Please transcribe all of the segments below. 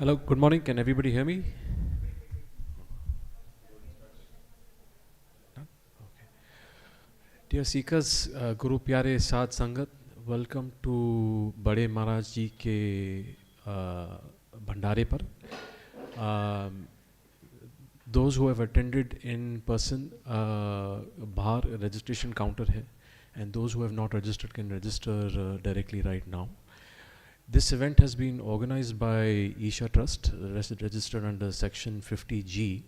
Hello, good morning. Can everybody hear me? Dear seekers, Guru Pyare Sadh Sangat, welcome to Bade Maharaj Ji ke Bhandare par. Um, those who have attended in person, bahar registration counter hai, and those who have not registered can register directly right now. This event has been organized by Isha Trust, registered under section 50G,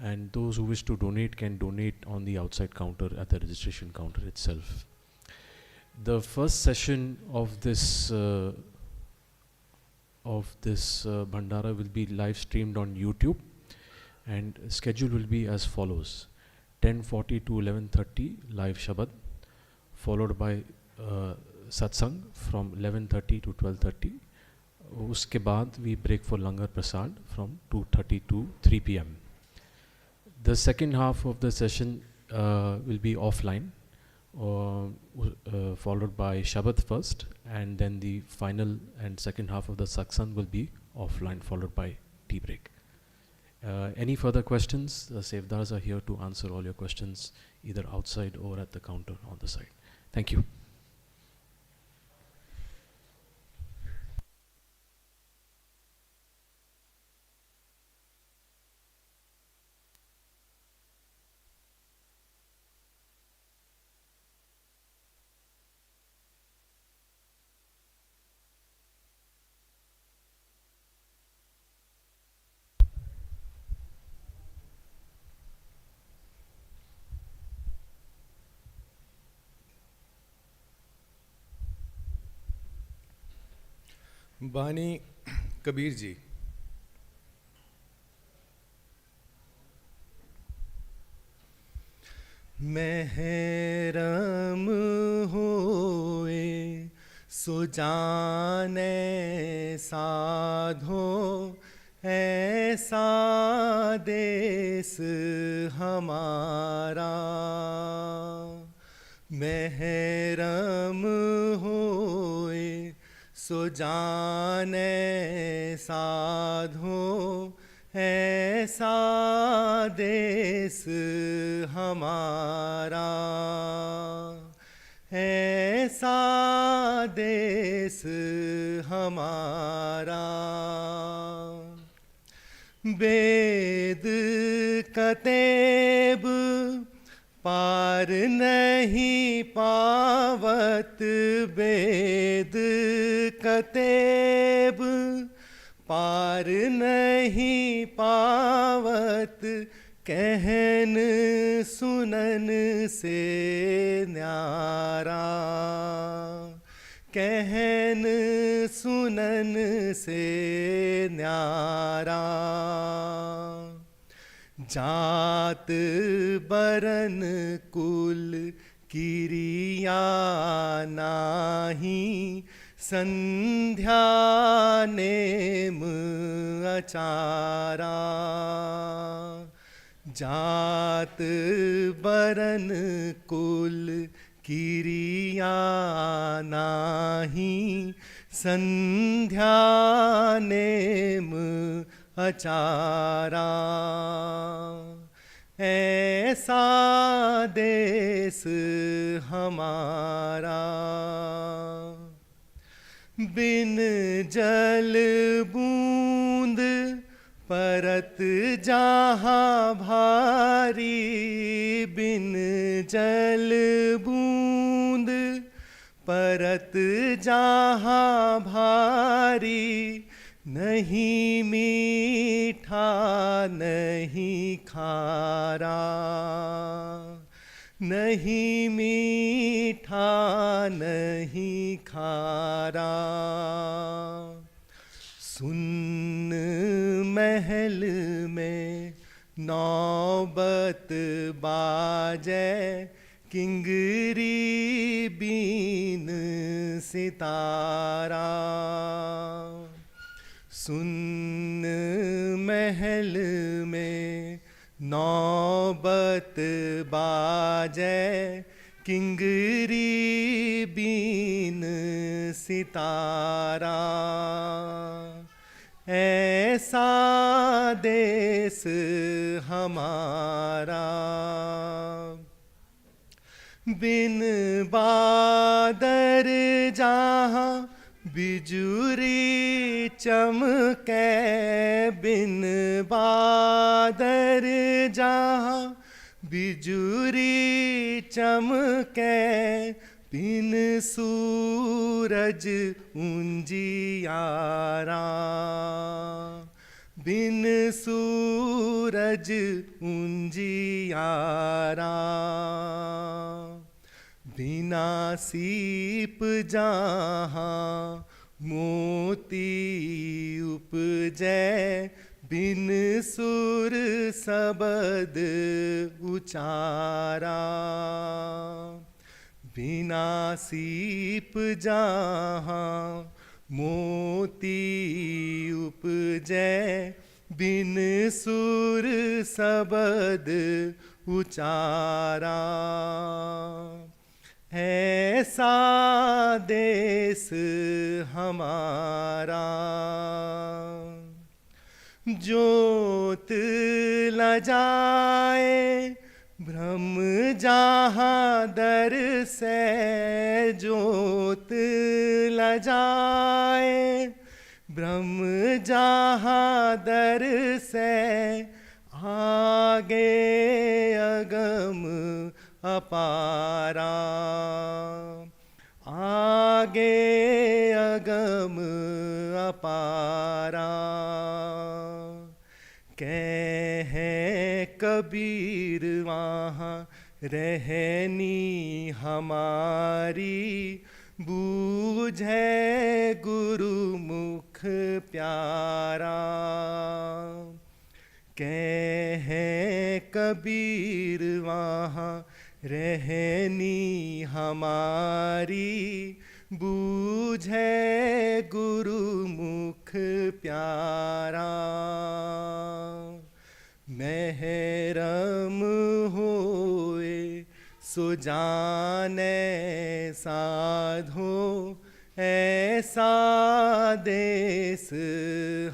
and those who wish to donate can donate on the outside counter at the registration counter itself. The first session of this Bhandara will be live streamed on YouTube, and schedule will be as follows: 10:40 to 11:30 live Shabd, followed by satsang from 11:30 to 12:30. उसके बाद we break for langar prasad from 2:30 to 3 p.m. The second half of the session will be offline, followed by Shabad first, and then the final and second half of the satsang will be offline, followed by tea break. Any further questions? The safeguards are here to answer all your questions, either outside or at the counter on the side. Thank you. बानी कबीर जी। महरम होए सो जाने साधो, ऐसा देश हमारा। महरम होए सो जाने साधो, ऐसा देश हमारा। ऐसा देश हमारा। वेद कतेब पार नहीं पावत, वेद कतेब पार नहीं पावत, कहन सुनन से न्यारा। कहन सुनन से न्यारा। जात बरन कुल किरिया नाही, संध्या नेम अचारा। जात बरन कुल किरिया नाही, संध्या नेम अचारा। ऐसा देश हमारा। बिन जल बूंद परत जहाँ भारी, बिन जल बूंद परत जहाँ भारी, नहीं मीठा नहीं खारा। नहीं मीठा नहीं खारा। सुन महल में नौबत बाजे, किंगरी बीन सितारा। सुन महल में नौबत बाजे, किंगरी बीन सितारा। ऐसा देश हमारा। बिन बादर जहाँ बिजुरी चमके, बिन बादर जहाँ बिजुरी चमके, बिन सूरज उजियारा, बिन सूरज उजियारा। बिना सीप जहाँ मोती उपजै, बिन सुर शब्द उचारा। बिना सीप जहाँ मोती उपजै, बिन सुर शब्द उचारा। ऐसा देश हमारा। ज्योत लजाए ब्रह्म जहाँ दर से, ज्योत लजाए ब्रह्म जहाँ दर से, आगे अगम अपारा, आगे अगम अपारा। कहे कबीर वहाँ रहनी हमारी, बूझे गुरुमुख प्यारा। कहे कबीर वहाँ रहनी हमारी, बूझे गुरुमुख प्यारा। महरम होए सो जाने साधो, ऐसा देश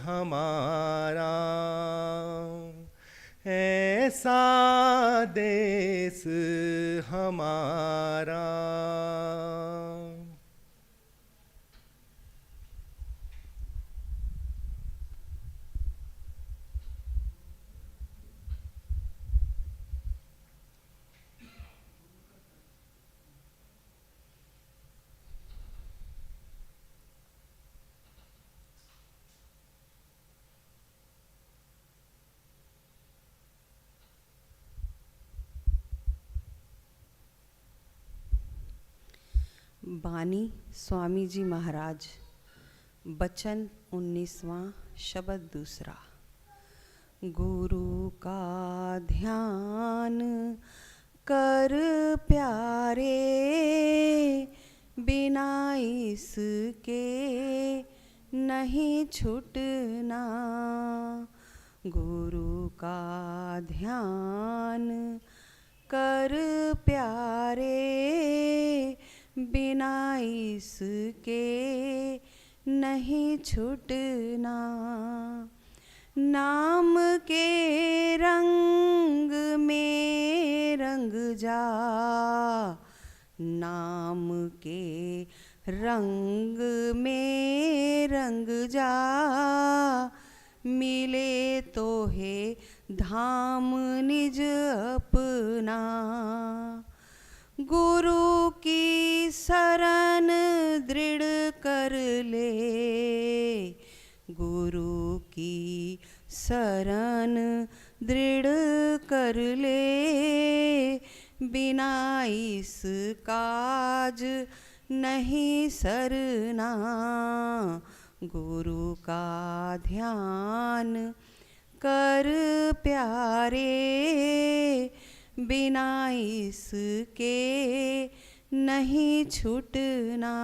हमारा। ऐसा देश हमारा। बानी स्वामी जी महाराज। बचन 19वां, शब्द दूसरा। गुरु का ध्यान कर प्यारे, बिना इसके नहीं छूटना। गुरु का ध्यान कर प्यारे, बिना इसके नहीं छूटना। नाम के रंग में रंग जा, नाम के रंग में रंग जा। मिले तो है धाम निज अपना। गुरु की शरण दृढ़ कर ले, गुरु की शरण दृढ़ कर ले। बिना इस काज नहीं सरना। गुरु का ध्यान कर प्यारे, बिना इसके नहीं छूटना।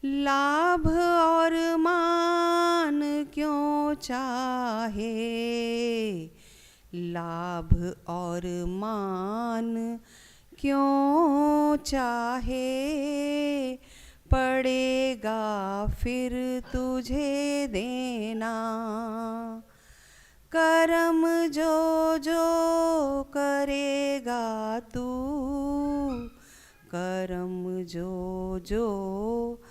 लाभ और मान क्यों चाहे, लाभ और मान क्यों चाहे। पड़ेगा फिर तुझे देना। कर्म जो जो करेगा तू, कर्म जो जो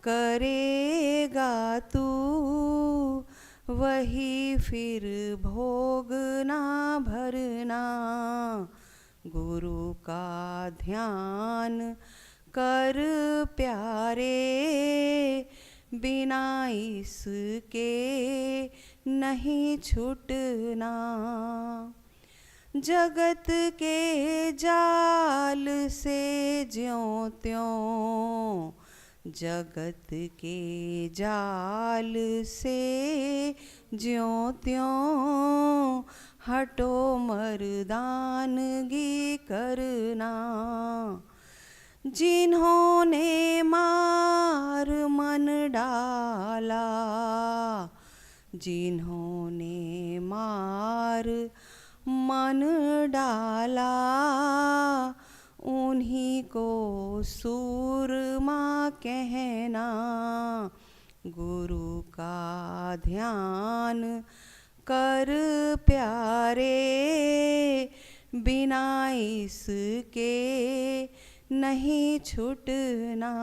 करेगा तू, वही फिर भोगना भरना। गुरु का ध्यान कर प्यारे, बिना इसके नहीं छूटना। जगत के जाल से ज्यों त्यों, जगत के जाल से ज्यों त्यों, हटो मर्दानगी करना। जिन्होंने मार मन डाला, जिन्होंने मार मन डाला, उन्हीं को सूरमा कहना। गुरु का ध्यान कर प्यारे, बिना इसके नहीं छूटना।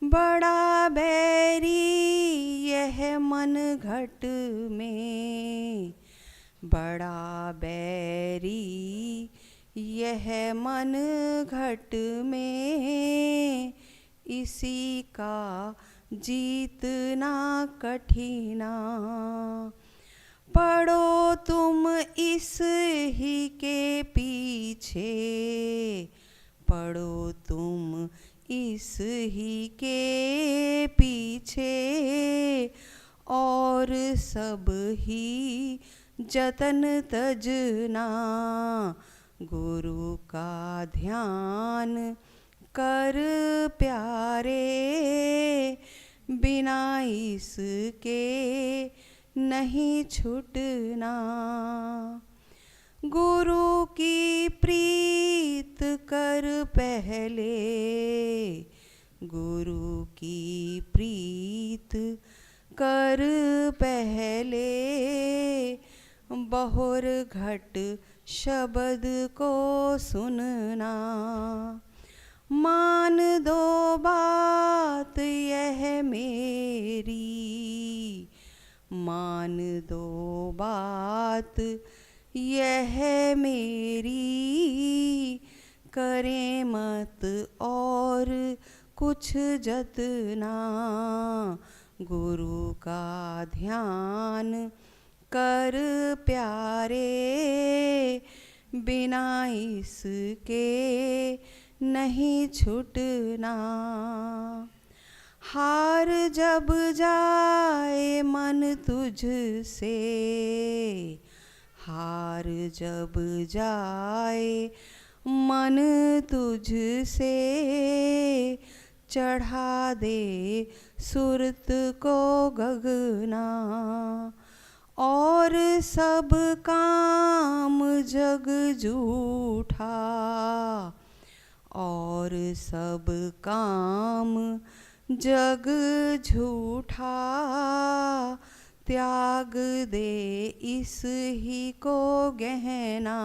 बड़ा बैरी यह मन घट में, बड़ा बैरी यह मन घट में, इसी का जीतना कठिना। पड़ो तुम इस ही के पीछे, पड़ो तुम इस ही के पीछे, और सब ही जतन तजना। गुरु का ध्यान कर प्यारे, बिना इसके नहीं छूटना। गुरु की प्रीत कर पहले, गुरु की प्रीत कर पहले, बहुर घट शब्द को सुनना। मान दो बात यह मेरी, मान दो बात यह मेरी, करे मत और कुछ जतना। गुरु का ध्यान कर प्यारे, बिना इसके नहीं छूटना। हार जब जाए मन तुझसे, हार जब जाए मन तुझसे, चढ़ा दे सुरत को गगना। और सब काम जग झूठा, और सब काम जग झूठा, त्याग दे इस ही को गहना।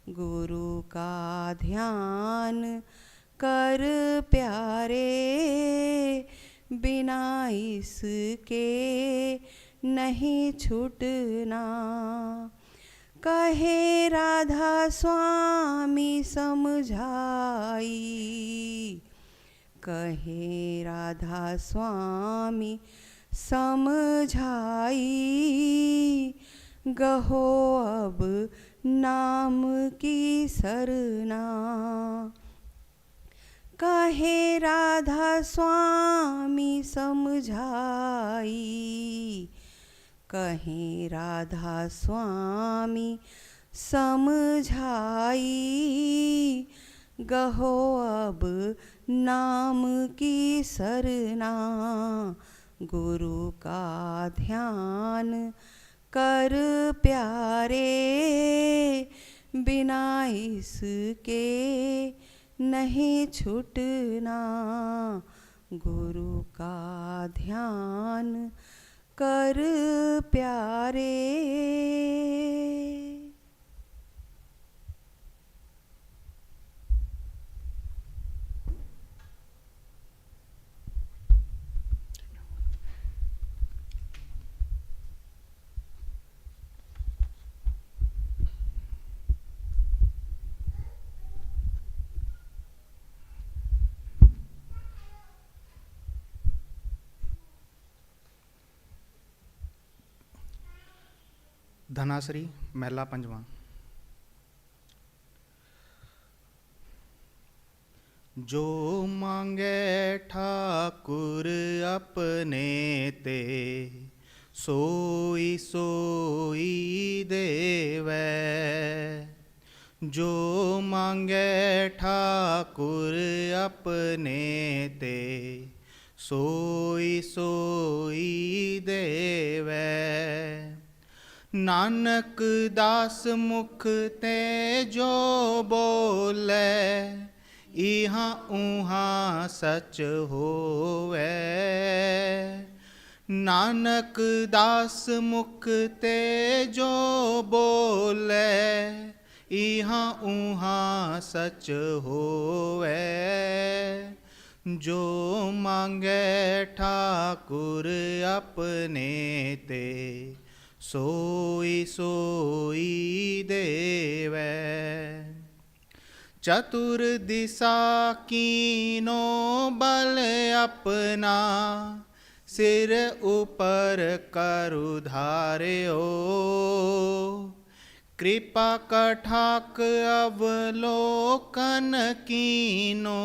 गुरु का ध्यान कर प्यारे, बिना इसके नहीं छूटना। कहे राधा स्वामी समझाई, कहे राधा स्वामी समझाई, गहो अब नाम की सरना। कहे राधा स्वामी समझाई, कहे राधा स्वामी समझाई, गहो अब नाम की सरना। गुरु का ध्यान कर प्यारे, बिना इसके नहीं छूटना, गुरु का ध्यान कर प्यारे। धनाश्री महला पंजवा। जो मांगे ठाकुर अपने ते, सोई सोई देवै। जो मांगे ठाकुर अपने ते, सोई सोई देवै। नानक दास मुख ते जो बोले, इहाँ उहाँ सच होवे। नानक दास मुख ते जो बोले, इहाँ उहाँ सच होवे। जो मांगे ठाकुर अपने ते, सोई सोई देवै। चतुर दिशा कीनो बल अपना, सिर ऊपर करु धार्यो। कृपा कटाक्ष अवलोकन कीनो,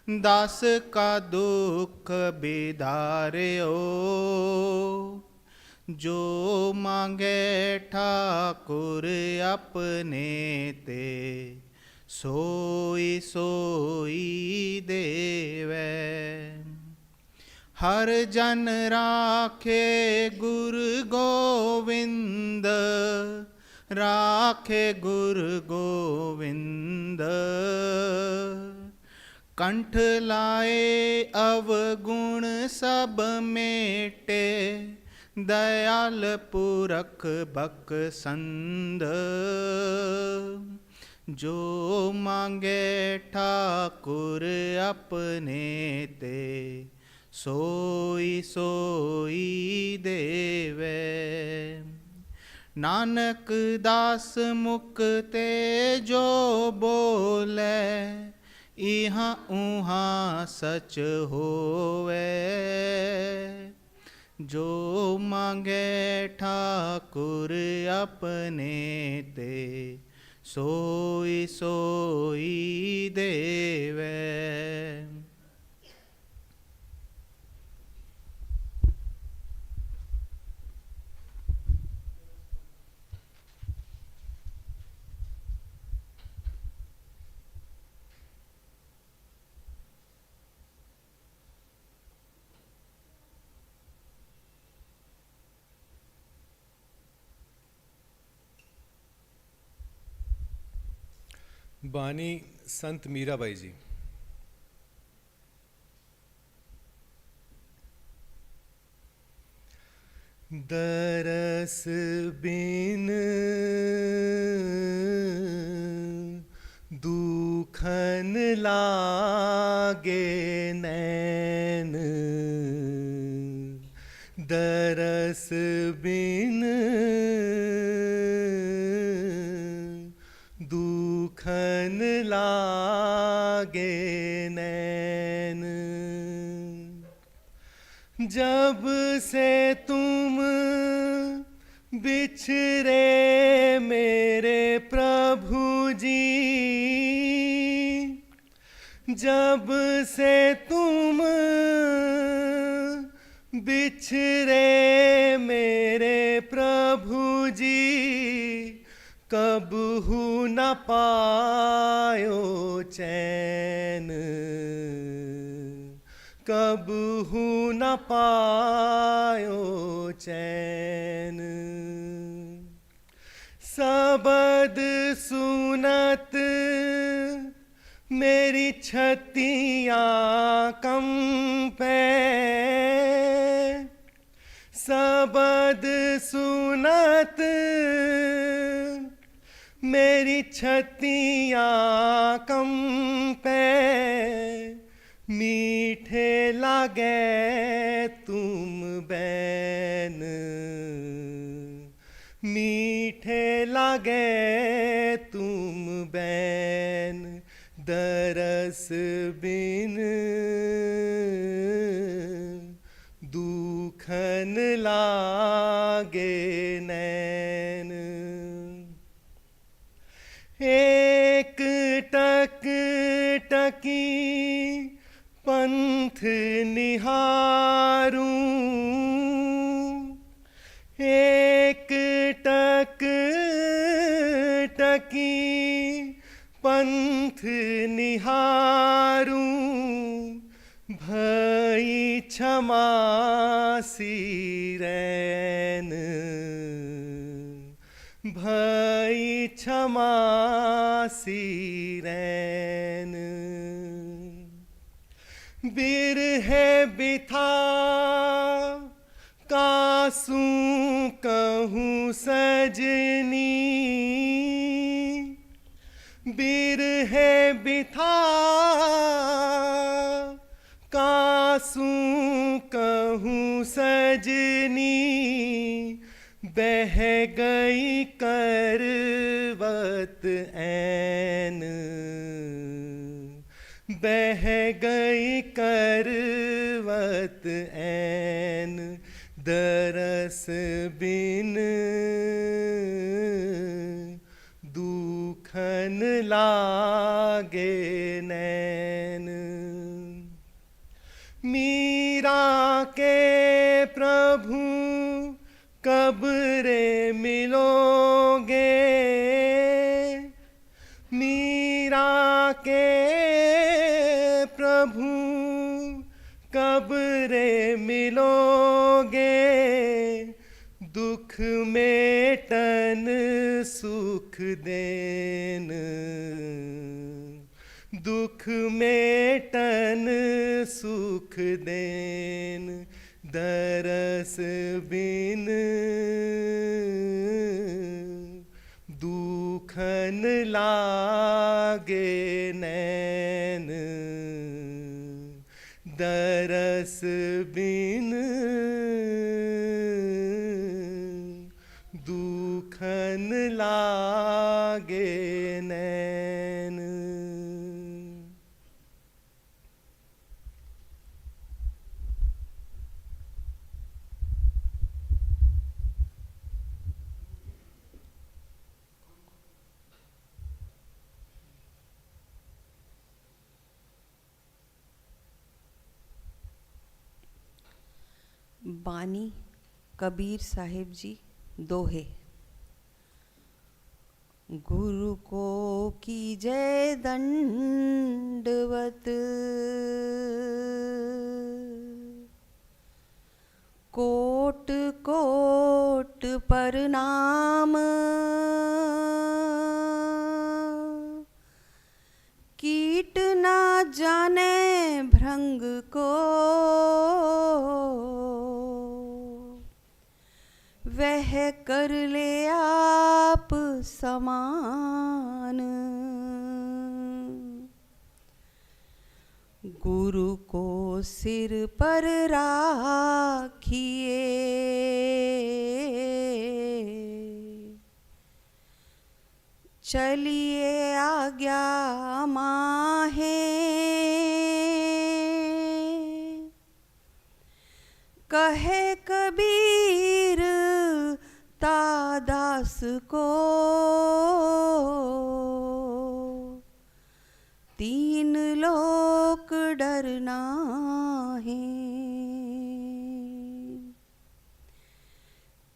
दास का दुख बिदार्यो। जो मांगे ठाकुर अपने ते, सोई सोई देवै। हर जन राखे गुरु गोविंद, राखे गुरु गोविंद। कंठ लाए अवगुण सब मेटे, दयाल पुरख बकसंद। जो मांगे ठाकुर अपने ते, सोई सोई देवै। नानक दास मुख ते जो बोले, इहाँ उहाँ सच होवे। जो मांगे ठाकुर अपने ते, सोई सोई देवै। बानी संत मीराबाई जी। दरस बिन दुखन लागे नैन, दरस बिन दुखन लागे नैन। जब से तुम बिछरे मेरे प्रभु जी, जब से तुम बिछरे मेरे प्रभु जी, कबहू न पायो चैन, कबहू न पायो चैन। सबद सुनत मेरी छतियाँ कंपे सबद सुनत, मेरी छतियाँ कंपे मीठे लागे तुम बैन, मीठे लागे तुम बैन, दरस बिन दुखन लागे नैन। एक टक टकी पंथ निहारूं, एक टक टकी पंथ निहारूं, भई क्षमा सिरैन, भई क्षमा सिरैन। बिरहे बिथा कासू कहूँ सजनी, बिरहे बिथा कासू कहूँ सजनी, बह गई करवत ऐन, बह गई करवत ऐन, दरस बिन दुखन लागे नैन। मीरा के प्रभु कब रे मिलोगे, मीरा के प्रभु कब रे मिलोगे, दुख मेटन सुख देन, दुख मेटन सुख देन, दरस बिन दुखन लागे नैन, दरस बिन दुखन लागे नैन। बानी कबीर साहिब जी दोहे। गुरु को कीजय दंडवत, कोट कोट प्रणाम, कीट ना जाने भृंग को, वह कर ले आप समान। गुरु को सिर पर राखिए, चलिए आज्ञा माहे, कहे कबीर तादास को, तीन लोक डरना है,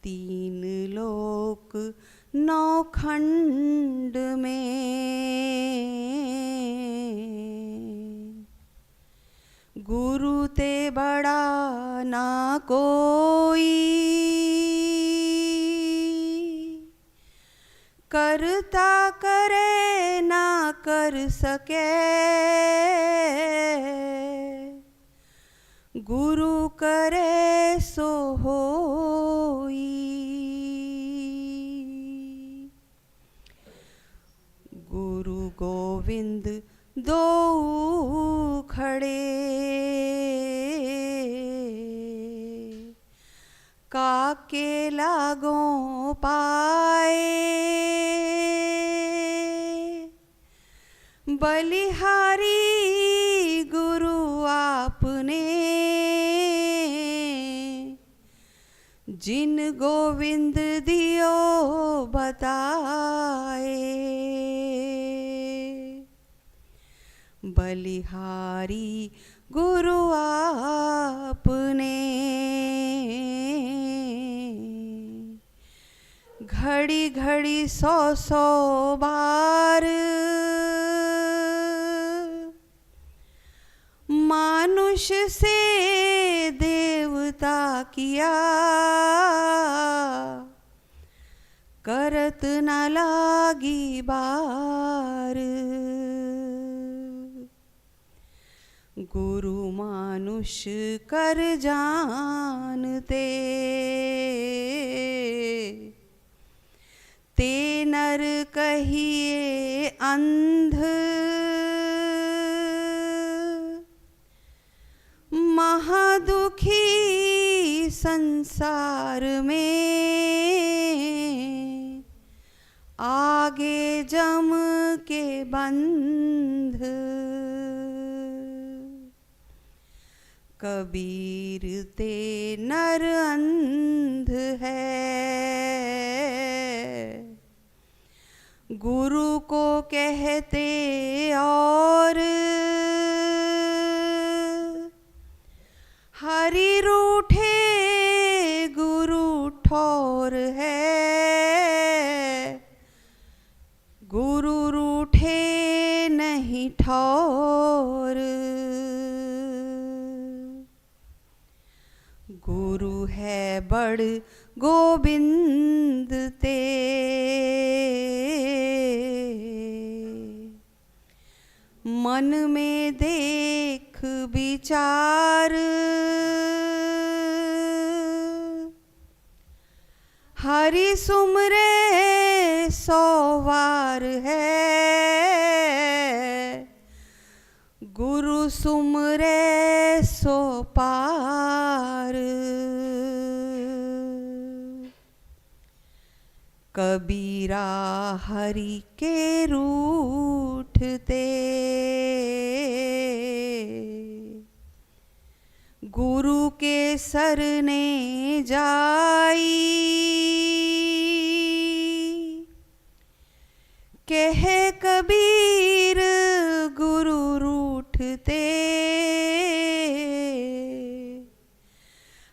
तीन लोक नौखंड में, गुरु ते बड़ा ना कोई, करता करे ना कर सके, गुरु करे सो होई। गुरु गोविंद दो खड़े, काके लागो पाए। बलिहारी गुरु आपने, जिन गोविंद दियो बताए। बलिहारी गुरु आपने, घड़ी घड़ी 100 बार मानुष से देवता किया, करत न लागी बार। गुरु मानुष कर जानते, ते नर कहिए अंध। महादुखी संसार में, आगे जम के बंध। कबीर ते नर अंध है, गुरु को कहते और। हरि रूठे गुरु ठौर है, गुरु रूठे नहीं ठौर। गुरु है बड़ गोविंद ते, मन में देख विचार। हरि सुमरे 100 वार है, गुरु सुमरे 100 पार। कबीरा हरि के रूठते, गुरु के सरने जाई। कह कबीर गुरु रूठते,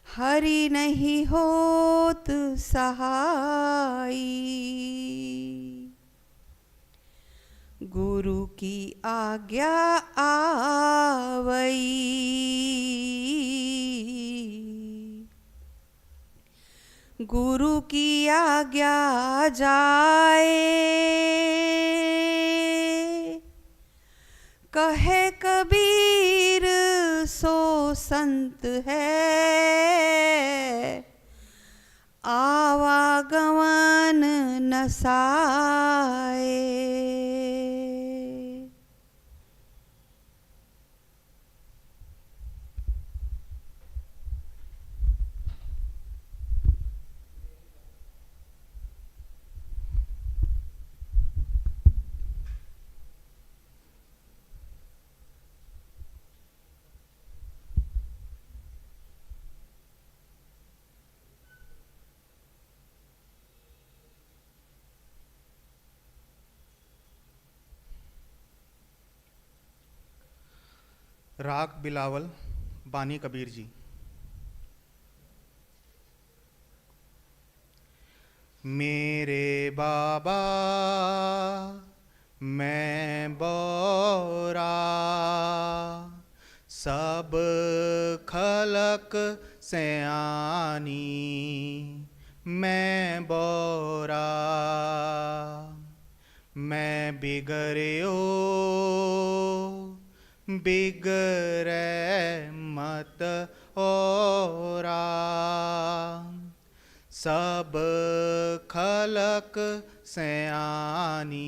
हरि नहीं होत सहाई। गुरु की आज्ञा आवई, गुरु की आज्ञा जाए। कहे कबीर सो संत है, आवागमन नसाए। राग बिलावल, बानी कबीर जी। मेरे बाबा मैं बोरा, सब खलक सयानी मैं बोरा। मैं बिगड़ियो बिगड़े मत ओरा, सब खलक सयानी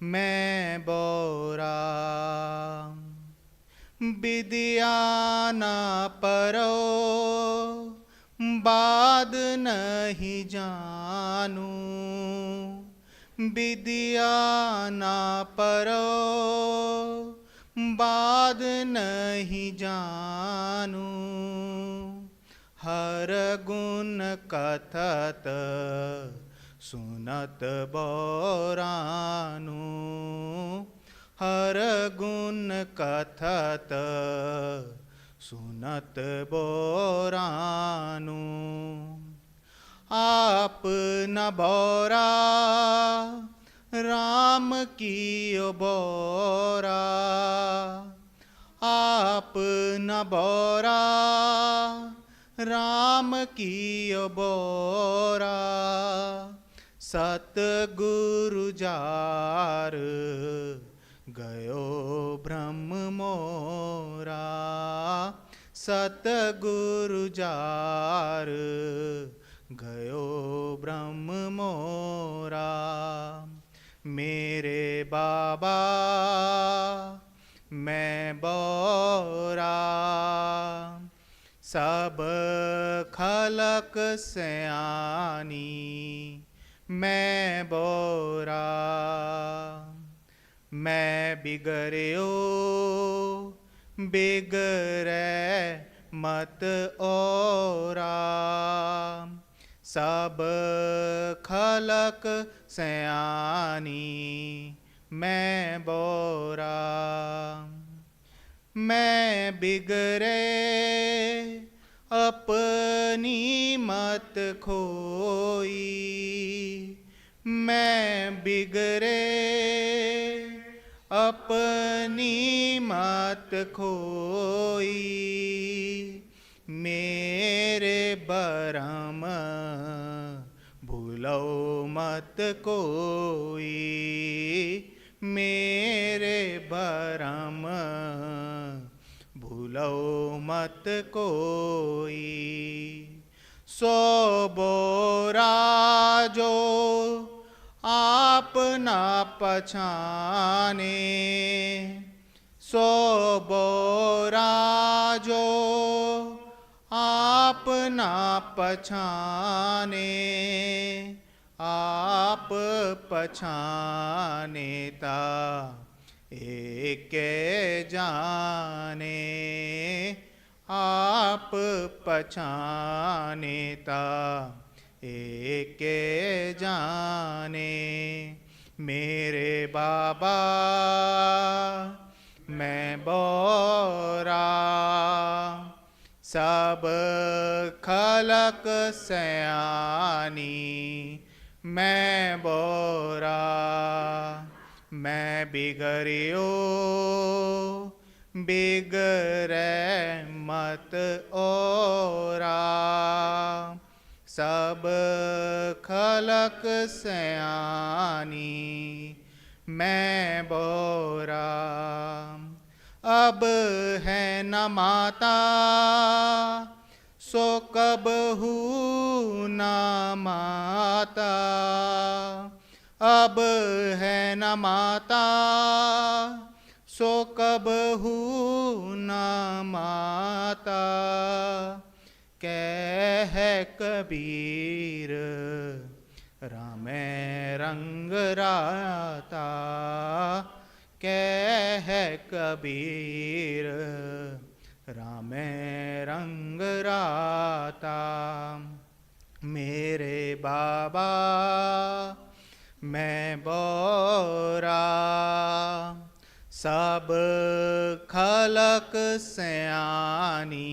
मैं बोरा। विद्या न परो बाद नहीं जानू, विद्या न परो बाद नहीं जानू। हर गुण कथत सुनत बोरानु, हर गुण कथत सुनत बोरानु। आप न बोरा राम की बोरा, आप न बोरा राम की बोरा। सतगुरु जार गयो ब्रह्म मोरा, सतगुरु जार गयो ब्रह्म मोरा। मेरे बाबा मैं बोरा, सब खलक सयानी मैं बोरा। मैं बिगड़ियो बिगड़े मत ओरा, सब खलक सयानी मैं बोरा। मैं बिगड़े अपनी मत खोई, मैं बिगड़े अपनी मत खोई। मेरे बरम भूलो मत कोई, मेरे बरम भूलो मत कोई। सो बोरा जो आप न पछाने, सो बोरा जो आप न पछाने। आप पछाने ता एक जाने, आप पछाने ता एक जाने। मेरे बाबा मैं बोरा, सब खलक सयानी मैं बोरा। मैं बिगड़ियो बिगड़े मत ओरा, सब खलक सयानी मैं बोरा। अब है न माता सो कबहू न माता, अब है न माता सो कबहू न माता। कह कबीर राम रंग राता, कह कबीर राम रंग राता। मेरे बाबा मैं बोरा, सब खलक सयानी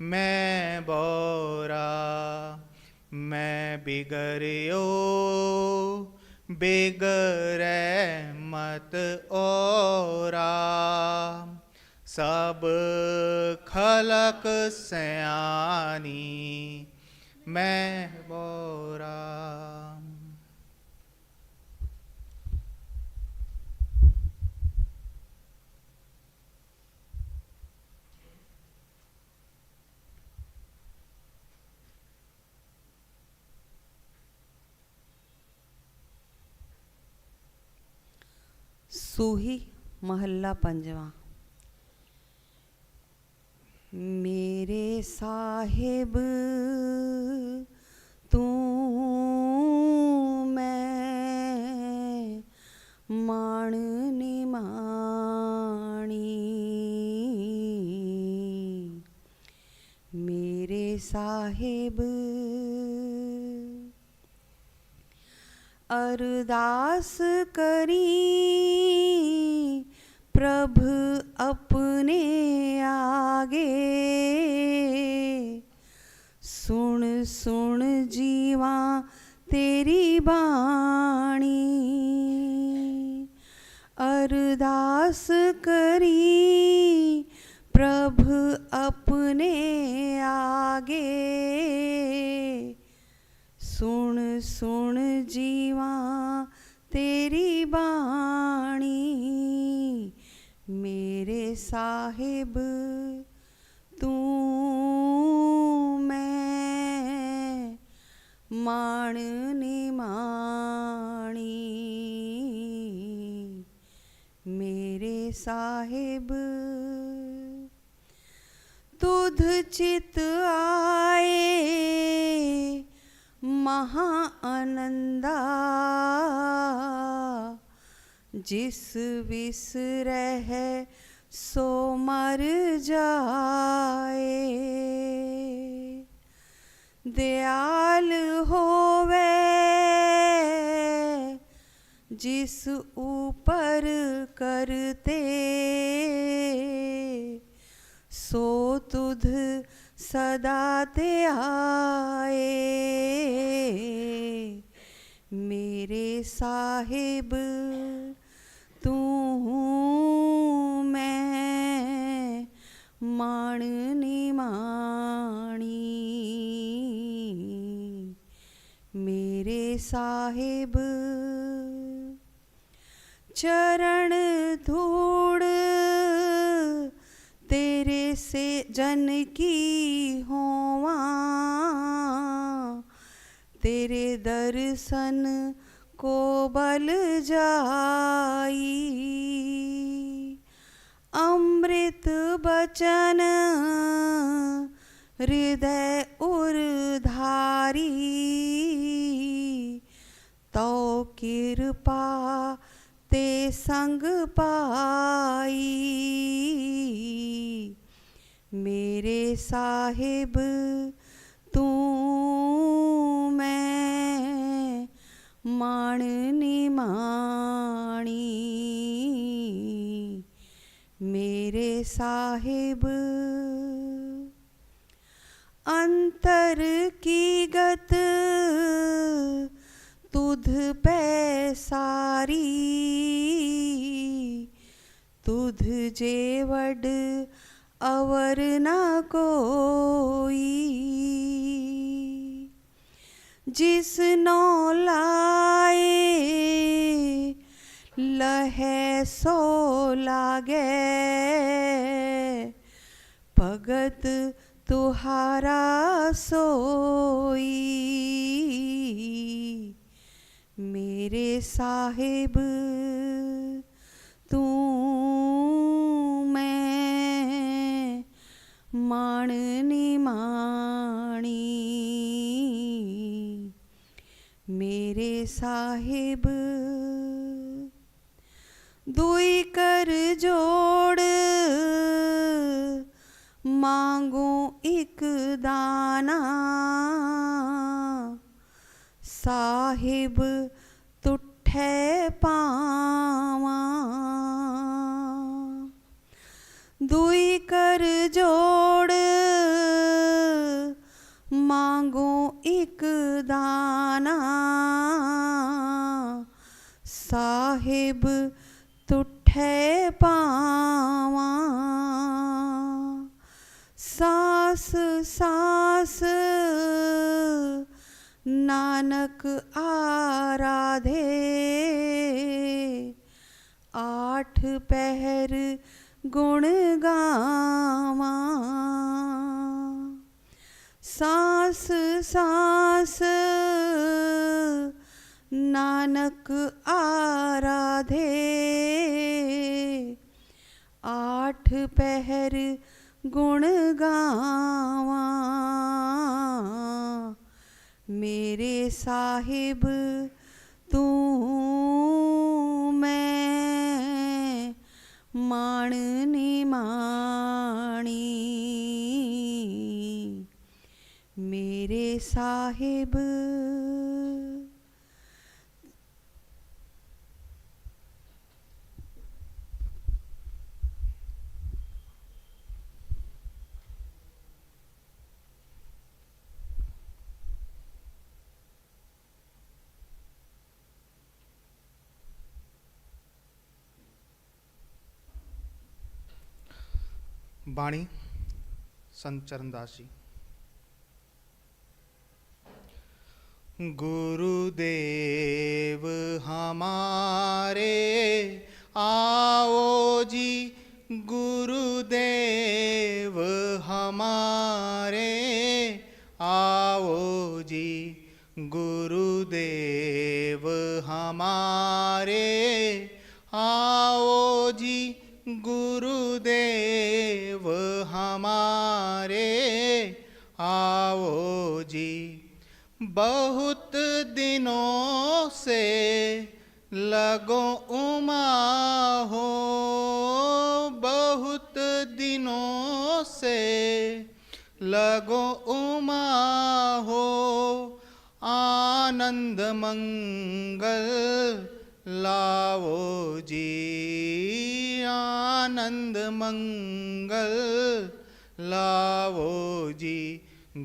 मैं बोरा। मैं बिगड़ियो बिगड़े मत ओरा, सब खलक सयानी मैं बोरा। सूही महल्ला पंजवा। मेरे साहिब तू मैं माण निमाणी, मेरे साहिब अरदास करी प्रभ अपने आगे, सुन सुन जीवा तेरी बाणी, अरदास करी प्रभ अपने आगे, सुन सुन जीवा तेरी बाणी, मेरे साहिब तू मैं माण निमाणी, मेरे साहिब तुध चित आए महा आनंदा, जिस विसरह सो मर जाए, दयाल होवे जिस ऊपर करते, सो तुध सदा ते आए, मेरे साहिब तू मैं माण निमाणी, मेरे साहिब चरण धूड़ तेरे से जन की होवा, तेरे दर्शन को बल जाई, अमृत बचन हृदय उर्धारी, तो कृपा ते संग पाई, मेरे साहिब तू मैं माण निमाणी, मेरे साहिब अंतर की गत तुध पे सारी, तुध जेवड अवर न कोई, जिस नो लाए लहे सो लागे, भगत तुहारा सोई, मेरे साहिब तू मैं माण निमाणी, मेरे साहिब दुई कर जोड़ मांगू एक दाना, साहिब तुठे पावा, दुई कर जोड़ मांगू एक दाना, साहिब तुठे पावा, सास सास नानक आराधे, आठ पहर गुण गावा, सास सास नानक आराधे, पहर गुण गावा, मेरे साहिब तू मैं माण निमाणी, मेरे साहिब। वाणी संत चरणदास जी। गुरुदेव हमारे आओ जी, गुरुदेव हमारे आओ जी, गुरुदेव हमारे आओ जी, गुरुदेव हमारे आओ जी। बहुत दिनों से लगो उमा हो, बहुत दिनों से लगो उमा हो, आनंद मंगल लाओ जी, आनंद मंगल लाओ जी,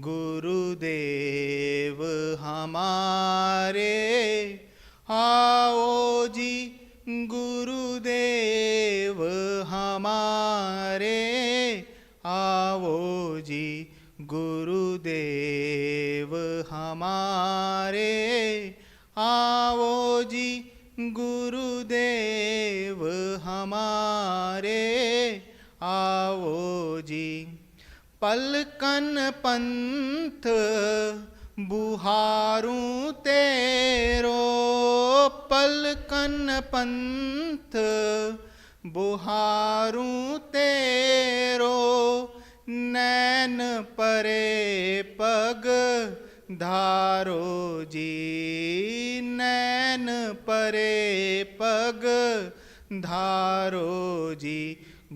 गुरुदेव हमारे आओ जी, गुरुदेव हमारे आओ जी, गुरुदेव हमारे आओ जी, गुरुदेव हमारे आओ जी। पलकन पंथ बुहारूं तेरो, पलकन पंथ बुहारूं तेरो, नैन परे पग धारो जी, नैन परे पग धारो जी,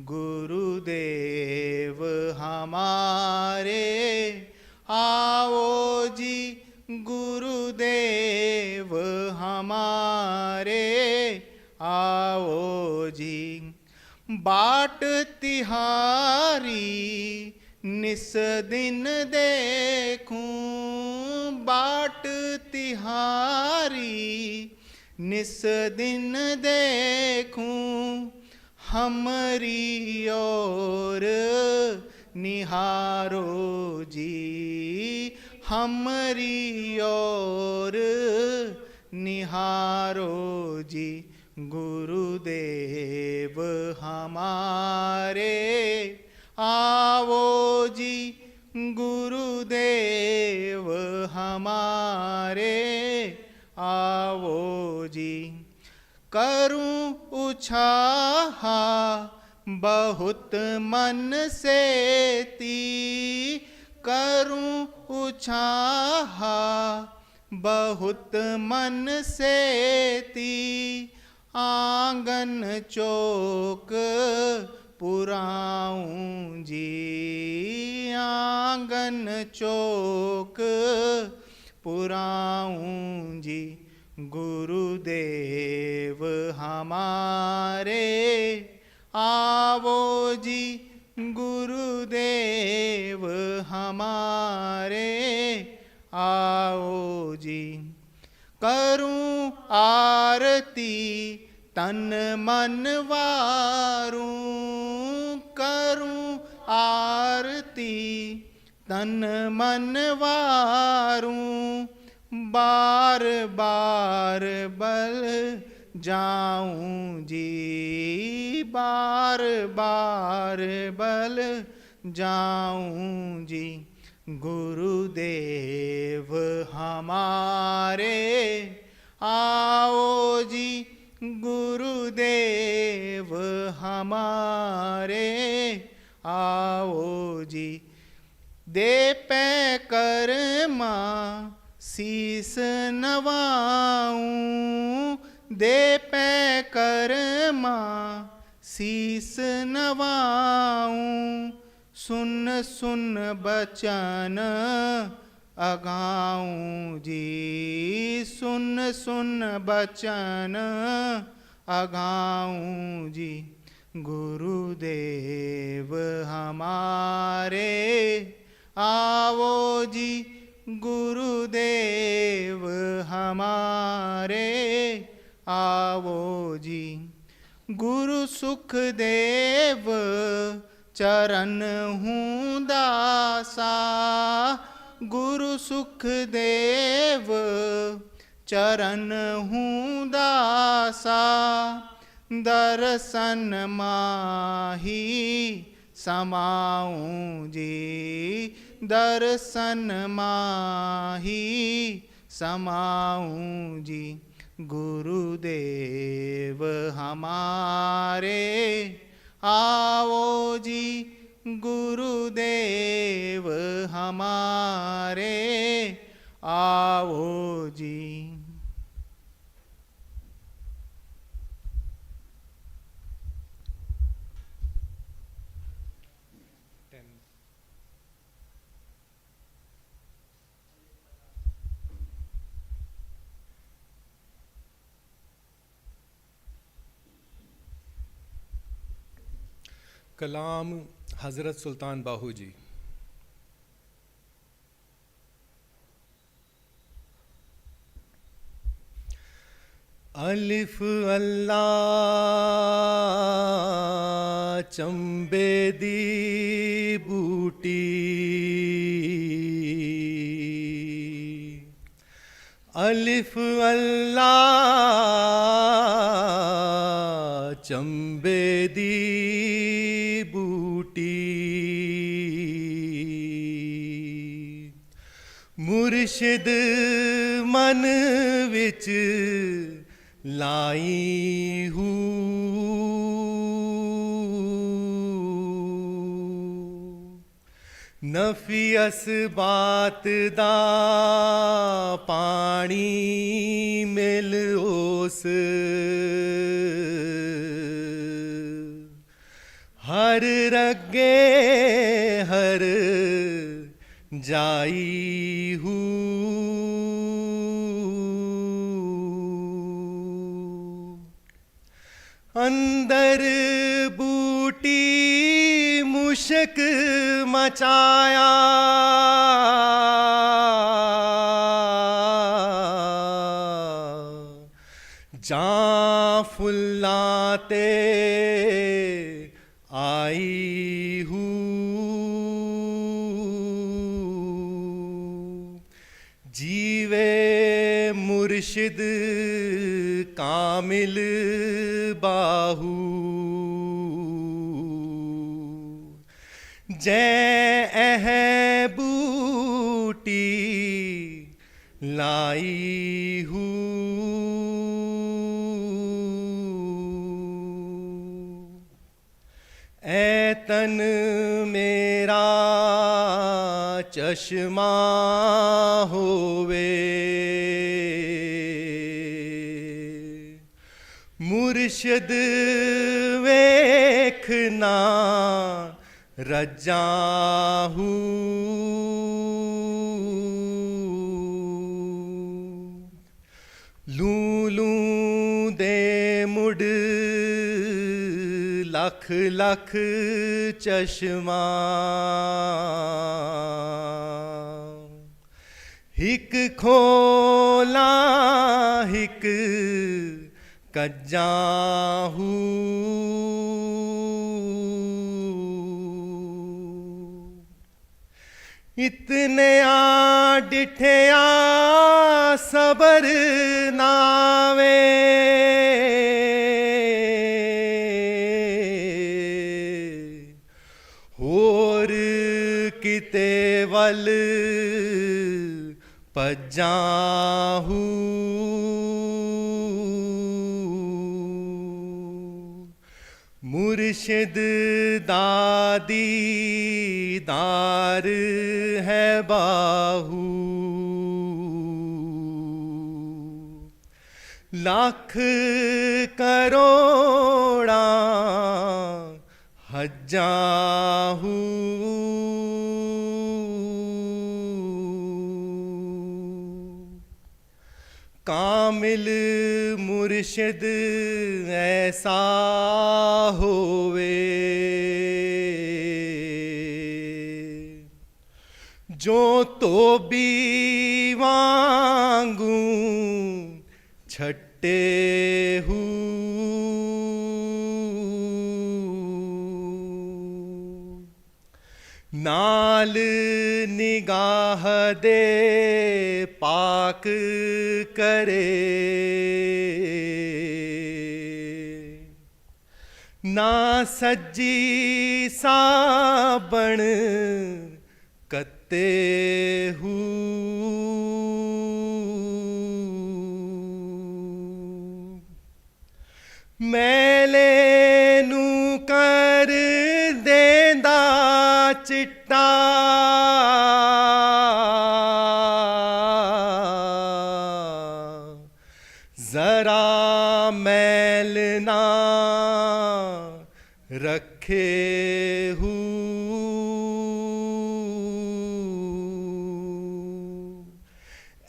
गुरुदेव हमारे आओ जी, गुरुदेव हमारे आओ जी। बाट तिहारी निस दिन देखूं, बाट तिहारी निस दिन देखूं, हमरी ओर निहारो जी, हमरी ओर निहारो जी, गुरुदेव हमारे आओ जी, गुरुदेव हमारे आओ जी। करूं उछाहा बहुत मन से ती, करूं उछाहा बहुत मन से ती, आंगन चौक पुराऊं जी, आंगन चौक पुराऊं जी, गुरुदेव हमारे आओ जी, गुरुदेव हमारे आओ जी। करूं आरती तन मन वारूं, करूं आरती तन मन वारूं, बार बार बल जाऊं जी, बार बार बल जाऊं जी, गुरुदेव हमारे आओ जी, गुरुदेव हमारे आओ जी। दे पै कर्मा शीस नवाऊं, दे पै कर्मा शीस नवाऊं। सुन सुन बचन अगाऊं जी, सुन सुन बचन अगाऊं जी। गुरुदेव हमारे आओ जी, गुरुदेव हमारे आओ जी। गुरु सुखदेव चरण हूँ दासा, गुरु सुखदेव चरण हूँ दासा। दर्शन माही समाऊं जी, दर्शन माही समाऊं जी। गुरुदेव हमारे आओ जी, गुरुदेव हमारे आओ जी। कलाम हज़रत सुल्तान बाहू जी। अलिफ अल्लाह चंबे दी बूटी, अलिफ अल्लाह चंबे दी मुर्शिद मन विच लाई हूँ। नफी असबात दा पानी मिल ओस, हर रगे हर जाई हूँ। अंदर बूटी मुशक मचाया, जां फुल्लाते आई हूँ। जीवे मुर्शिद कामिल बाहू, जै एह बूटी लाई हूँ। ऐ तन मेरा चश्मा होवे, मुर्शिद वेखना रज्जा हूँ। लूं लूं दे मुड़ लख लख चश्मा, हिक खोला हिक कज्जा हूँ। इतने आ डिठया सबर नावे, होर किते वल पज्जा हूँ। मुर्शिद दादी दार है बाहू, लाख करोड़ा हजाहू। कामिल मुर्शिद ऐसा होवे, जो तो भी वांगू छट्टे हूँ। नाल निगाह दे पाक करे, ना सज्जी साबण कत्ते हूँ। मैले नू कर देंदा चिट्टा, जरा मैल ना रखे हूँ।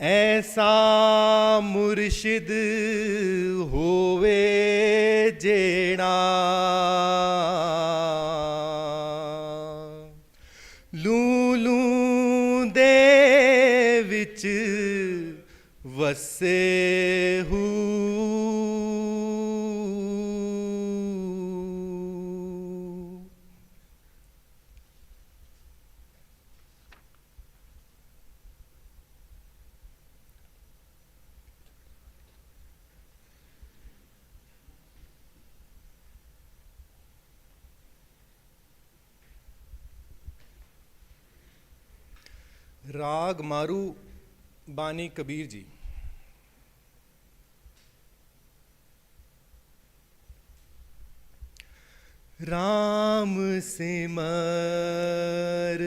ऐसा मुर्शिद होवे जेड़ा लूलू दे विच वसे हूँ। राग मारू बानी कबीर जी। राम सिमर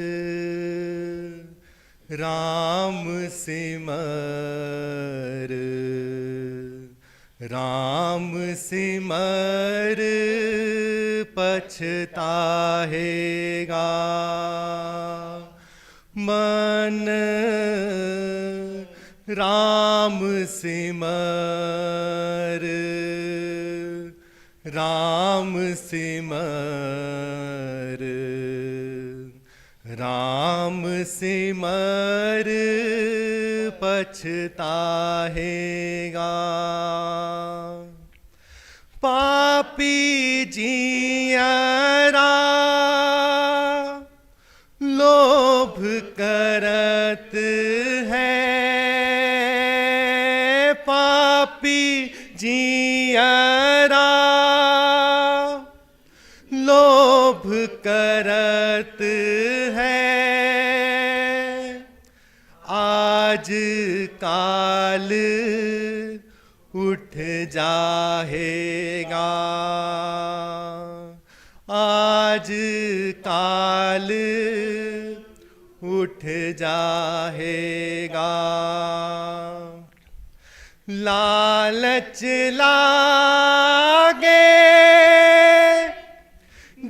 राम सिमर राम सिमर पछताहेगा मन। राम सिमर राम सिमर राम सिमर पछताहेगा। पापी जियरा लोभ करत है, पापी जियरा लोभ करत है। आज काल उठ जाहेगा, आज काल उठ जाहेगा। लालच लागे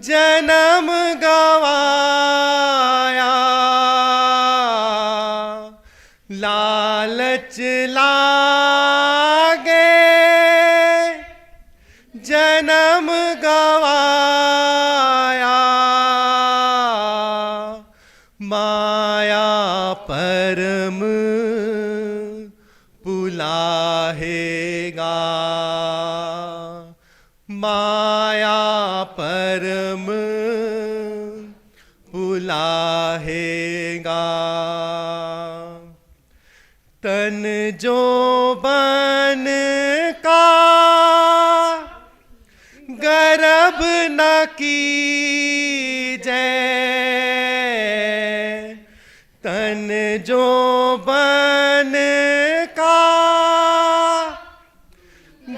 जन्म गवाया, लालच लागे जन्म गवाया। माया परम पुलाहेगा, माया परम पुलाहेगा। तन जो बन का गर्भ न कीजै, तन जो बन का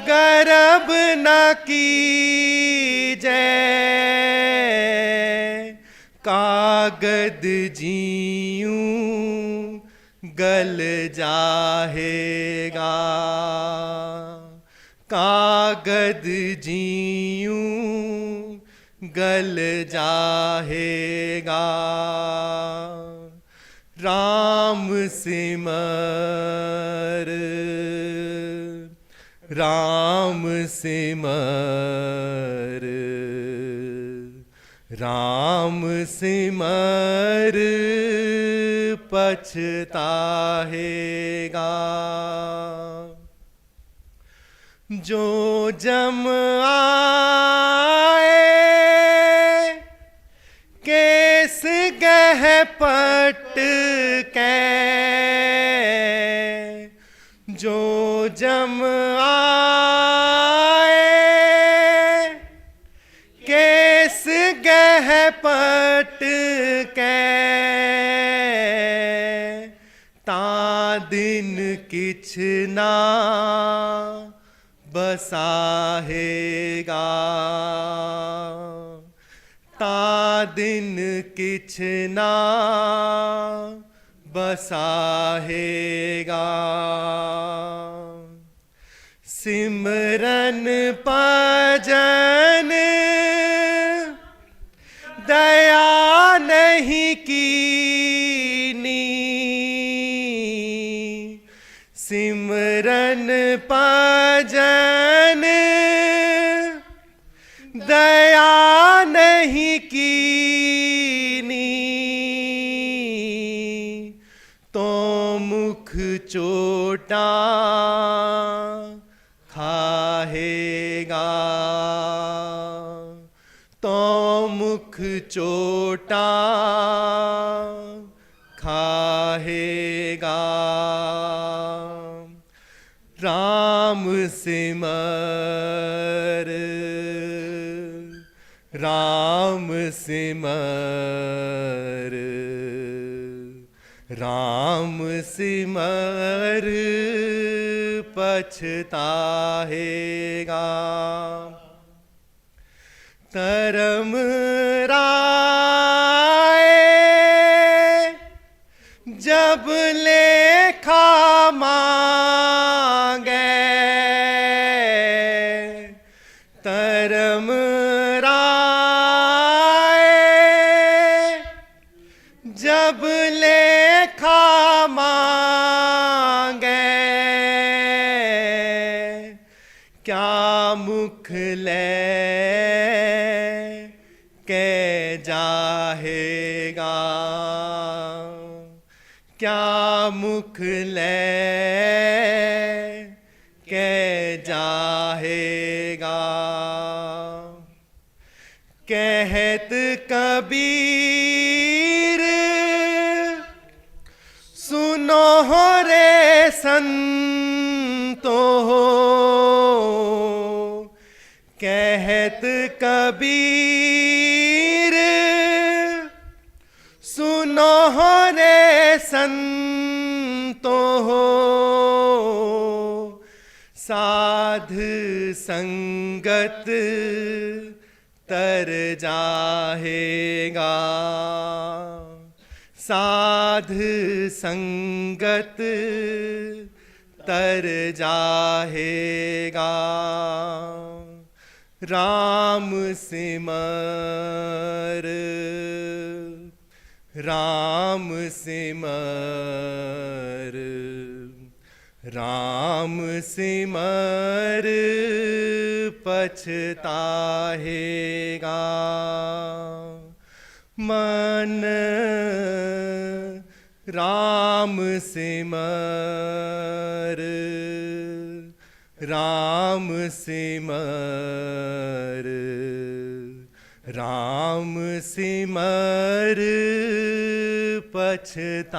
गर्भ न कीजै। जय कागद जीऊं गल जाहेगा, कागद जीऊं गल जाहेगा। राम सिमर, राम सिमर, राम सिमर पछताहेगा। जो जम आए केस गह पट के, जो जम आए केस गह पट के, ता दिन किछ ना बसाहेगा, ता दिन किछ ना बसाहेगा। सिमरन भजन दया नहीं कीनी, सिमरन भजन दया नहीं कीनी, तो मुख चोटा खाहेगा, तो मुख चोटा खाहेगा। राम सिमर, राम सिमर, राम सिमर पछताहेगा। धर्म राय जब लेखा मांगे, धर्म राय जब लेखा मांगे, क्या मुख ले के जाहेगा, क्या मुख ले के जाहेगा। कहत कबीर सुनो रे संतो, कहत कबीर सुनो रे संतो, साध संगत तर जाहेगा, साध संगत तर जाहेगा। राम सिमर, राम सिमर, राम सिमर पछताहेगा। मन राम सिमर, राम सिमर, राम सिमर पछताहेगा।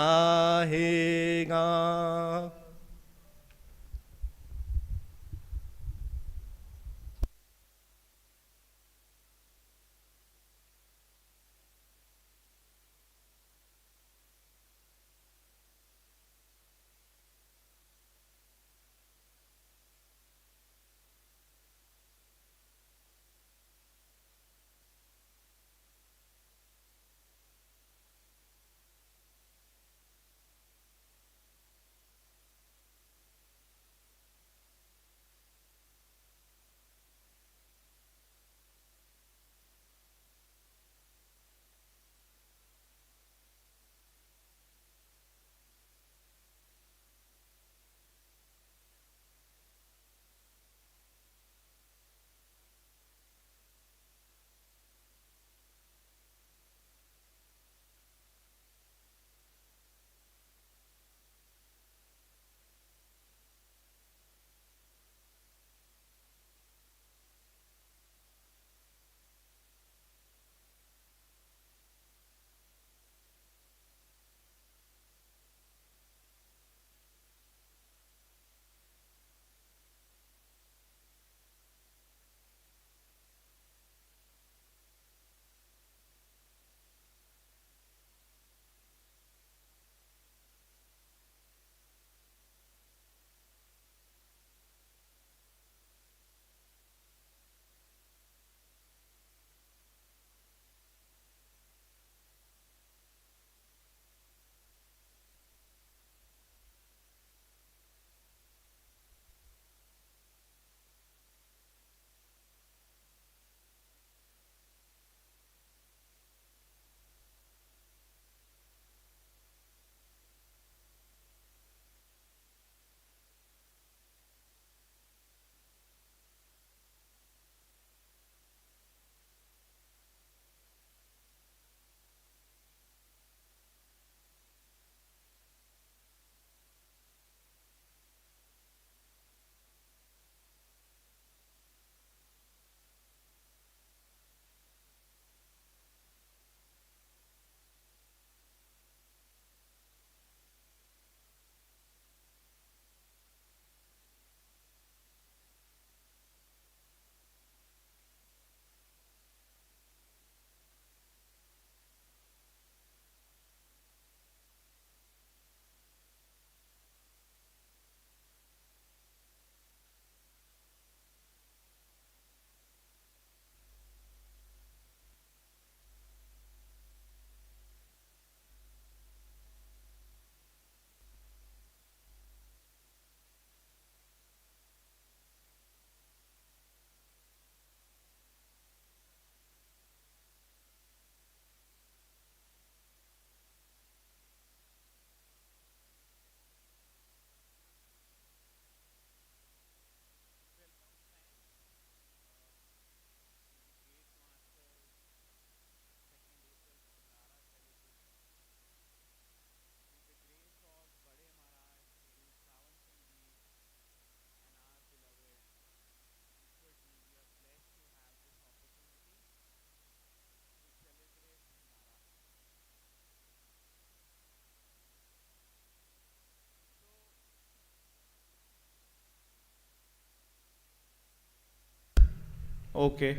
Okay.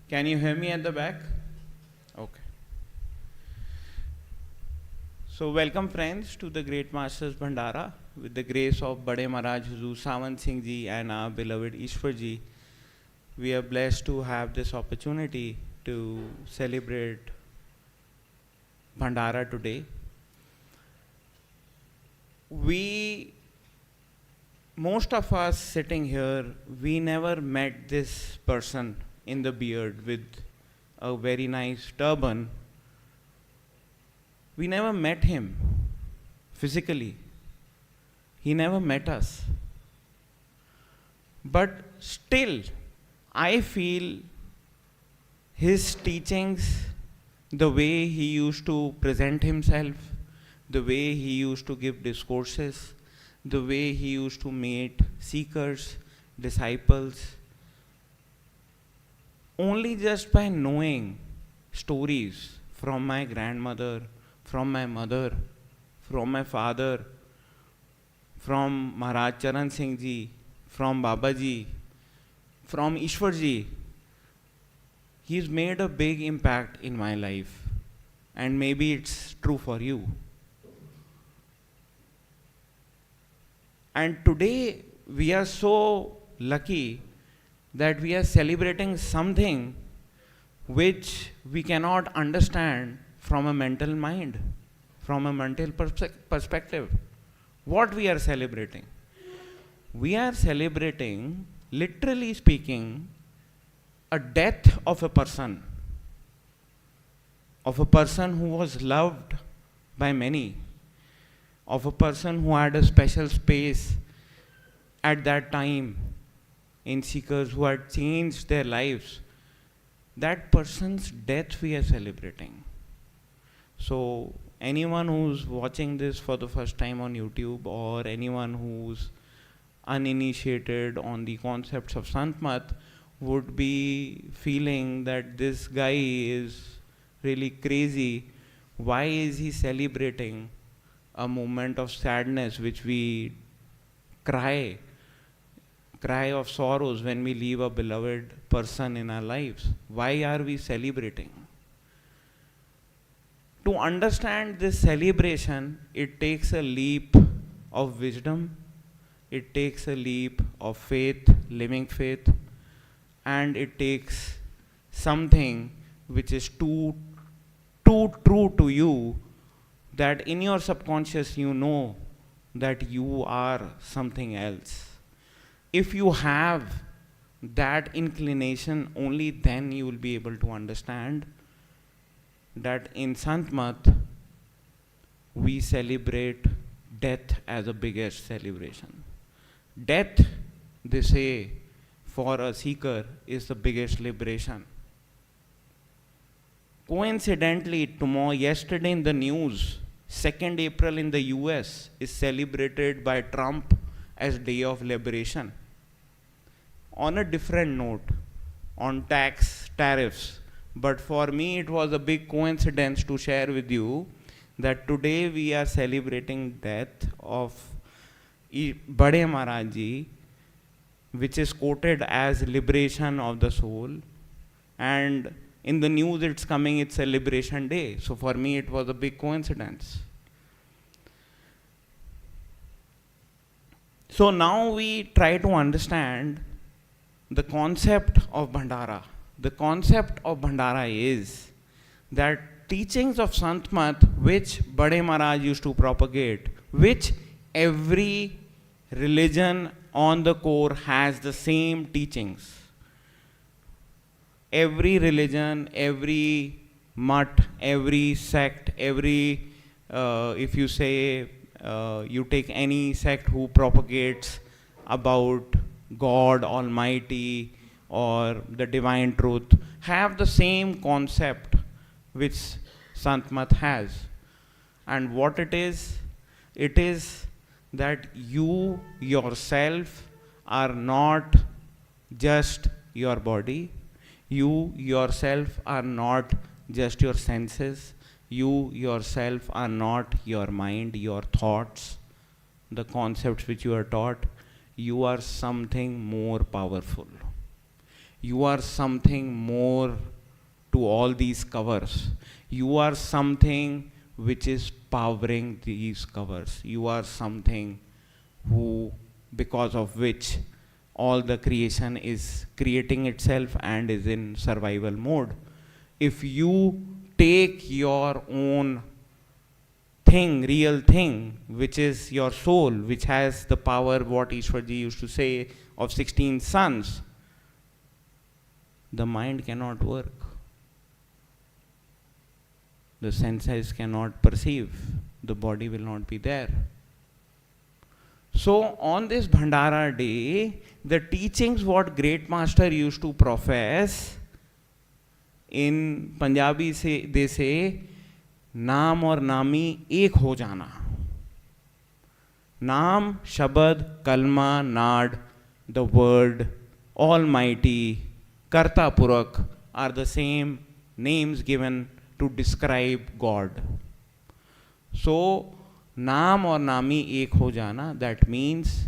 Can you hear me at the back? Okay. So welcome friends to the Great Masters Bhandara with the grace of Bade Maharaj Huzur Sawan Singh Ji and our beloved Ishwar Ji. We are blessed to have this opportunity to celebrate Bhandara today. Most of us sitting here, we never met this person in the beard with a very nice turban. We never met him physically. He never met us. But still, I feel his teachings, the way he used to present himself, the way he used to give discourses, the way he used to meet seekers, disciples, only just by knowing stories from my grandmother, from my mother, from my father, from Maharaj Charan Singh Ji, from Baba Ji, from Ishwar Ji, he's made a big impact in my life. And maybe it's true for you. And today we are so lucky that we are celebrating something which we cannot understand from a mental mind, from a mental perspective. What we are celebrating? We are celebrating, literally speaking, a death of a person who was loved by many, of a person who had a special space at that time in seekers who had changed their lives. That person's death we are celebrating. So anyone who's watching this for the first time on YouTube, or anyone who's uninitiated on the concepts of Santmat, would be feeling that this guy is really crazy. Why is he celebrating a moment of sadness which we cry of sorrows when we leave a beloved person in our lives? Why are we celebrating? To understand this celebration, it takes a leap of wisdom, it takes a leap of faith, living faith, and it takes something which is too true to you, that in your subconscious you know that you are something else. If you have that inclination, only then you will be able to understand that in Santmat we celebrate death as the biggest celebration. Death, they say, for a seeker is the biggest liberation. Coincidentally, yesterday in the news, 2nd April in the US is celebrated by Trump as Day of Liberation. On a different note, on tariffs, but for me it was a big coincidence to share with you that today we are celebrating death of Bade Maharaj Ji, which is quoted as liberation of the soul, and in the news it's coming, it's a liberation day. So for me it was a big coincidence. So now we try to understand the concept of Bhandara. The concept of Bhandara is that teachings of Santmat which Bade Maharaj used to propagate, which every religion on the core has the same teachings. Every religion, every mutt, every sect, if you say, you take any sect who propagates about God Almighty or the divine truth, have the same concept which Santmat has. And what it is that you yourself are not just your body, you yourself are not just your senses, you yourself are not your mind, your thoughts, the concepts which you are taught. You are something more powerful. You are something more to all these covers. You are something which is powering these covers. You are something who, because of which all the creation is creating itself and is in survival mode. If you take your own thing, real thing, which is your soul, which has the power, what Ishwarji used to say, of 16 suns, the mind cannot work. The senses cannot perceive. The body will not be there. So on this Bhandara day, the teachings what great master used to profess, in Punjabi they say, नाम और नामी एक हो जाना. नाम, शब्द, कलमा, नाड, the word, almighty, karta purak are the same names given to describe God. So, नाम और नामी एक हो जाना, that means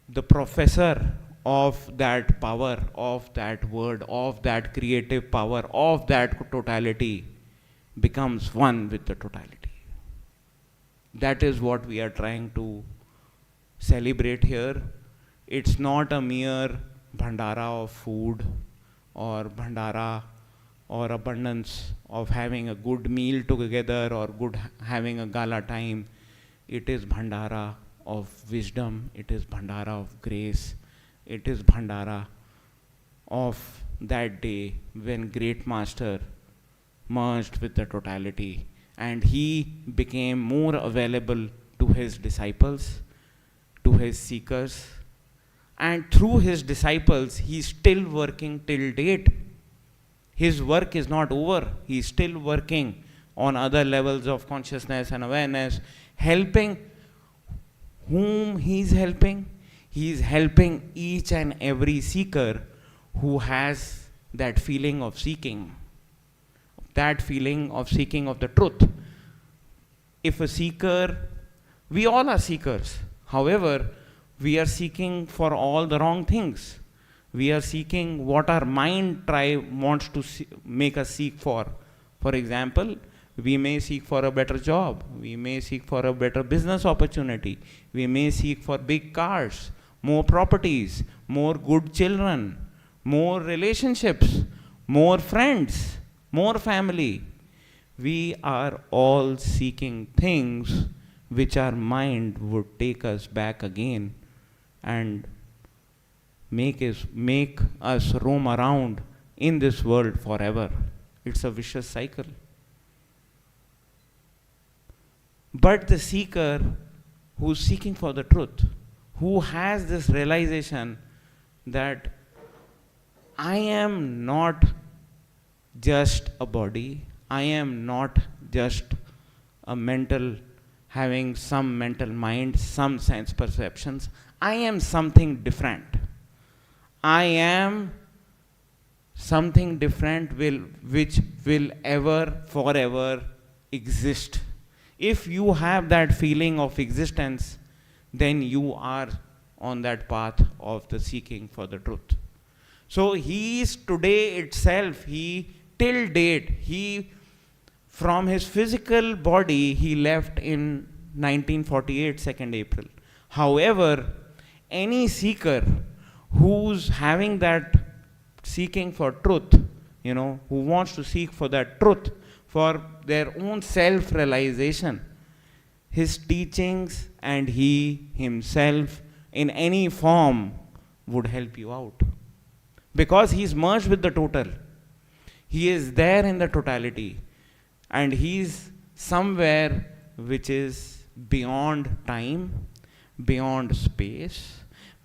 the professor of that power, of that word, of that creative power, of that totality becomes one with the totality. That is what we are trying to celebrate here. It's not a mere Bhandara of food or Bhandara or abundance of having a good meal together or having a gala time. It is Bhandara of wisdom. It is Bhandara of grace. It is Bhandara of that day when great master merged with the totality and he became more available to his disciples, to his seekers, and through his disciples he is still working till date. His work is not over. He is still working on other levels of consciousness and awareness, helping whom he is helping. He is helping each and every seeker who has that feeling of seeking. That feeling of seeking of the truth. If a seeker, we all are seekers. However, we are seeking for all the wrong things. We are seeking what our mind wants to make us seek for. For example, we may seek for a better job. We may seek for a better business opportunity. We may seek for big cars, more properties, more good children, more relationships, more friends, more family. We are all seeking things which our mind would take us back again and make us roam around in this world forever. It's a vicious cycle. But the seeker who's seeking for the truth, who has this realization that I am not just a body, I am not just a mental, having some mental mind, some sense perceptions. I am something different. I am something different which will ever, forever exist. If you have that feeling of existence, then you are on that path of the seeking for the truth. So he is today itself, till date, from his physical body, he left in 1948, 2nd April. However, any seeker who's having that seeking for truth, who wants to seek for that truth, for their own self-realization, his teachings and he himself in any form would help you out. Because he's merged with the total. He is there in the totality. And he's somewhere which is beyond time, beyond space,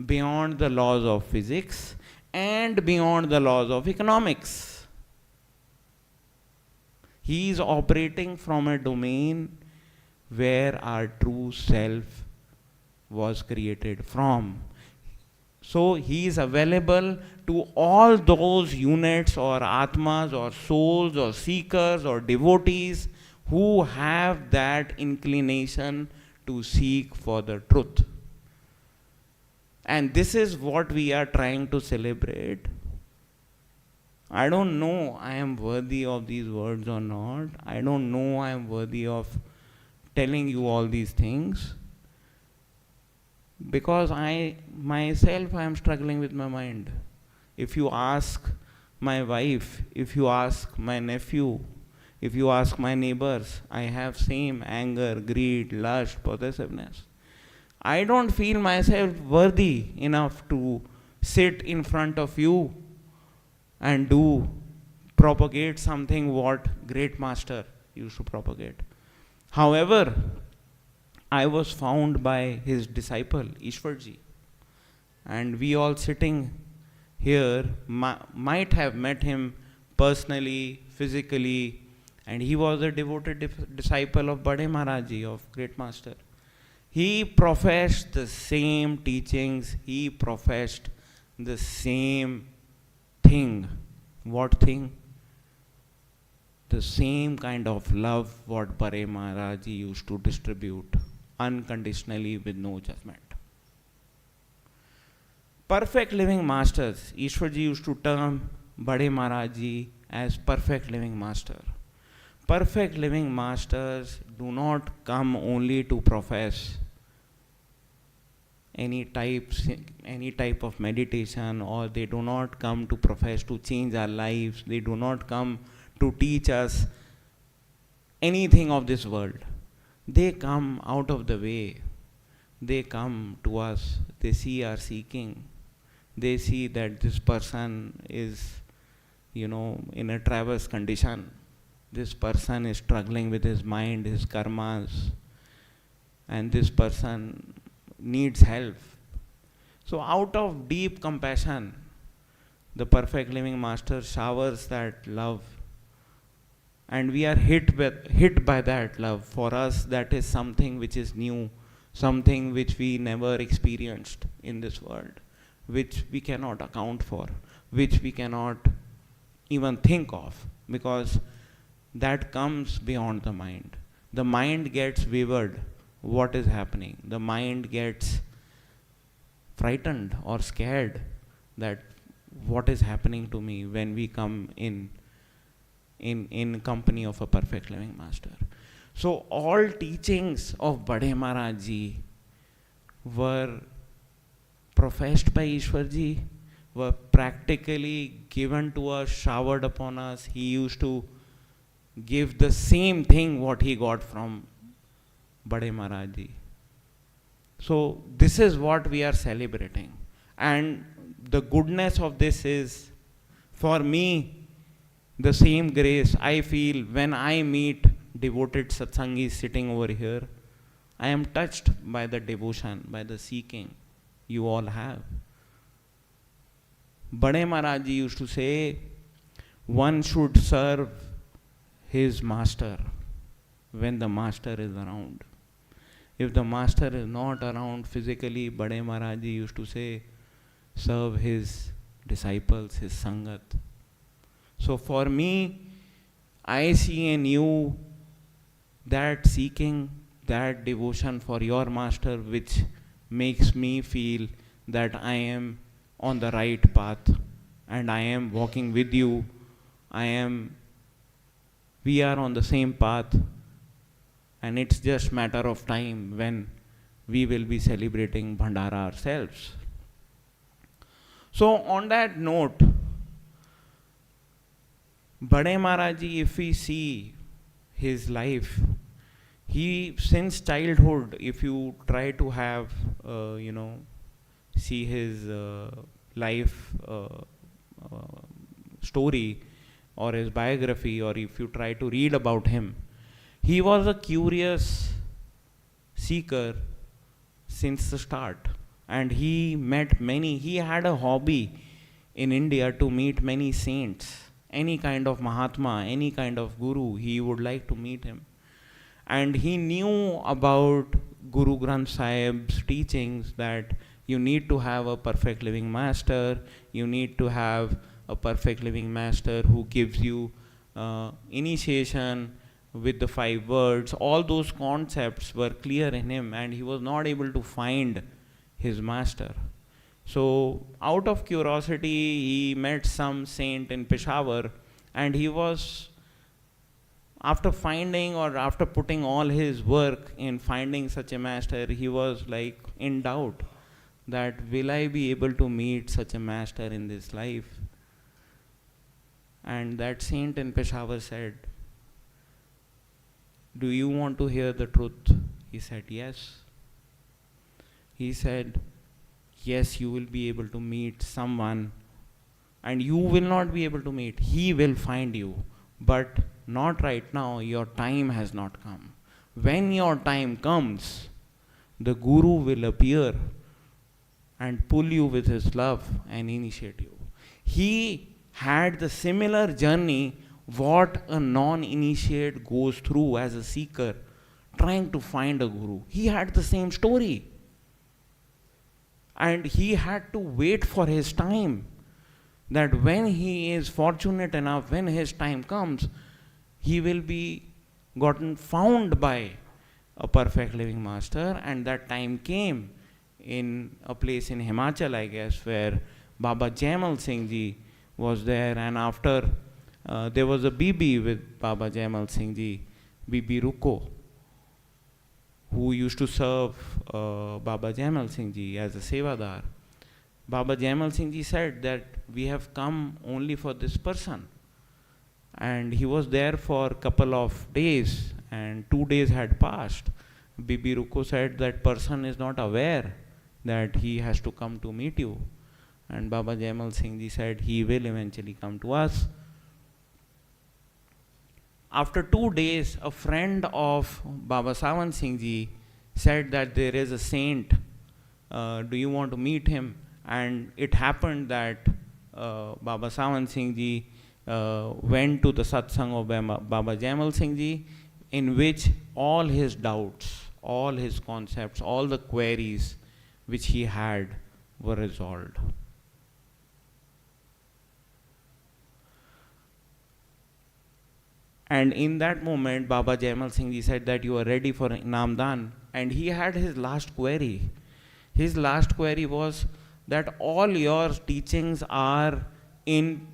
beyond the laws of physics, and beyond the laws of economics. He is operating from a domain where our true self was created from. So he is available to all those units or atmas or souls or seekers or devotees who have that inclination to seek for the truth. And this is what we are trying to celebrate I don't know I am worthy of these words or not. I don't know I am worthy of telling you all these things. Because I myself I am struggling with my mind. If you ask my wife, if you ask my nephew, if you ask my neighbors, I have same anger, greed, lust, possessiveness. I don't feel myself worthy enough to sit in front of you and propagate something what great master used to propagate. However, I was found by his disciple Ishwarji, and we all sitting here might have met him personally, physically, and he was a devoted disciple of Bade Maharaji, of great master. He professed the same teachings, he professed the same thing. What thing? The same kind of love what Bade Maharaji used to distribute unconditionally with no judgment. Perfect living masters, Ishwarji used to term Bade Maharaji as perfect living master. Perfect living masters do not come only to profess any type of meditation, or they do not come to profess to change our lives. They do not come to teach us anything of this world. They come out of the way. They come to us. They see our seeking. They see that this person is, in a traverse condition. This person is struggling with his mind, his karmas, and this person needs help. So out of deep compassion, the perfect living master showers that love, and we are hit by that love. For us, that is something which is new, something which we never experienced in this world, which we cannot account for, which we cannot even think of, because that comes beyond the mind. The mind gets wavered. What is happening? The mind gets frightened or scared that what is happening to me when we come in company of a perfect living master. So all teachings of Bade Maharaji were professed by Ishwarji, were practically given to us, showered upon us. He used to give the same thing what he got from Bade Maharaji. So this is what we are celebrating. And the goodness of this is, for me, the same grace I feel when I meet devoted satsangis sitting over here. I am touched by the devotion, by the seeking you all have. Bade Maharaji used to say, one should serve his master when the master is around. If the master is not around physically, Bade Maharaji used to say, serve his disciples, his sangat. So for me, I see in you that seeking, that devotion for your master, which makes me feel that I am on the right path and I am walking with you. We are on the same path, and it's just matter of time when we will be celebrating Bhandara ourselves. So on that note, Bade Maharaji, if we see his life, he since childhood, if you try to have, see his life story or his biography, or if you try to read about him, he was a curious seeker since the start, and he had a hobby in India to meet many saints, any kind of Mahatma, any kind of Guru, he would like to meet him. And he knew about Guru Granth Sahib's teachings that you need to have a perfect living master, you need to have a perfect living master who gives you initiation with the 5 words. All those concepts were clear in him, and he was not able to find his master. So, out of curiosity, he met some saint in Peshawar, and he was, after finding or after putting all his work in finding such a master, he was like in doubt that will I be able to meet such a master in this life? And that saint in Peshawar said, do you want to hear the truth? He said, yes. He said, yes, you will be able to meet someone, and you will not be able to meet. He will find you, but not right now. Your time has not come. When your time comes, the Guru will appear and pull you with his love and initiate you. He had the similar journey what a non-initiate goes through as a seeker trying to find a Guru. He had the same story. And he had to wait for his time. That when he is fortunate enough, when his time comes, he will be gotten found by a perfect living master. And that time came in a place in Himachal, I guess, where Baba Jaimal Singh Ji was there. And after there was a Bibi with Baba Jaimal Singh Ji, Bibi Ruko, who used to serve Baba Jaimal Singh Ji as a Sevadar. Baba Jaimal Singh Ji said that we have come only for this person. And he was there for a couple of days, and 2 days had passed. Bibi Ruko said that person is not aware that he has to come to meet you. And Baba Jaimal Singh Ji said he will eventually come to us. After 2 days, a friend of Baba Sawan Singh Ji said that there is a saint. Do you want to meet him? And it happened that Baba Sawan Singh Ji went to the satsang of Baba Jaimal Singh Ji, in which all his doubts, all his concepts, all the queries which he had were resolved. And in that moment, Baba Jaimal Singh Ji said that you are ready for Namdan. And he had his last query. His last query was that all your teachings are in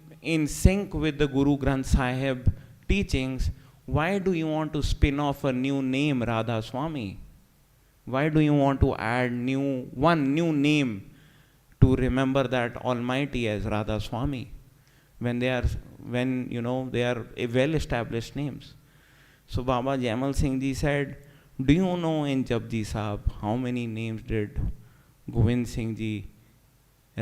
sync with the Guru Granth Sahib teachings. Why do you want to spin off a new name, Radha Swami? Why do you want to add one new name to remember that Almighty as Radha Swami? When they are well-established names. So Baba Jaimal Singh Ji said, do you know in Japji Sahib how many names did Govind Singh Ji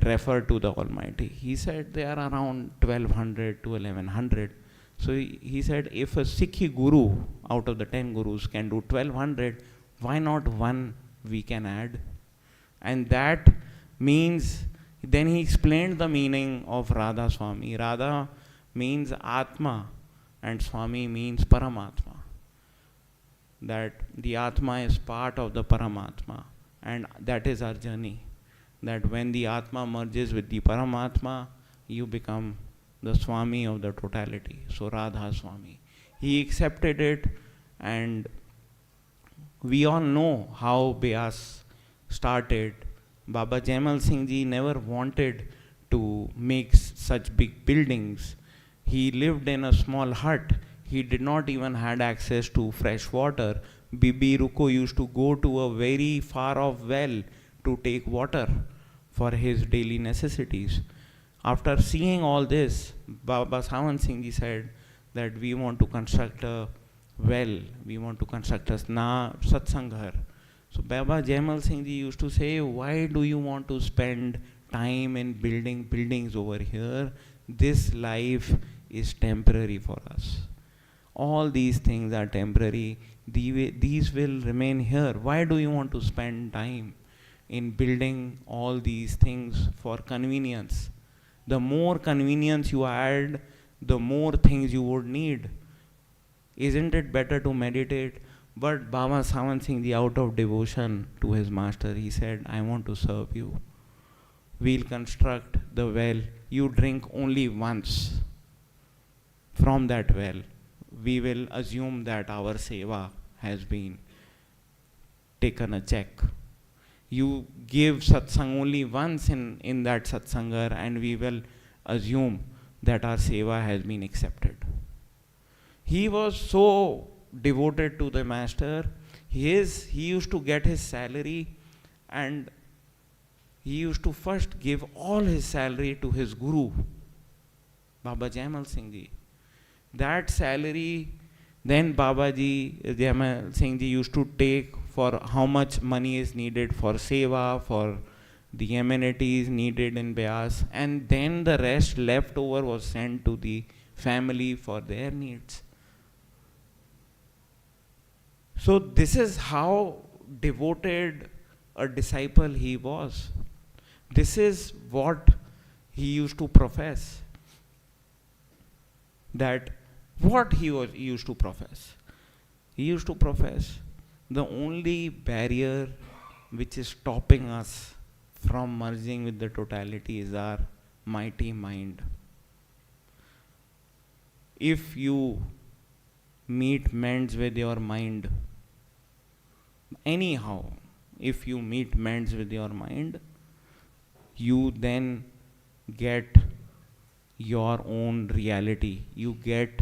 refer to the Almighty? He said they are around 1200 to 1100. So he said, if a Sikhi Guru out of the 10 Gurus can do 1200, why not one we can add? And that means, then he explained the meaning of Radha Swami. Radha means Atma and Swami means Paramatma. That the Atma is part of the Paramatma, and that is our journey. That when the Atma merges with the Paramatma, you become the Swami of the totality. So Radha Swami. He accepted it, and we all know how Beas started. Baba Jaimal Singh Ji never wanted to make such big buildings. He lived in a small hut. He did not even had access to fresh water. Bibi Ruko used to go to a very far off well to take water for his daily necessities. After seeing all this, Baba Sawan Singh Ji said that we want to construct a well, we want to construct a satsanghar. So Baba Jaimal Singh Ji used to say, why do you want to spend time in building buildings over here? This life is temporary for us. All these things are temporary. These will remain here. Why do you want to spend time in building all these things for convenience? The more convenience you add, the more things you would need. Isn't it better to meditate? But Baba Sawan Singh Ji, out of devotion to his master, he said, I want to serve you. We'll construct the well. You drink only once. From that well, we will assume that our seva has been taken a check. You give satsang only once in that satsanga, and we will assume that our seva has been accepted. He was so devoted to the master. He used to get his salary, and he used to first give all his salary to his guru, Baba Jaimal Singh Ji. That salary, then Babaji, Jaimal Singh Ji used to take for how much money is needed for seva, for the amenities needed in Beas, and then the rest left over was sent to the family for their needs. So this is how devoted a disciple he was. This is what he used to profess. That what he used to profess. He used to profess the only barrier which is stopping us from merging with the totality is our mighty mind. If you meet mends with your mind, anyhow, if you meet mends with your mind, you then get your own reality. You get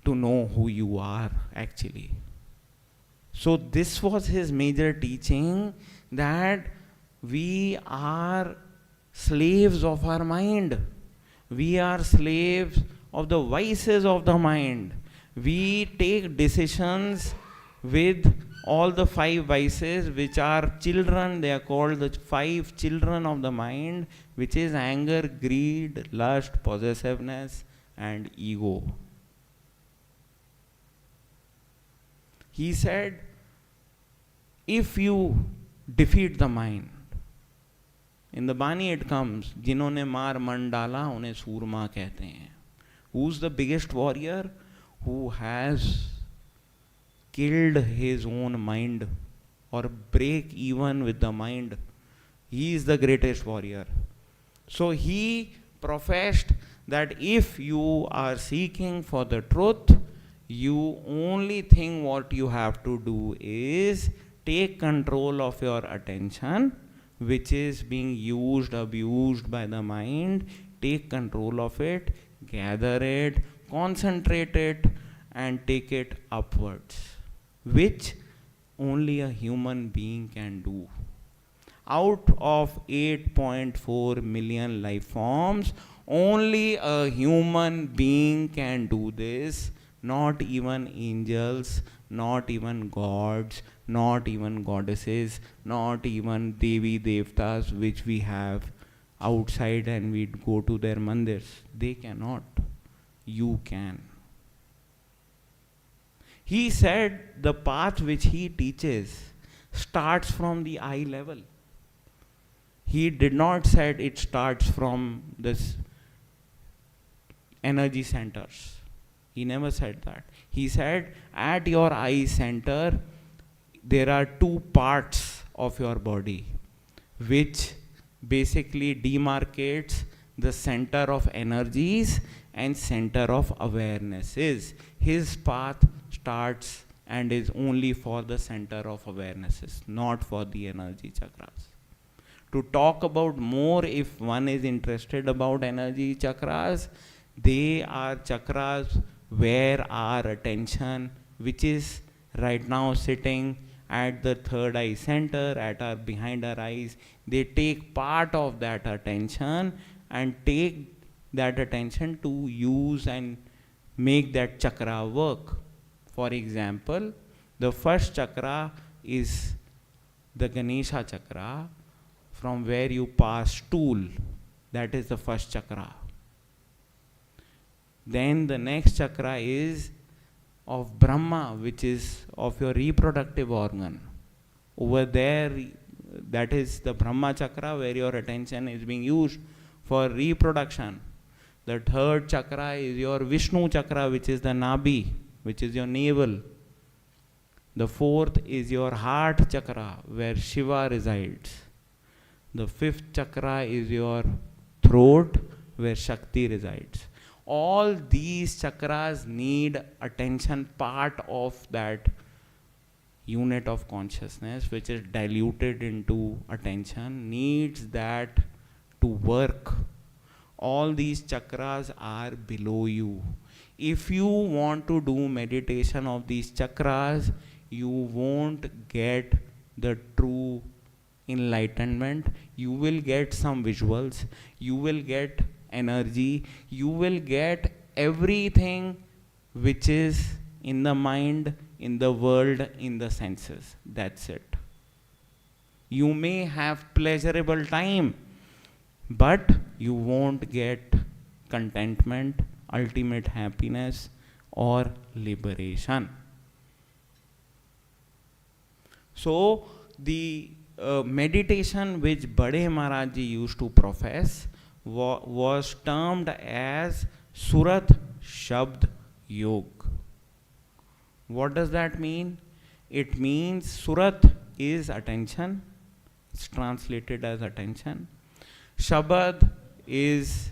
to know who you are actually. So this was his major teaching, that we are slaves of our mind. We are slaves of the vices of the mind. We take decisions with all the 5 vices, which are children. They are called the 5 children of the mind, which is anger, greed, lust, possessiveness, and ego. He said, if you defeat the mind, in the Bani it comes, जिन्होंने मार मन डाला उन्हें सूरमा कहते हैं. Who's the biggest warrior? Who has killed his own mind or break even with the mind. He is the greatest warrior. So he professed that if you are seeking for the truth, you only think what you have to do is take control of your attention, which is being used, abused by the mind. Take control of it, gather it, concentrate it, and take it upwards, which only a human being can do. Out of 8.4 million life forms, only a human being can do this. Not even angels, not even gods, not even goddesses, not even Devi Devtas, which we have outside and we go to their mandirs. They cannot. You can. He said the path which he teaches starts from the eye level. He did not say it starts from this energy centers. He never said that. He said at your eye center there are 2 parts of your body which basically demarcates the center of energies and center of awarenesses. His path starts and is only for the center of awarenesses, not for the energy chakras. To talk about more, if one is interested about energy chakras, they are chakras where our attention, which is right now sitting at the 3rd eye center, at our behind our eyes, they take part of that attention and take that attention to use and make that chakra work. For example, the first chakra is the Ganesha chakra, from where you pass stool. That is the first chakra. Then the next chakra is of Brahma, which is of your reproductive organ. Over there, that is the Brahma chakra, where your attention is being used for reproduction. The 3rd chakra is your Vishnu chakra, which is the Nabhi, which is your navel. The 4th is your heart chakra, where Shiva resides. The 5th chakra is your throat, where Shakti resides. All these chakras need attention, part of that unit of consciousness which is diluted into attention needs that to work. All these chakras are below you. If you want to do meditation of these chakras, you won't get the true enlightenment. You will get some visuals, you will get energy, you will get everything which is in the mind, in the world, in the senses. That's it. You may have pleasurable time, but you won't get contentment, ultimate happiness, or liberation. So, the meditation which Bade Maharaj Ji used to profess was termed as Surat Shabd Yog. What does that mean? It means Surat is attention. It's translated as attention. Shabad is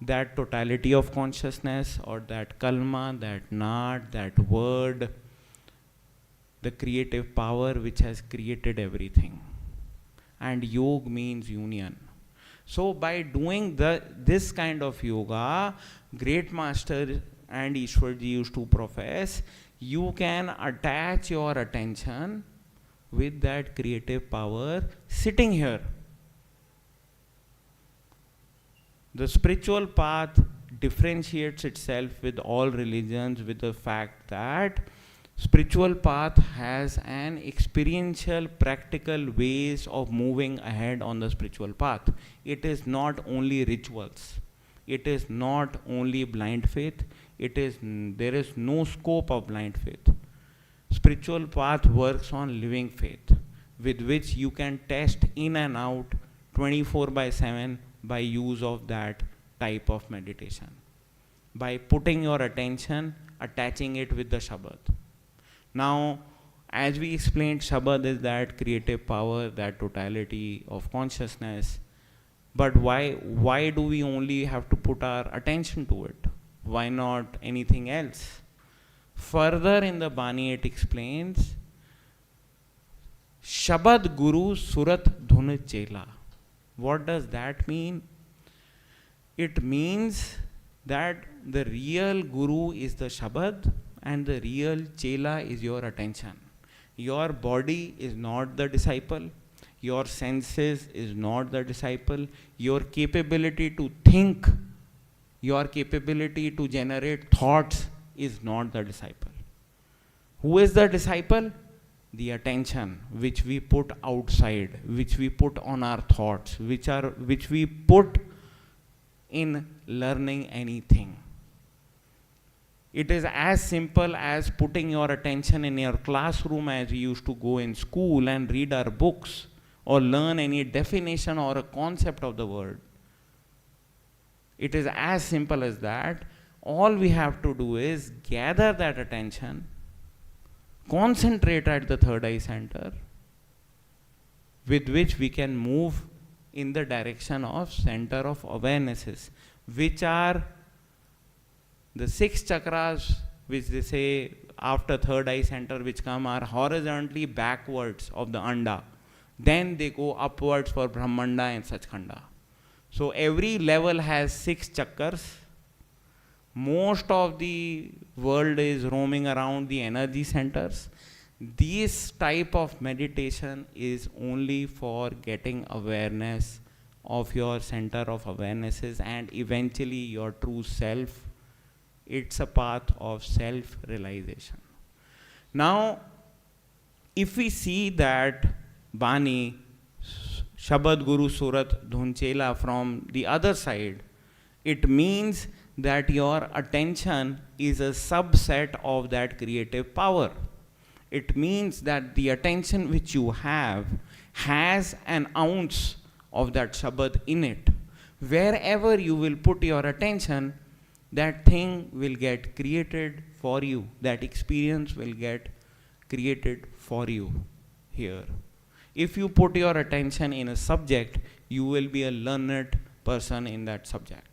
that totality of consciousness, or that kalma, that naad, that word, the creative power which has created everything. And yog means union. So by doing this kind of yoga, great master and Ishwar ji used to profess, you can attach your attention with that creative power sitting here. The spiritual path differentiates itself with all religions with the fact that spiritual path has an experiential, practical ways of moving ahead on the spiritual path. It is not only rituals. It is not only blind faith. There is no scope of blind faith. Spiritual path works on living faith, with which you can test in and out 24/7 by use of that type of meditation. By putting your attention, attaching it with the Shabad. Now, as we explained, Shabad is that creative power, that totality of consciousness. But why do we only have to put our attention to it? Why not anything else? Further in the Bani it explains, Shabad Guru Surat Dhun Chela. What does that mean? It means that the real Guru is the Shabad and the real Chela is your attention. Your body is not the disciple. Your senses is not the disciple. Your capability to think, your capability to generate thoughts is not the disciple. Who is the disciple? The attention which we put outside, which we put on our thoughts, which we put in learning anything. It is as simple as putting your attention in your classroom as we used to go in school and read our books or learn any definition or a concept of the word. It is as simple as that. All we have to do is gather that attention, concentrate at the third eye center, with which we can move in the direction of center of awarenesses, which are the 6 chakras which they say after third eye center, which come are horizontally backwards of the anda. Then they go upwards for Brahmanda and Sachkhanda. So every level has 6 chakras. Most of the world is roaming around the energy centers. This type of meditation is only for getting awareness of your center of awarenesses and eventually your true self. It's a path of self-realization. Now, if we see that Bani, Shabad Guru Surat Dhun Chela from the other side, it means that your attention is a subset of that creative power. It means that the attention which you have has an ounce of that Shabad in it. Wherever you will put your attention, that thing will get created for you. That experience will get created for you here. If you put your attention in a subject, you will be a learned person in that subject.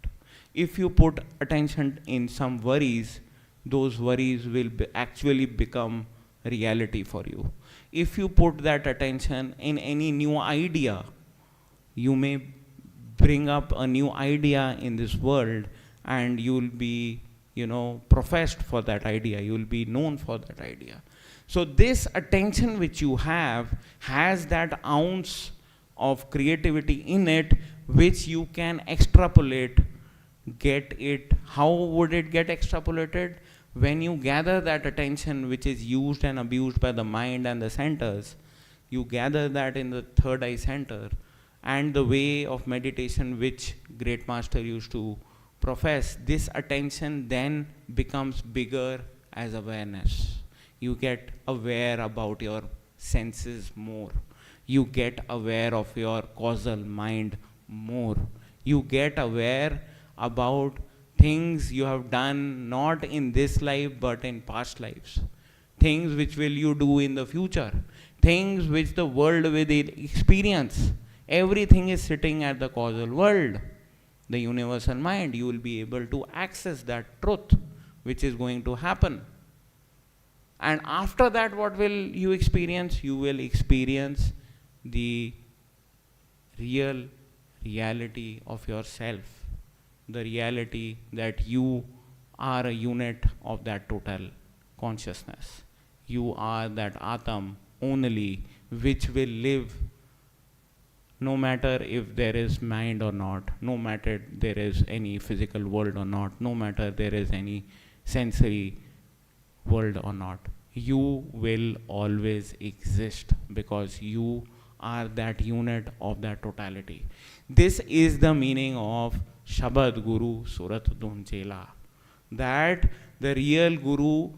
If you put attention in some worries, those worries will actually become reality for you. If you put that attention in any new idea, you may bring up a new idea in this world, and you'll be, professed for that idea. You'll be known for that idea. So this attention which you have has that ounce of creativity in it, which you can extrapolate, get it. How would it get extrapolated? When you gather that attention which is used and abused by the mind and the centers, you gather that in the third eye center, and the way of meditation which great master used to profess, this attention then becomes bigger as awareness. You get aware about your senses more. You get aware of your causal mind more. You get aware about things you have done not in this life but in past lives. Things which will you do in the future. Things which the world will experience. Everything is sitting at the causal world, the universal mind. You will be able to access that truth which is going to happen. And after that, what will you experience? You will experience the real reality of yourself, the reality that you are a unit of that total consciousness. You are that atom only which will live no matter if there is mind or not, no matter there is any physical world or not, no matter there is any sensory world or not. You will always exist because you are that unit of that totality. This is the meaning of Shabd Guru Surat Dun Chela. That the real Guru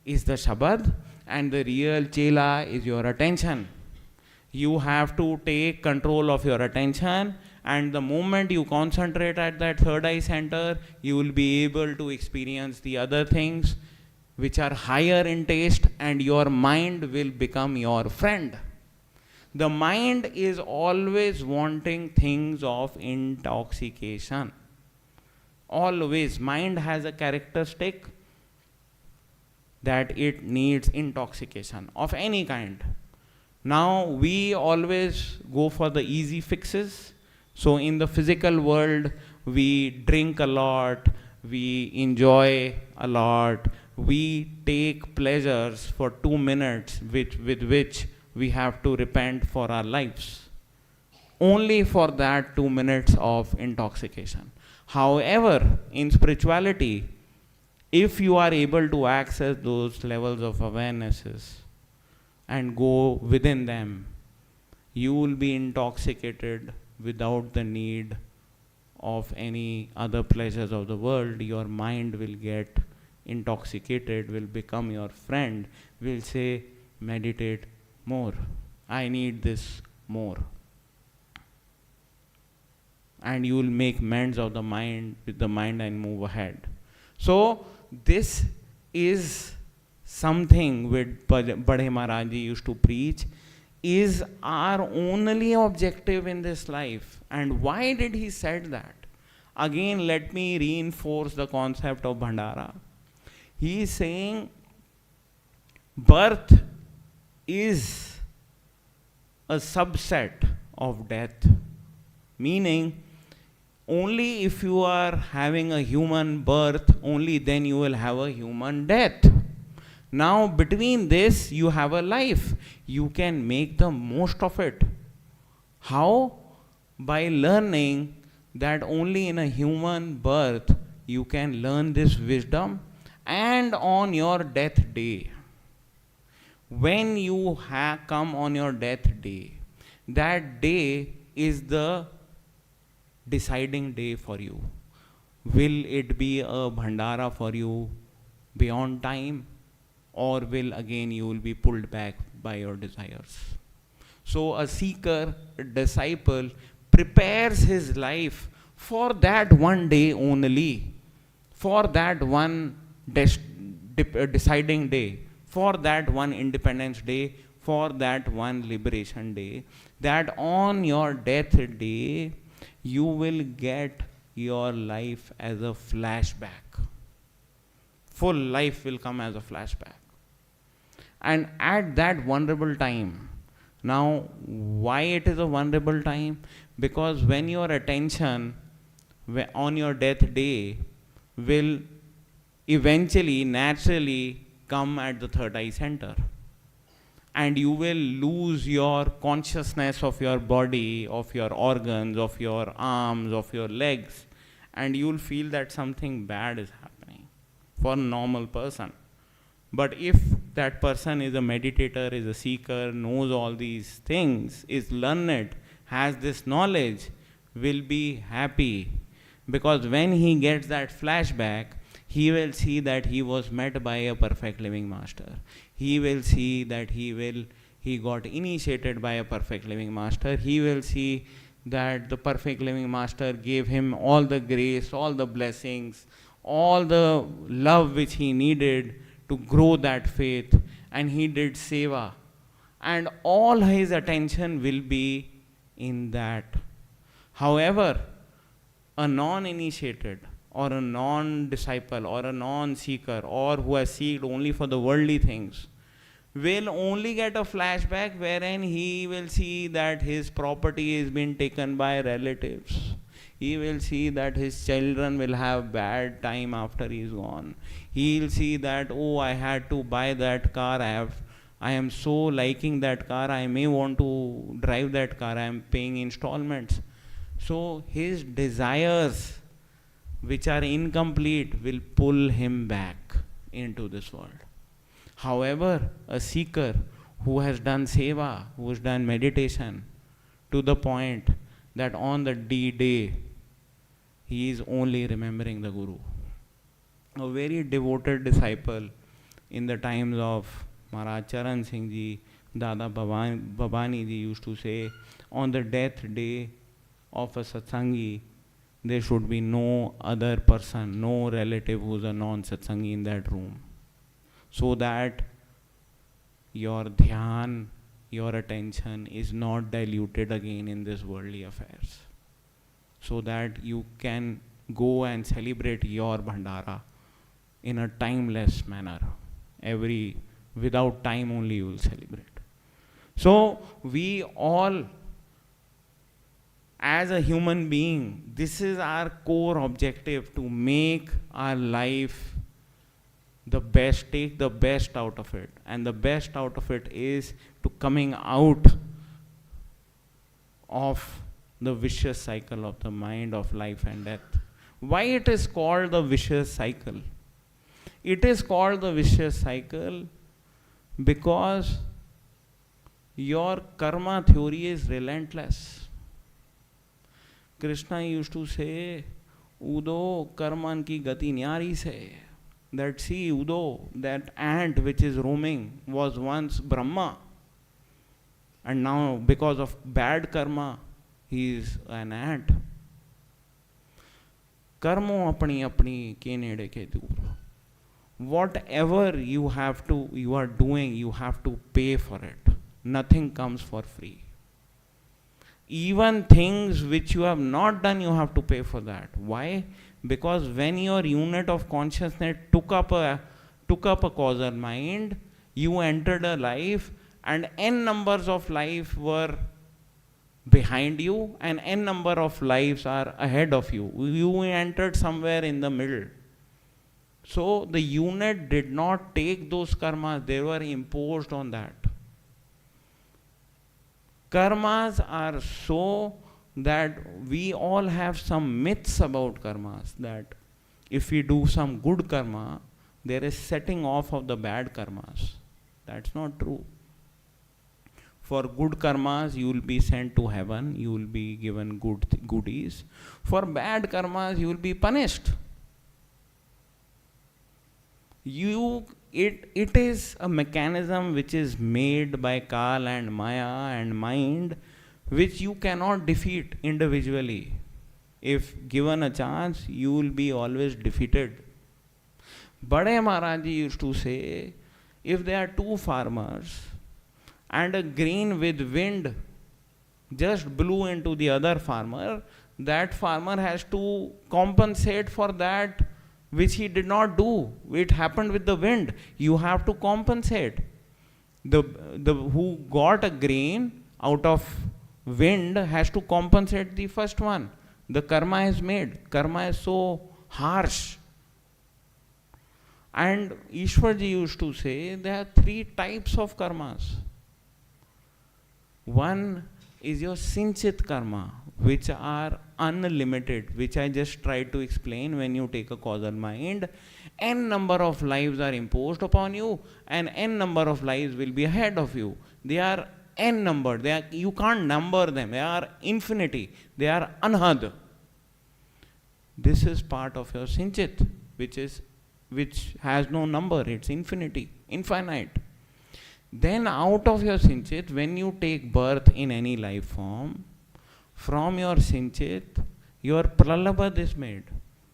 is the Shabd and the real Chela is your attention. You have to take control of your attention, and the moment you concentrate at that third eye center, you will be able to experience the other things which are higher in taste, and your mind will become your friend. The mind is always wanting things of intoxication. Always. Mind has a characteristic that it needs intoxication of any kind. Now, we always go for the easy fixes. So, in the physical world, we drink a lot, we enjoy a lot, we take pleasures for 2 minutes with which we have to repent for our lives. Only for that 2 minutes of intoxication. However, in spirituality, if you are able to access those levels of awarenesses and go within them, you will be intoxicated without the need of any other pleasures of the world. Your mind will get intoxicated, will become your friend, will say, meditate more. I need this more. And you will make amends of the mind with the mind and move ahead. So this is something which Bade Maharaj Ji used to preach, is our only objective in this life. And why did he said that? Again, let me reinforce the concept of Bhandara. He is saying birth is a subset of death, meaning only if you are having a human birth, only then you will have a human death. Now, between this, you have a life. You can make the most of it. How? By learning that only in a human birth you can learn this wisdom, and on your death day, when you come on your death day, that day is the deciding day for you. Will it be a Bhandara for you beyond time, or will again you will be pulled back by your desires? So a seeker, a disciple, prepares his life for that one day only, for that one deciding day, for that one independence day, for that one liberation day, that on your death day, you will get your life as a flashback. Full life will come as a flashback. And at that vulnerable time, now why it is a vulnerable time? Because when your attention on your death day will eventually, naturally come at the third eye center. And you will lose your consciousness of your body, of your organs, of your arms, of your legs. And you will feel that something bad is happening for a normal person. But if that person is a meditator, is a seeker, knows all these things, is learned, has this knowledge, will be happy. Because when he gets that flashback, he will see that he was met by a perfect living master. He will see that he got initiated by a perfect living master. He will see that the perfect living master gave him all the grace, all the blessings, all the love which he needed to grow that faith, and he did seva. And all his attention will be in that. However, a non-initiated or a non-disciple or a non-seeker or who has seeked only for the worldly things will only get a flashback wherein he will see that his property is being taken by relatives. He will see that his children will have bad time after he is gone. He will see that, oh, I had to buy that car. I am so liking that car. I may want to drive that car. I am paying installments. So his desires, which are incomplete, will pull him back into this world. However, a seeker who has done seva, who has done meditation, to the point that on the D-Day, he is only remembering the Guru. A very devoted disciple in the times of Maharaj Charan Singh Ji, Dada Bhabani Ji used to say, on the death day of a satsangi, there should be no other person, no relative who is a non-satsangi in that room. So that your dhyan, your attention is not diluted again in these worldly affairs. So that you can go and celebrate your Bhandara in a timeless manner. Without time only you will celebrate. So we all, as a human being, this is our core objective, to make our life the best, take the best out of it. And the best out of it is to coming out of the vicious cycle of the mind of life and death. Why it is called the vicious cycle? It is called the vicious cycle because your karma theory is relentless. Krishna used to say, Udo karman ki gati nyari se. That see, Udo, that ant which is roaming was once Brahma. And now because of bad karma, he is an ant. Karmo apni apni ke nede ke dur. Whatever you are doing, you have to pay for it. Nothing comes for free. Even things which you have not done, you have to pay for that. Why? Because when your unit of consciousness took up a causal mind, you entered a life, and n numbers of life were behind you, and n number of lives are ahead of you. You entered somewhere in the middle. So the unit did not take those karmas, they were imposed on that. Karmas are so that we all have some myths about karmas, that if we do some good karma, there is setting off of the bad karmas. That's not true. For good karmas, you will be sent to heaven, you will be given goodies. For bad karmas, you will be punished. It is a mechanism which is made by Kal and Maya and mind, which you cannot defeat individually. If given a chance, you will be always defeated. Bade Maharaj Ji used to say, if there are two farmers and a grain with wind just blew into the other farmer, that farmer has to compensate for that which he did not do. It happened with the wind. You have to compensate. The who got a grain out of wind has to compensate the first one. The karma is made. Karma is so harsh. And Ishwarji used to say there are 3 types of karmas. One is your sinchit karma, which are unlimited, which I just tried to explain. When you take a causal mind, n number of lives are imposed upon you, and n number of lives will be ahead of you. They are n numbered. You can't number them. They are infinity. They are anhad. This is part of your sinchit, which has no number. It's infinity, infinite. Then out of your sinchit, when you take birth in any life form, from your sinchit, your pralabad is made.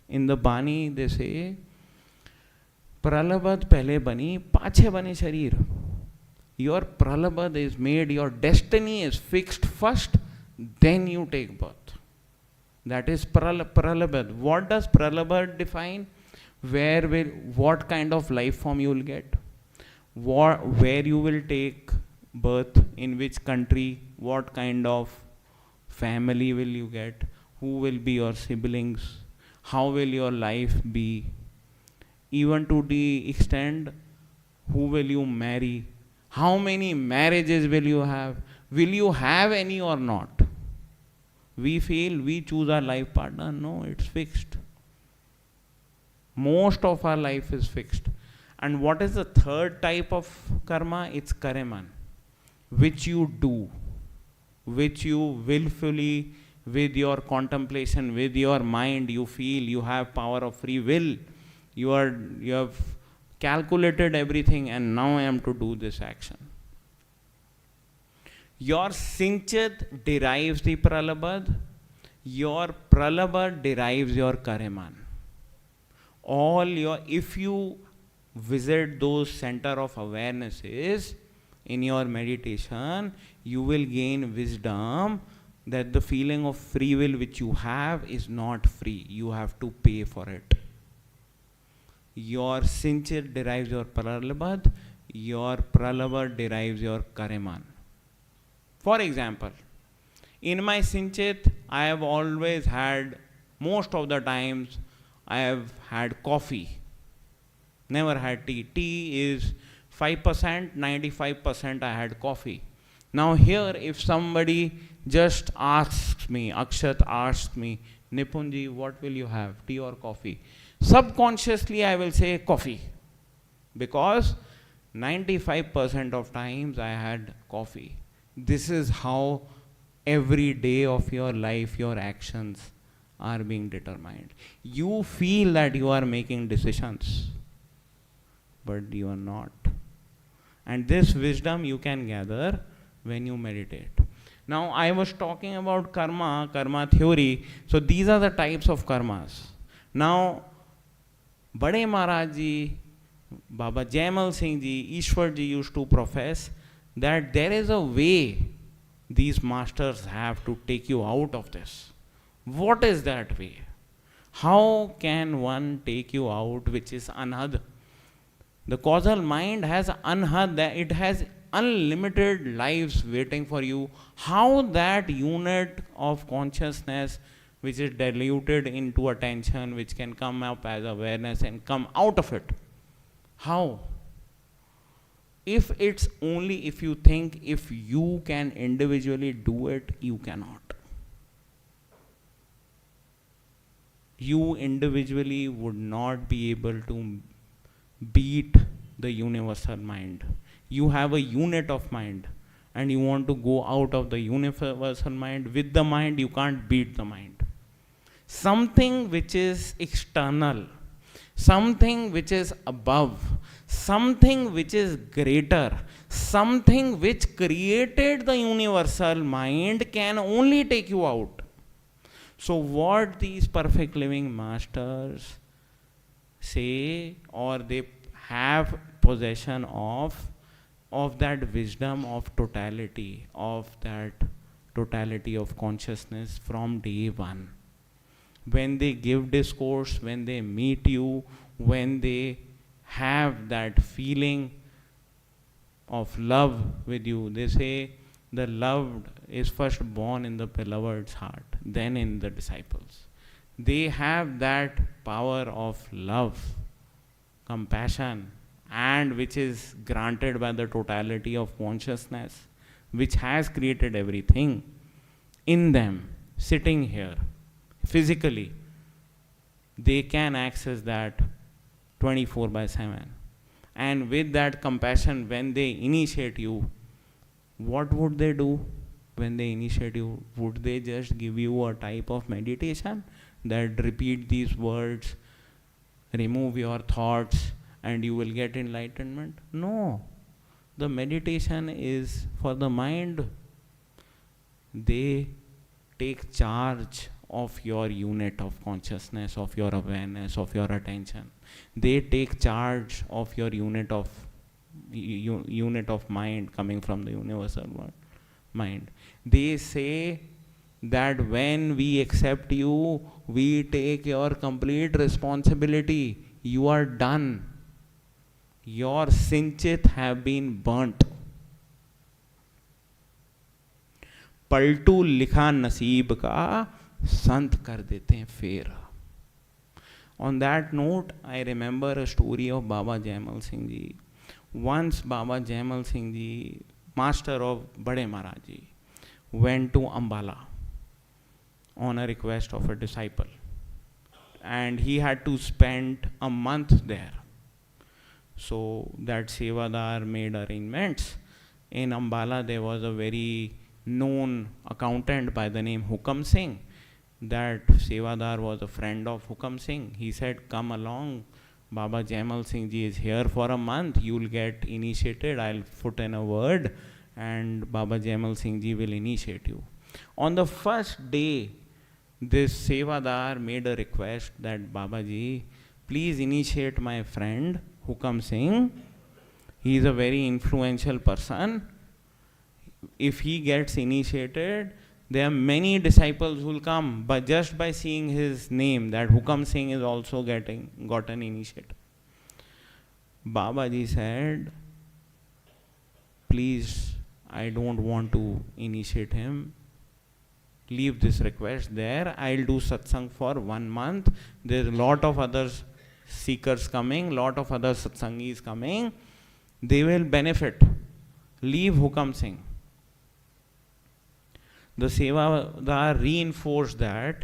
In the Bani, they say, pralabad pehle bani, pache bani sharir. Your pralabad is made, your destiny is fixed first, then you take birth. That is pralabad. What does pralabad define? What kind of life form you will get? Where you will take birth, in which country, what kind of family will you get, who will be your siblings, how will your life be, even to the extent who will you marry, how many marriages will you have any or not. We feel we choose our life partner. No, it's fixed. Most of our life is fixed. And what is the third type of karma? It's kareman, which you do, which you willfully, with your contemplation, with your mind, you feel you have power of free will. You have calculated everything, and now I am to do this action. Your sinchit derives the pralabad. Your pralabad derives your kareman. If you visit those center of awarenesses in your meditation, you will gain wisdom that the feeling of free will which you have is not free. You have to pay for it. Your sinchit derives your pralabad. Your pralabad derives your kareman. For example, in my sinchit, I have always had, most of the times, I have had coffee. Never had tea. Tea is 5%, 95% I had coffee. Now here, if somebody just asks me, Akshat asks me, Nipunji, what will you have, tea or coffee? Subconsciously, I will say coffee. Because 95% of times I had coffee. This is how every day of your life, your actions are being determined. You feel that you are making decisions, but you are not. And this wisdom you can gather when you meditate. Now, I was talking about karma theory. So these are the types of karmas. Now, Bade Maharaj Ji, Baba Jaimal Singh Ji, Ishwar Ji used to profess that there is a way these masters have to take you out of this. What is that way? How can one take you out, which is anhad? The causal mind has anhad, it has unlimited lives waiting for you. How that unit of consciousness, which is diluted into attention, which can come up as awareness and come out of it? How? If it's only if you think if you can individually do it, you cannot. You individually would not be able to beat the universal mind. You have a unit of mind and you want to go out of the universal mind. With the mind, you can't beat the mind. Something which is external, something which is above, something which is greater, something which created the universal mind can only take you out. So what these perfect living masters say, or they have possession of that wisdom of totality, of that totality of consciousness from day one. When they give discourse, when they meet you, when they have that feeling of love with you. They say the loved is first born in the beloved's heart, then in the disciples. They have that power of love, compassion, and which is granted by the totality of consciousness, which has created everything in them, sitting here physically. They can access that 24/7. And with that compassion, when they initiate you, what would they do when they initiate you? Would they just give you a type of meditation that repeat these words, remove your thoughts, and you will get enlightenment? No. The meditation is for the mind. They take charge of your unit of consciousness, of your awareness, of your attention. They take charge of your unit of mind coming from the universal mind. They say that when we accept you, we take your complete responsibility. You are done. Your sinchit have been burnt. Paltu लिखा नसीब का संत कर देते हैं फेर. On that note, I remember a story of Baba Jaimal Singh Ji. Once Baba Jaimal Singh Ji, master of Bade Maharaj Ji, went to Ambala on a request of a disciple. And he had to spend a month there. So that Sevadar made arrangements. In Ambala there was a very known accountant by the name Hukam Singh. That Sevadar was a friend of Hukam Singh. He said, come along, Baba Jaimal Singh Ji is here for a month, you'll get initiated, I'll put in a word and Baba Jaimal Singh Ji will initiate you. On the first day, this Sevadar made a request that Baba Ji, please initiate my friend Hukam Singh. He is a very influential person. If he gets initiated, there are many disciples who will come, but just by seeing his name, that Hukam Singh is also gotten initiated. Babaji said, please, I don't want to initiate him. Leave this request there. I'll do satsang for 1 month. There's a lot of other seekers coming, lot of other satsangis coming. They will benefit. Leave Hukam Singh. The Sevadar reinforced that.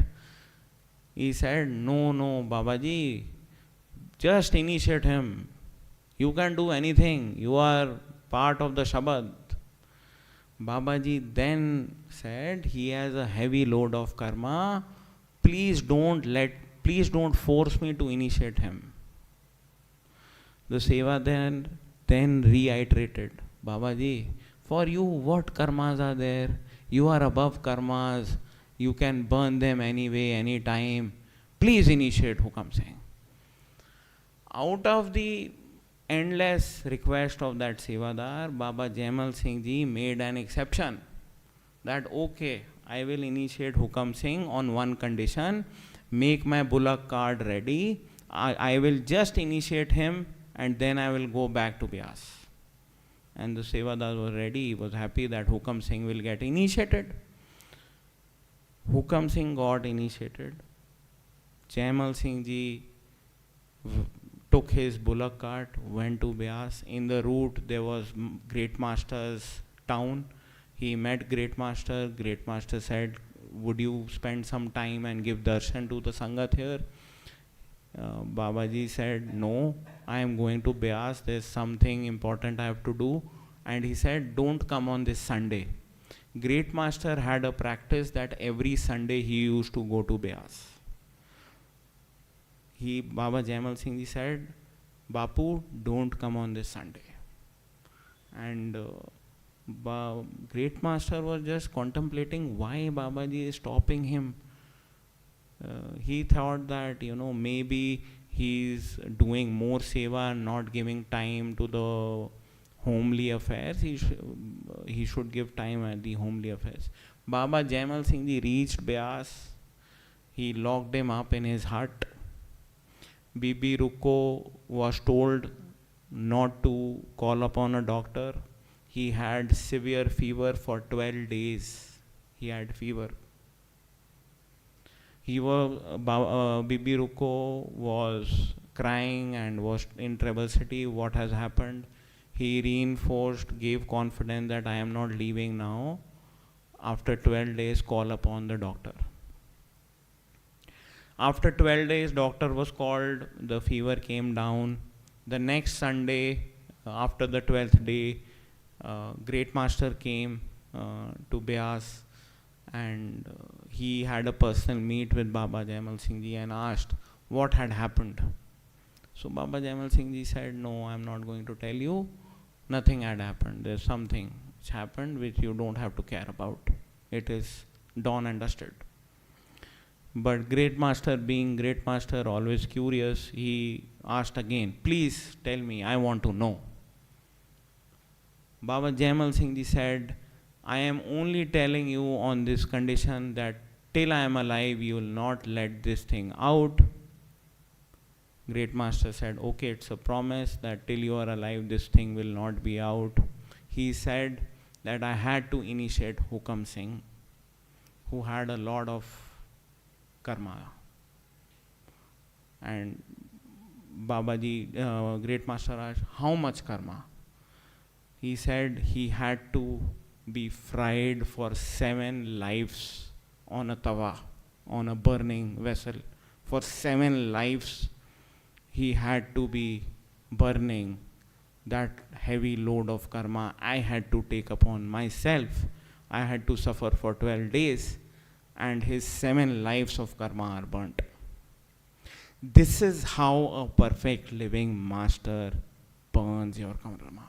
He said, no, Babaji, just initiate him. You can do anything. You are part of the Shabd. Babaji then said, he has a heavy load of karma. Please don't force me to initiate him. The Seva then reiterated, Babaji, for you what karmas are there? You are above karmas. You can burn them anyway, anytime. Please initiate Hukam Singh. Out of the endless request of that Sevadar, Baba Jaimal Singh Ji made an exception. That okay, I will initiate Hukam Singh on one condition. Make my bullock card ready. I will just initiate him and then I will go back to Bias. And the Sevadar was ready. He was happy that Hukam Singh will get initiated. Hukam Singh got initiated. Jaimal Singh Ji took his bullock cart, went to Bias. In the route, there was Great Master's town. He met Great Master. Great Master said, would you spend some time and give darshan to the Sangat here? Babaji said, no, I am going to Bias. There's something important I have to do. And he said, don't come on this Sunday. Great Master had a practice that every Sunday he used to go to Bias. Baba Jaimal Singh Ji said, Bapu, don't come on this Sunday. And Great Master was just contemplating why Babaji is stopping him. He thought that, maybe he's doing more seva, not giving time to the homely affairs. He should give time at the homely affairs. Baba Jaimal Singh Ji reached Bias. He locked him up in his hut. Bibi Ruko was told not to call upon a doctor. he had severe fever for 12 days. He had fever. Bibi Ruko was crying and was in troublesity. What has happened? He reinforced, gave confidence that I am not leaving now. After 12 days, call upon the doctor. After 12 days, doctor was called. The fever came down. The next Sunday, after the 12th day, Great Master came to Beas, and he had a personal meet with Baba Jaimal Singh Ji and asked what had happened. So Baba Jaimal Singh Ji said, no, I am not going to tell you. Nothing had happened. There's something which happened which you don't have to care about. It is done and dusted. But Great Master, being Great Master, always curious, he asked again, please tell me, I want to know. Baba Jaimal Singh Ji said, I am only telling you on this condition that till I am alive, you will not let this thing out. Great Master said, okay, it's a promise that till you are alive, this thing will not be out. He said that I had to initiate Hukam Singh, who had a lot of karma. And Babaji, Great Master asked, how much karma? He said he had to be fried for 7 lives on a tawa, on a burning vessel. For 7 lives, he had to be burning. That heavy load of karma I had to take upon myself. I had to suffer for 12 days, and his 7 lives of karma are burnt. This is how a perfect living master burns your karma.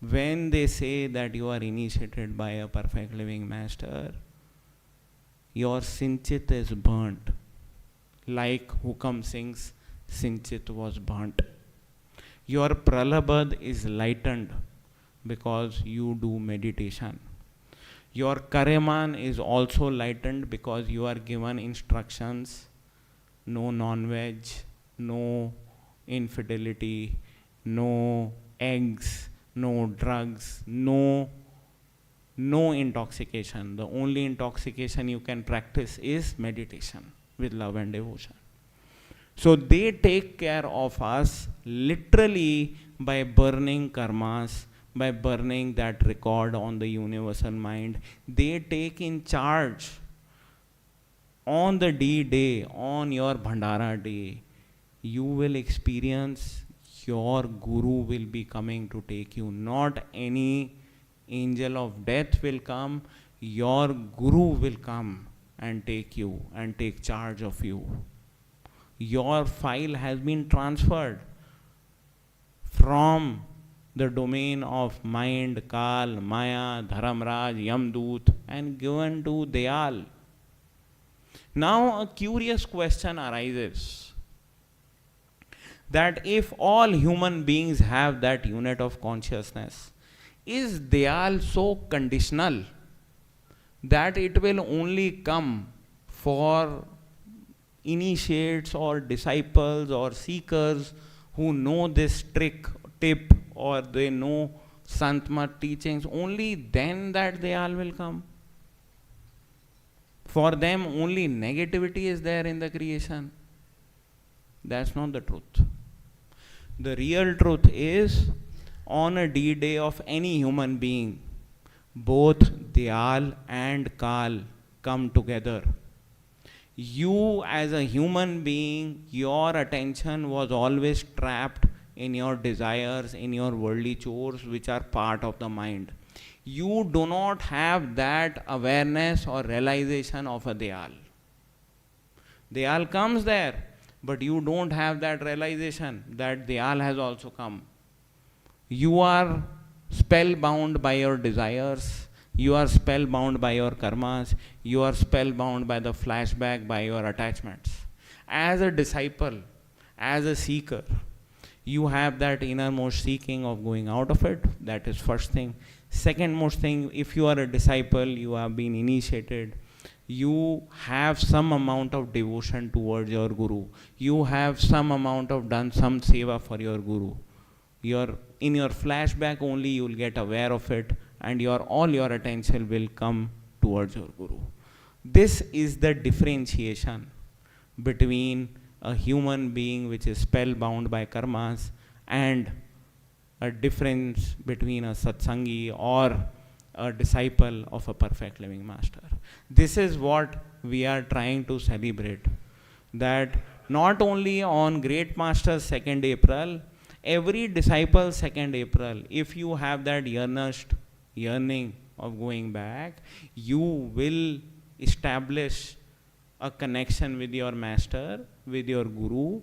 When they say that you are initiated by a perfect living master, your Sinchit is burnt, like Hukam Singh's Sinchit was burnt. Your Pralabad is lightened because you do meditation. Your Kareman is also lightened because you are given instructions: no non-veg, no infidelity, no eggs, no drugs, no intoxication. The only intoxication you can practice is meditation with love and devotion. So they take care of us literally by burning karmas, by burning that record on the universal mind. They take in charge on the D-Day, on your Bhandara day. You will experience your Guru will be coming to take you. Not any angel of death will come. Your Guru will come and take you and take charge of you. Your file has been transferred from the domain of mind, Kal, Maya, Dharamraj, Yamdut, and given to Dayal. Now a curious question arises, that if all human beings have that unit of consciousness, is Dayal so conditional that it will only come for initiates or disciples or seekers who know this tip, or they know Santmat teachings, only then that Dayal will come? For them only negativity is there in the creation. That's not the truth. The real truth is, on a D-Day of any human being, both Dayal and Kal come together. You as a human being, your attention was always trapped in your desires, in your worldly chores, which are part of the mind. You do not have that awareness or realization of a Dayal. Dayal comes there, but you don't have that realization that Dayal has also come. You are spellbound by your desires. You are spellbound by your karmas. You are spellbound by the flashback, by your attachments. As a disciple, as a seeker, you have that innermost seeking of going out of it. That is first thing. Second most thing, if you are a disciple, you have been initiated, you have some amount of devotion towards your Guru. You have some amount of done some seva for your Guru. Your in your flashback only you will get aware of it, and all your attention will come towards your Guru. This is the differentiation between a human being which is spellbound by karmas and a difference between a satsangi or a disciple of a perfect living master. This is what we are trying to celebrate. That not only on Great Master's 2nd April, every disciple's 2nd April, if you have that yearning of going back, you will establish a connection with your master, with your guru.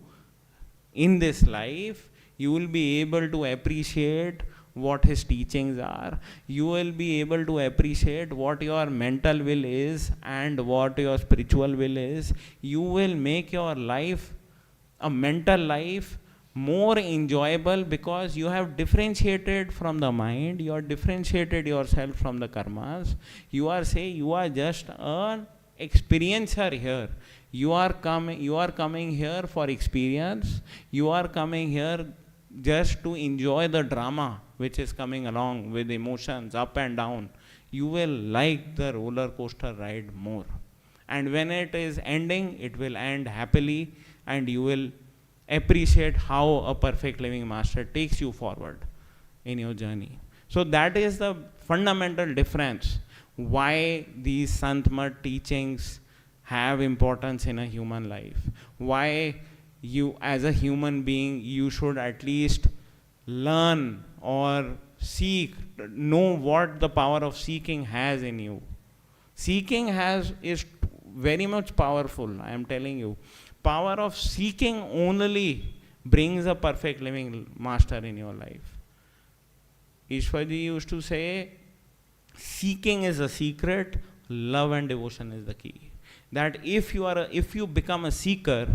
In this life, you will be able to appreciate what his teachings are. You will be able to appreciate what your mental will is and what your spiritual will is. You will make your life, a mental life, more enjoyable because you have differentiated from the mind, you have differentiated yourself from the karmas. You are just an experiencer here. You are coming here for experience. You are coming here just to enjoy the drama which is coming along with emotions up and down. You will like the roller coaster ride more. And when it is ending, it will end happily, and you will appreciate how a perfect living master takes you forward in your journey. So that is the fundamental difference why these Sant Mat teachings have importance in a human life. Why you as a human being, you should at least learn or seek, know what the power of seeking has in you. Seeking is very much powerful, I am telling you. Power of seeking only brings a perfect living master in your life. Ishwarji used to say, seeking is a secret, love and devotion is the key. That if you become a seeker,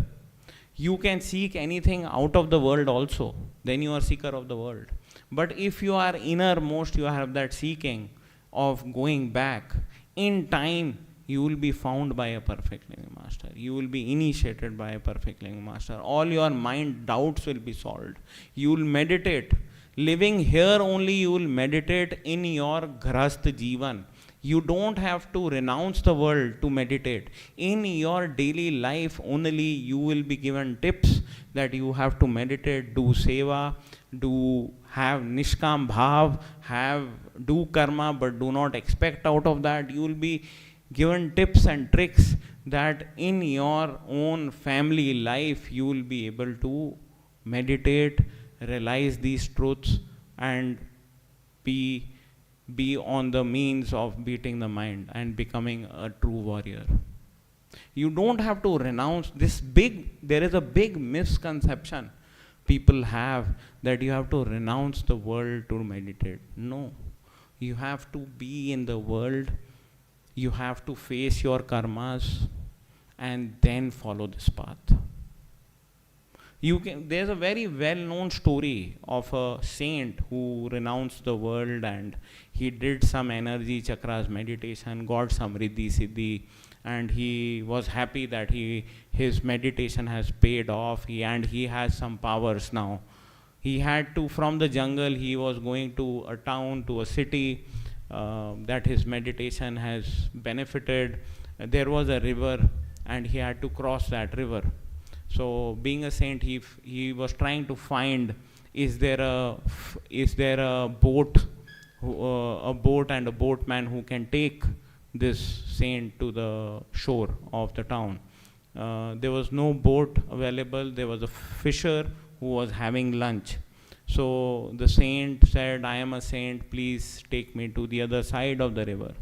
you can seek anything out of the world also. Then you are seeker of the world. But if you are innermost, you have that seeking of going back, in time you will be found by a perfect living master. You will be initiated by a perfect living master. All your mind doubts will be solved. You will meditate. Living here only you will meditate in your grahast jivan. You don't have to renounce the world to meditate. In your daily life only you will be given tips that you have to meditate, do seva, have nishkam bhav, do karma, but do not expect out of that. You will be given tips and tricks that in your own family life you will be able to meditate, realize these truths, and be on the means of beating the mind and becoming a true warrior. You don't have to renounce there is a big misconception people have that you have to renounce the world to meditate. No, you have to be in the world. You have to face your karmas and then follow this path. There's a very well-known story of a saint who renounced the world and he did some energy chakras meditation, got some riddhi siddhi, and he was happy that his meditation has paid off, and he has some powers now. He had to, from the jungle, he was going to a town, to a city, that his meditation has benefited. There was a river and he had to cross that river. So being a saint, he was trying to find, is there a boat and a boatman who can take this saint to the shore of the town. There was no boat available. There was a fisher who was having lunch. So the saint said, I am a saint, please take me to the other side of the river.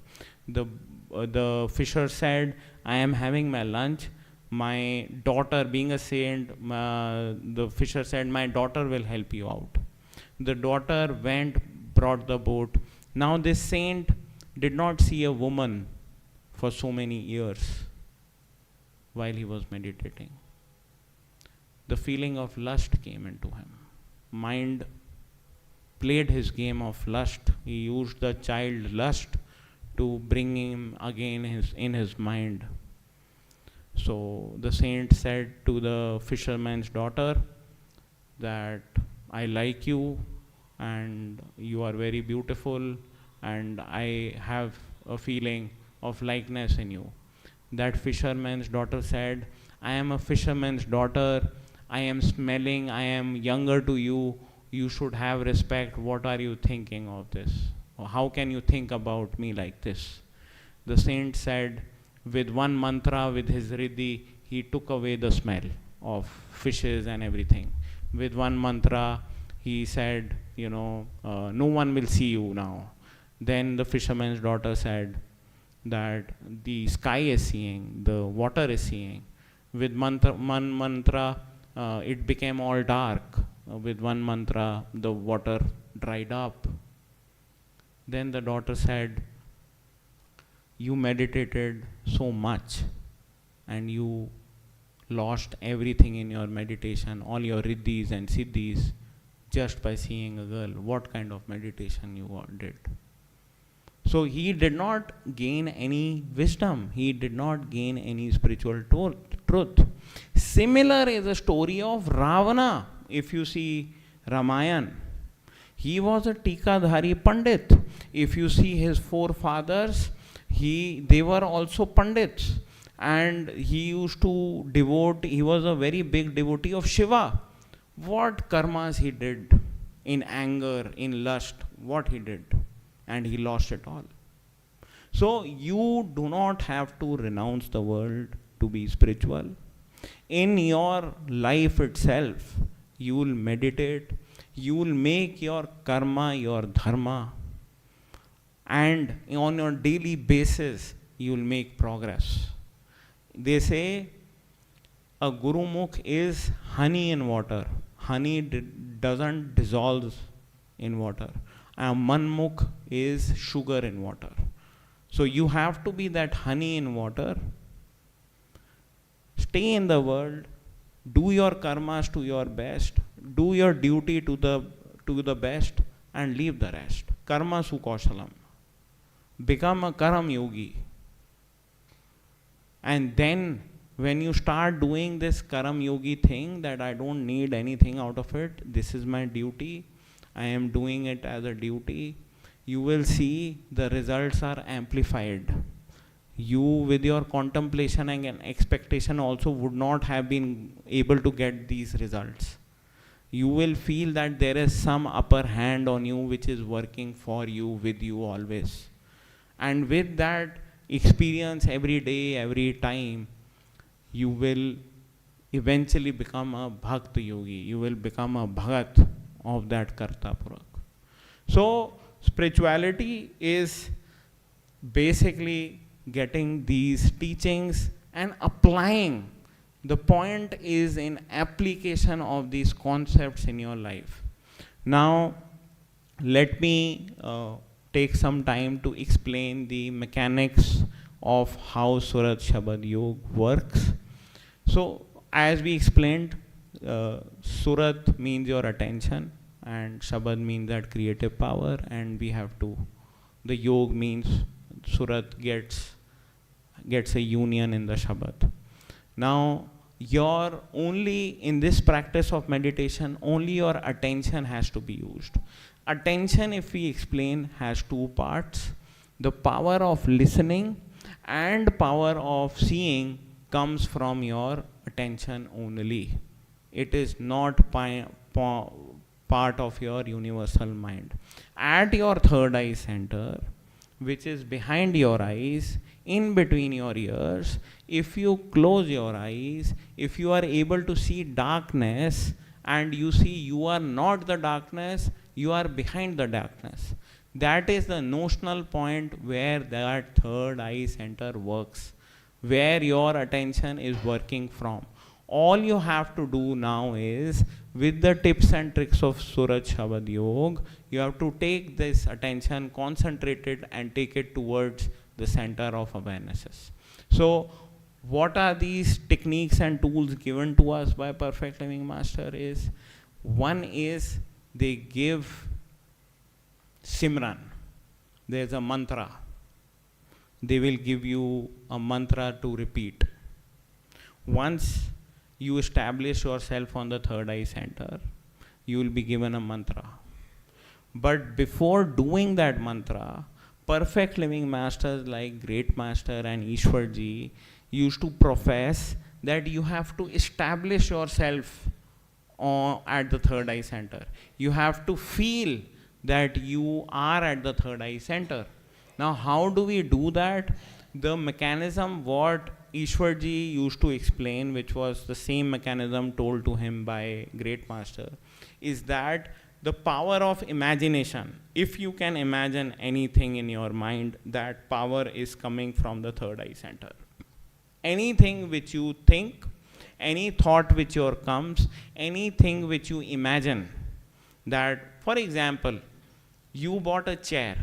The fisher said, I am having my lunch. My daughter, being a saint, the fisher said, my daughter will help you out. The daughter went, brought the boat. Now this saint did not see a woman for so many years while he was meditating. The feeling of lust came into him. Mind played his game of lust. He used the child lust to bring him again in his mind. So the saint said to the fisherman's daughter that I like you, and you are very beautiful, and I have a feeling of likeness in you. That fisherman's daughter said, I am a fisherman's daughter, I am smelling, I am younger to you, you should have respect. What are you thinking of this? Or how can you think about me like this? The saint said, with one mantra, with his riddhi, he took away the smell of fishes and everything. With one mantra, he said, no one will see you now. Then the fisherman's daughter said that the sky is seeing, the water is seeing. With one mantra, it became all dark. With one mantra, the water dried up. Then the daughter said, you meditated so much and you lost everything in your meditation, all your riddhis and siddhis, just by seeing a girl. What kind of meditation you did? So he did not gain any wisdom. He did not gain any spiritual truth. Similar is the story of Ravana. If you see Ramayana, he was a Tikadhari Pandit. If you see his forefathers, they were also Pandits. And he used to he was a very big devotee of Shiva. What karmas he did in anger, in lust, what he did. And he lost it all. So you do not have to renounce the world to be spiritual. In your life itself, you will meditate, you will make your karma your dharma, and on your daily basis, you will make progress. They say a Gurumukh is honey in water. Honey doesn't dissolve in water. A Manmukh is sugar in water. So you have to be that honey in water. Stay in the world. Do your karmas to your best. Do your duty to the best and leave the rest. Karma su kaushalam. Become a karam yogi. And then when you start doing this karam yogi thing, that I don't need anything out of it, this is my duty, I am doing it as a duty, you will see the results are amplified. You with your contemplation and expectation also would not have been able to get these results. You will feel that there is some upper hand on you which is working for you, with you always. And with that experience every day, every time, you will eventually become a Bhakta Yogi. You will become a Bhagat of that Karta Purak. So, spirituality is basically getting these teachings and applying. The point is in application of these concepts in your life. Now, let me take some time to explain the mechanics of how Surat Shabd Yoga works. So, as we explained, Surat means your attention, and Shabad means that creative power, and we have to, the Yoga means Surat gets a union in the Shabad. Now, in this practice of meditation, only your attention has to be used. Attention, if we explain, has two parts. The power of listening and power of seeing comes from your attention only. It is not part of your universal mind. At your third eye center, which is behind your eyes, in between your ears, if you close your eyes, if you are able to see darkness and you see you are not the darkness, you are behind the darkness. That is the notional point where that third eye center works, where your attention is working from. All you have to do now is, with the tips and tricks of Surat Shabd Yoga, you have to take this attention, concentrate it, and take it towards the center of awarenesses. So, what are these techniques and tools given to us by Perfect Living Master is, one is they give Simran. There's a mantra. They will give you a mantra to repeat. Once you establish yourself on the third eye center, you will be given a mantra. But before doing that mantra, perfect living masters like Great Master and Ishwar ji used to profess that you have to establish yourself at the third eye center. You have to feel that you are at the third eye center. Now, how do we do that? The mechanism what Ishwar ji used to explain, which was the same mechanism told to him by Great Master, is that the power of imagination. If you can imagine anything in your mind, that power is coming from the third eye center. Anything which you think, any thought which your comes, anything which you imagine, that, for example, you bought a chair.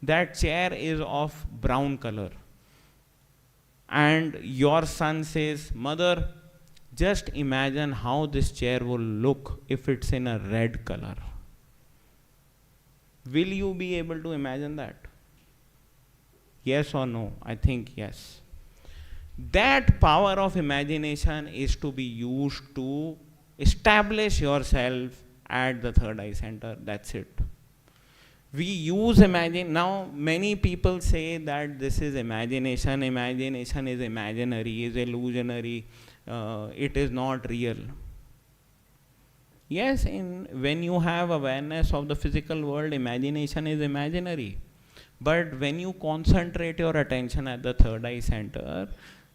That chair is of brown color. And your son says, Mother, just imagine how this chair will look if it's in a red color. Will you be able to imagine that? Yes or no? I think yes. That power of imagination is to be used to establish yourself at the third eye center. That's it. We use now many people say that this is imagination is imaginary, is illusionary, it is not real. Yes, when you have awareness of the physical world, imagination is imaginary. But when you concentrate your attention at the third eye center,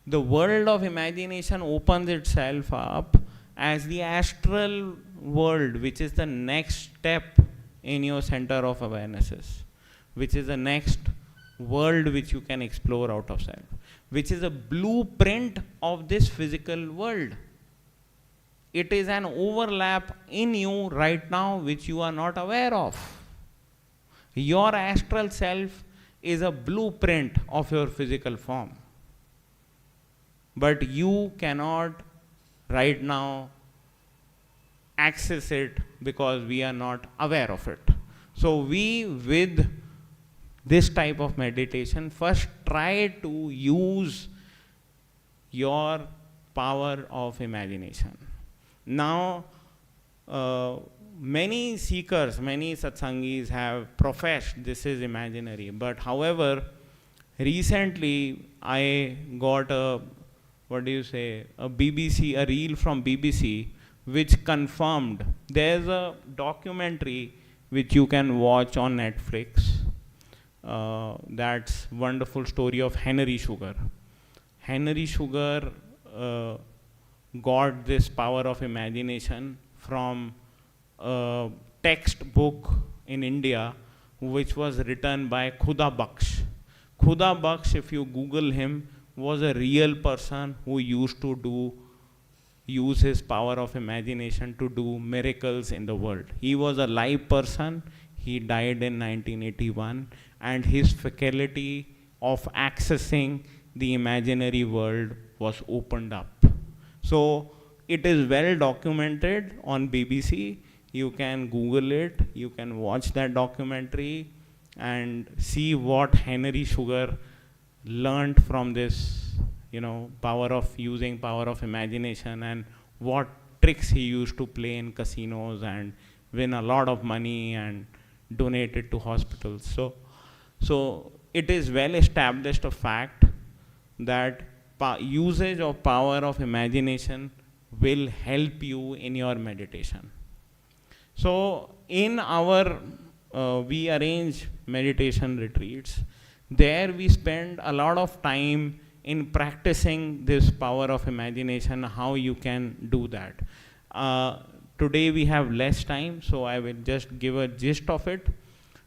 the world of imagination opens itself up as the astral world, which is the next step in your center of awarenesses, which is the next world which you can explore out of self, which is a blueprint of this physical world. It is an overlap in you right now which you are not aware of. Your astral self is a blueprint of your physical form. But you cannot right now access it because we are not aware of it. So we, with this type of meditation, first try to use your power of imagination. Now, many seekers, many satsangis have professed this is imaginary. But however, recently I got a reel from BBC which confirmed. There's a documentary which you can watch on Netflix. That's wonderful story of Henry Sugar. Henry Sugar got this power of imagination from a textbook in India which was written by Khuda Baksh. Khuda Baksh, if you Google him, was a real person who used to use his power of imagination to do miracles in the world. He was a live person. He died in 1981, and his faculty of accessing the imaginary world was opened up. So it is well documented on BBC. You can Google it, you can watch that documentary and see what Henry Sugar learned from this, power of imagination, and what tricks he used to play in casinos and win a lot of money and donate it to hospitals. So it is well established a fact that usage of power of imagination will help you in your meditation. So in our, we arrange meditation retreats. There we spend a lot of time in practicing this power of imagination, how you can do that. Today we have less time, so I will just give a gist of it.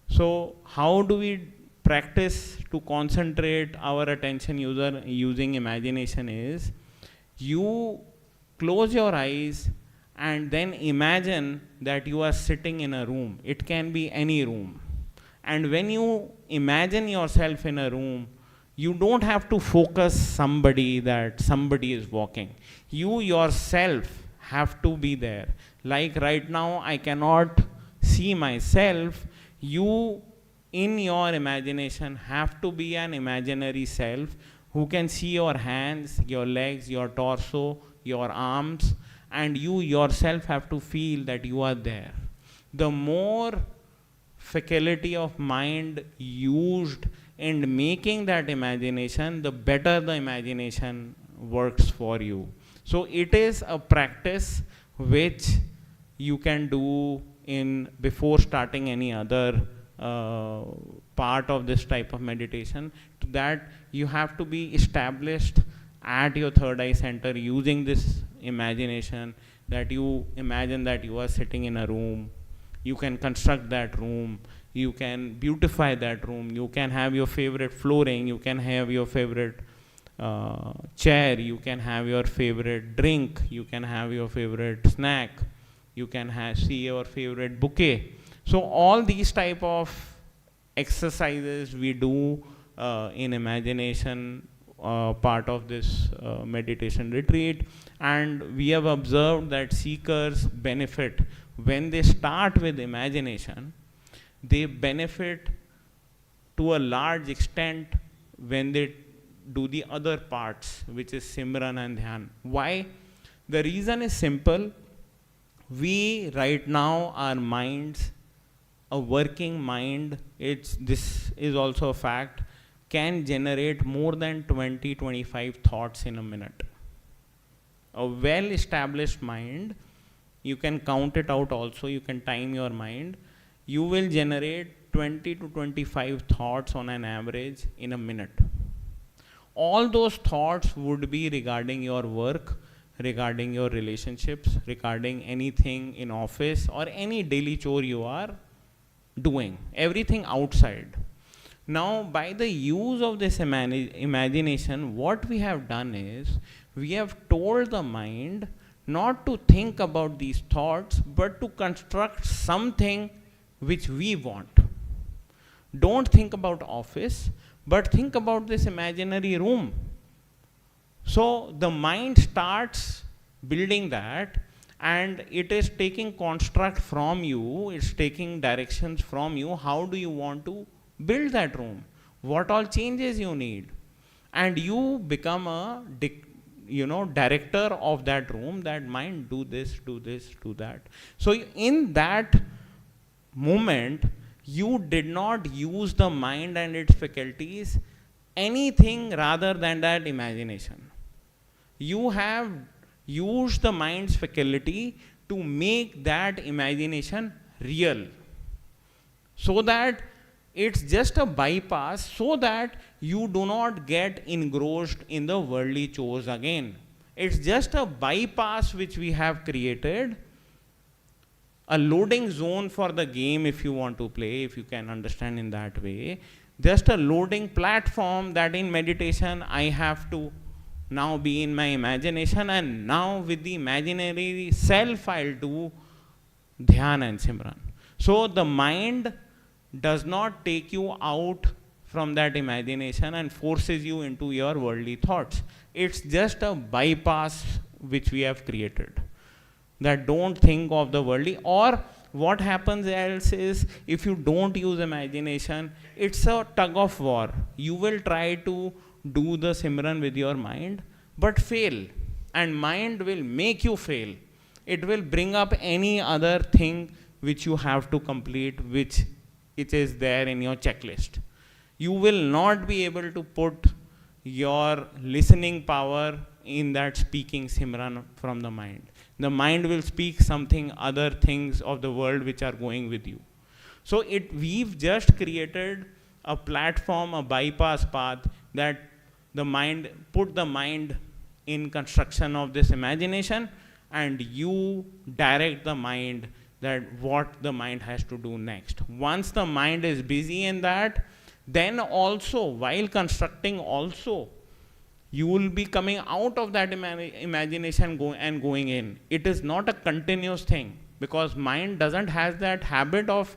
So how do we practice to concentrate our attention using imagination is, you close your eyes and then imagine that you are sitting in a room. It can be any room. And when you imagine yourself in a room, you don't have to focus that somebody is walking. You yourself have to be there. Like right now, I cannot see myself. You, in your imagination, have to be an imaginary self who can see your hands, your legs, your torso, your arms, and you yourself have to feel that you are there. The more faculty of mind used in making that imagination, the better the imagination works for you. So it is a practice which you can do in before starting any other part of this type of meditation. To that you have to be established at your third eye center using this imagination, that you imagine that you are sitting in a room. You can construct that room, you can beautify that room, you can have your favorite flooring, you can have your favorite chair, you can have your favorite drink, you can have your favorite snack, you can see your favorite bouquet. So all these type of exercises we do in imagination part of this meditation retreat, and we have observed that seekers benefit when they start with imagination. They benefit to a large extent when they do the other parts, which is Simran and Dhyan. Why? The reason is simple. We right now, our minds, a working mind, this is also a fact, can generate more than 20-25 thoughts in a minute. A well-established mind, you can count it out also, you can time your mind, you will generate 20 to 25 thoughts on an average in a minute. All those thoughts would be regarding your work, regarding your relationships, regarding anything in office or any daily chore you are doing, everything outside. Now, by the use of this imagination, what we have done is, we have told the mind not to think about these thoughts, but to construct something which we want. Don't think about office, but think about this imaginary room. So the mind starts building that, and it is taking construct from you, it's taking directions from you. How do you want to build that room? What all changes you need? And you become a director of that room, that mind, do this, do that. So in that moment, you did not use the mind and its faculties anything rather than that imagination. You have used the mind's faculty to make that imagination real, so that it's just a bypass, so that you do not get engrossed in the worldly chores again. It's just a bypass which we have created, a loading zone for the game if you want to play, if you can understand in that way. Just a loading platform that in meditation I have to now be in my imagination, and now with the imaginary self I'll do Dhyan and Simran. So the mind does not take you out from that imagination and forces you into your worldly thoughts. It's just a bypass which we have created, that don't think of the worldly. Or what happens else is, if you don't use imagination, it's a tug of war. You will try to do the Simran with your mind, but fail, and mind will make you fail. It will bring up any other thing which you have to complete, which it is there in your checklist. You will not be able to put your listening power in that speaking Simran from the mind. The mind will speak something, other things of the world which are going with you. So we've just created a platform, a bypass path, that put the mind in construction of this imagination, and you direct the mind that what the mind has to do next. Once the mind is busy in that, then also while constructing also, you will be coming out of that imagination going in. It is not a continuous thing, because mind doesn't have that habit of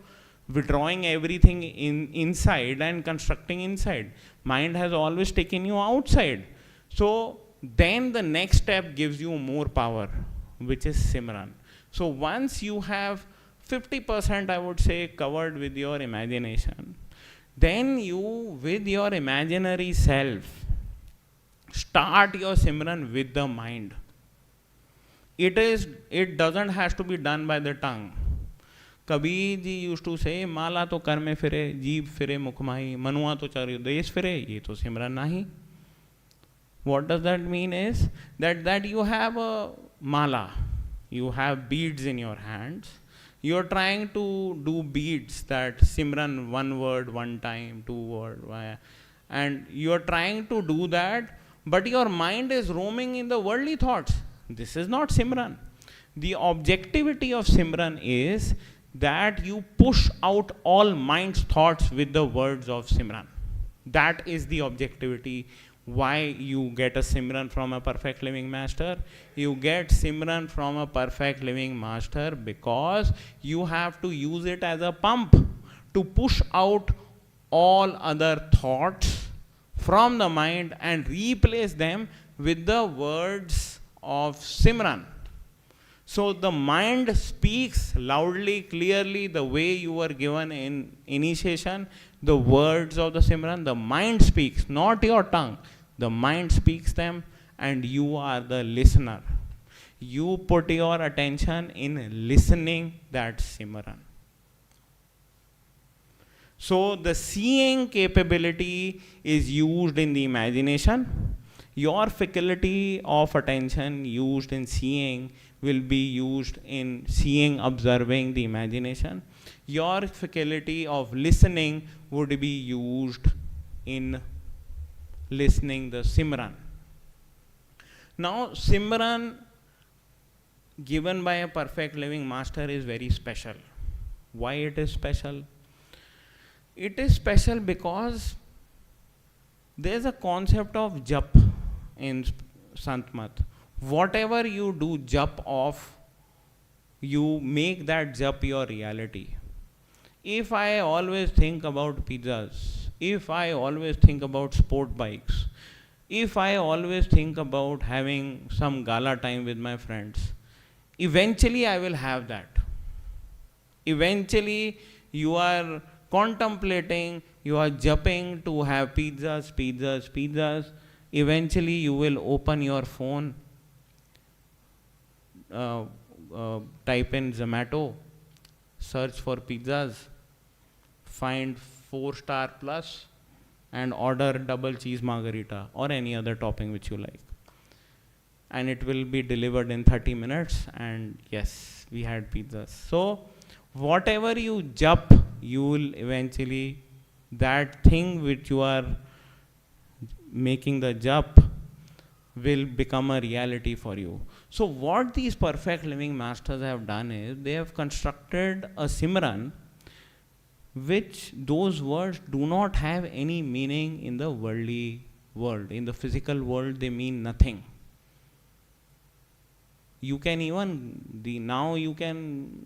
withdrawing everything inside and constructing inside. Mind has always taken you outside. So then the next step gives you more power, which is Simran. So once you have 50%, I would say, covered with your imagination, then you, with your imaginary self, start your Simran with the mind. It doesn't have to be done by the tongue. Kabir ji used to say, Mala to kar mein fire, jeeb fire mukh mahi, manua to char desh fire, ye to simran nahi. What does that mean is that you have a mala, you have beads in your hands, you are trying to do beads that simran one word one time, two word, and you are trying to do that, but your mind is roaming in the worldly thoughts. This is not simran. The objectivity of simran is that you push out all mind's thoughts with the words of simran. That is the objectivity. Why you get a simran from a perfect living master? You get simran from a perfect living master because you have to use it as a pump to push out all other thoughts from the mind and replace them with the words of simran. So the mind speaks loudly, clearly, the way you were given in initiation, the words of the simran. The mind speaks, not your tongue. The mind speaks them, and you are the listener. You put your attention in listening that simran. So the seeing capability is used in the imagination. Your faculty of attention used in seeing will be used in seeing, observing the imagination. Your faculty of listening would be used in listening the simran. Now, simran given by a perfect living master is very special. Why it is special? It is special because there is a concept of jap in Santmat. Whatever you do jap of, you make that jap your reality. If I always think about pizzas, if I always think about sport bikes, if I always think about having some gala time with my friends, eventually I will have that. Eventually you are contemplating, you are jumping to have pizzas. Eventually you will open your phone, type in Zomato, search for pizzas, find 4-star plus and order double cheese margarita or any other topping which you like. And it will be delivered in 30 minutes and yes, we had pizzas. So whatever you jump, you will eventually, that thing which you are making the jump will become a reality for you. So what these perfect living masters have done is they have constructed a simran which those words do not have any meaning in the worldly world. In the physical world they mean nothing. You can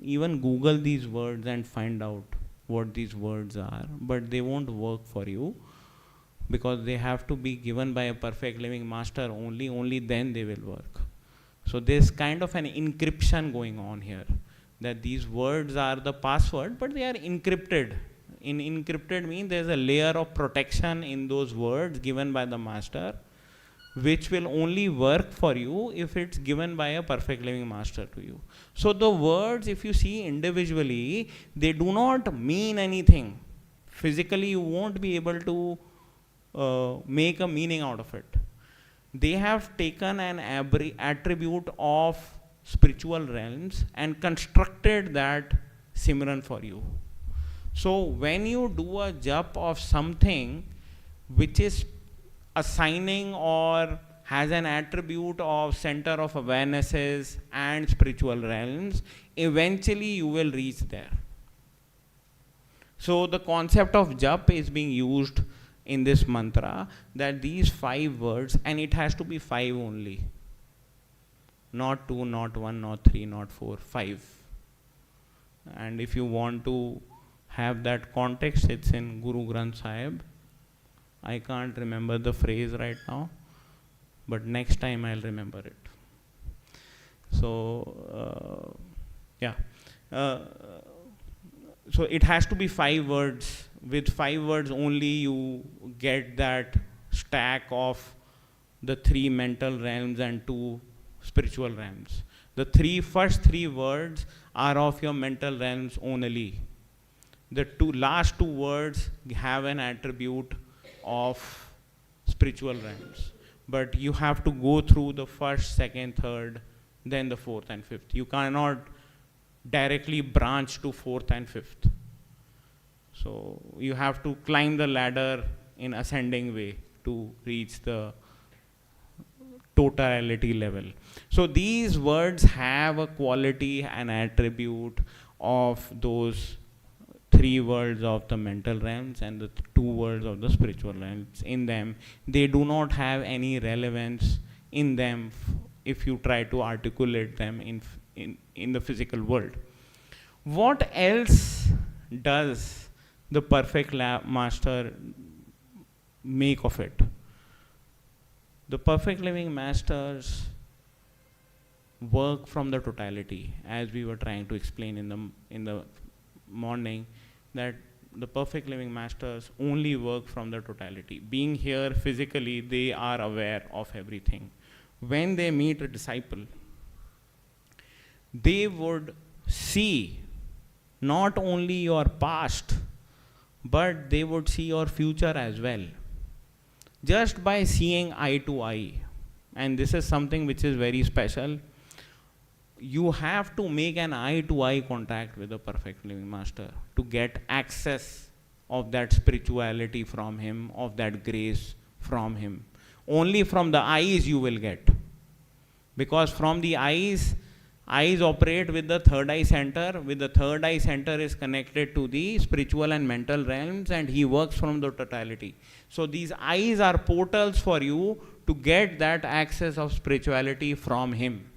even Google these words and find out what these words are, but they won't work for you because they have to be given by a perfect living master only then they will work. So there's kind of an encryption going on here, that these words are the password, but they are encrypted. Encrypted means there's a layer of protection in those words given by the master, which will only work for you if it's given by a perfect living master to you. So the words, if you see individually, they do not mean anything. Physically, you won't be able to make a meaning out of it. They have taken an attribute of spiritual realms and constructed that simran for you. So when you do a jap of something which is assigning or has an attribute of center of awarenesses and spiritual realms, eventually you will reach there. So the concept of jap is being used in this mantra, that these 5 words, and it has to be 5 only, not 2, not 1, not 3, not 4, 5. And if you want to have that context, it's in Guru Granth Sahib. I can't remember the phrase right now, but next time I'll remember it. So so it has to be 5 words. With 5 words only you get that stack of the 3 mental realms and 2 spiritual realms. The first three words are of your mental realms only. The last two words have an attribute of spiritual realms. But you have to go through the first, second, third, then the fourth and fifth. You cannot directly branch to fourth and fifth. So you have to climb the ladder in ascending way to reach the totality level. So these words have a quality and attribute of those three worlds of the mental realms and the two worlds of the spiritual realms in them. They do not have any relevance in them if you try to articulate them in the physical world. What else does the perfect master make of it? The perfect living masters work from the totality, as we were trying to explain in the morning, that the perfect living masters only work from the totality. Being here physically, they are aware of everything. When they meet a disciple, they would see not only your past, but they would see your future as well, just by seeing eye to eye. And this is something which is very special. You have to make an eye-to-eye contact with the perfect living master to get access of that spirituality from him, of that grace from him. Only from the eyes you will get. Because from the eyes operate with the third eye center. With the third eye center is connected to the spiritual and mental realms, and he works from the totality. So these eyes are portals for you to get that access of spirituality from him.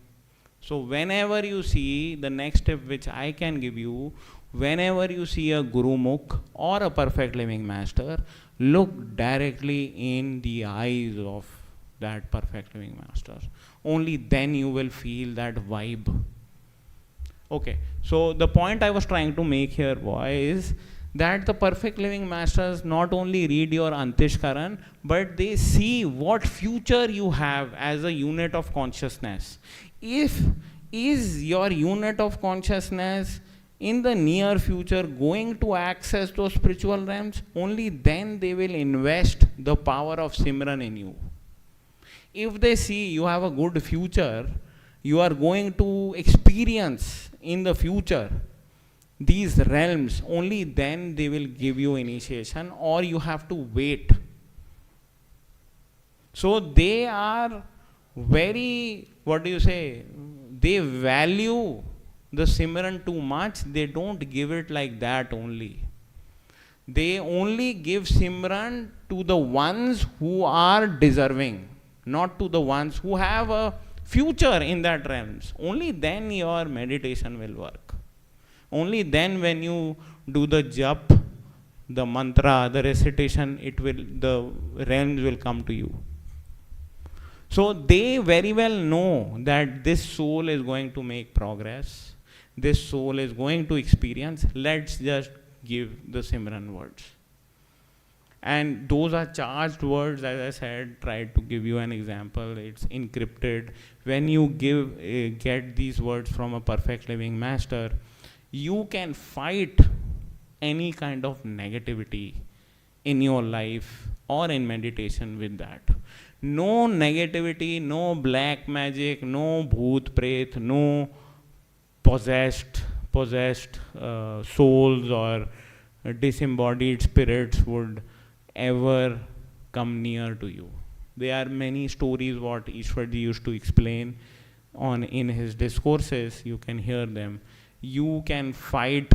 So whenever you see, the next tip which I can give you, whenever you see a Guru Mukh or a perfect living master, look directly in the eyes of that perfect living master. Only then you will feel that vibe. Okay, so the point I was trying to make here was that the perfect living masters not only read your Antishkaran, but they see what future you have as a unit of consciousness. If is your unit of consciousness in the near future going to access those spiritual realms, only then they will invest the power of Simran in you. If they see you have a good future, you are going to experience in the future these realms, only then they will give you initiation, or you have to wait. So they are very, they value the Simran too much. They don't give it like that only. They only give Simran to the ones who are deserving, not to the ones who have a future in that realms. Only then your meditation will work. Only then when you do the jap, the mantra, the recitation, the realms will come to you. So they very well know that this soul is going to make progress. This soul is going to experience. Let's just give the Simran words. And those are charged words, as I said, tried to give you an example. It's encrypted. When you get these words from a perfect living master, you can fight any kind of negativity in your life or in meditation with that. No negativity, no black magic, no bhoot pret, no possessed souls or disembodied spirits would ever come near to you. There are many stories what Ishwar used to explain in his discourses. You can hear them. You can fight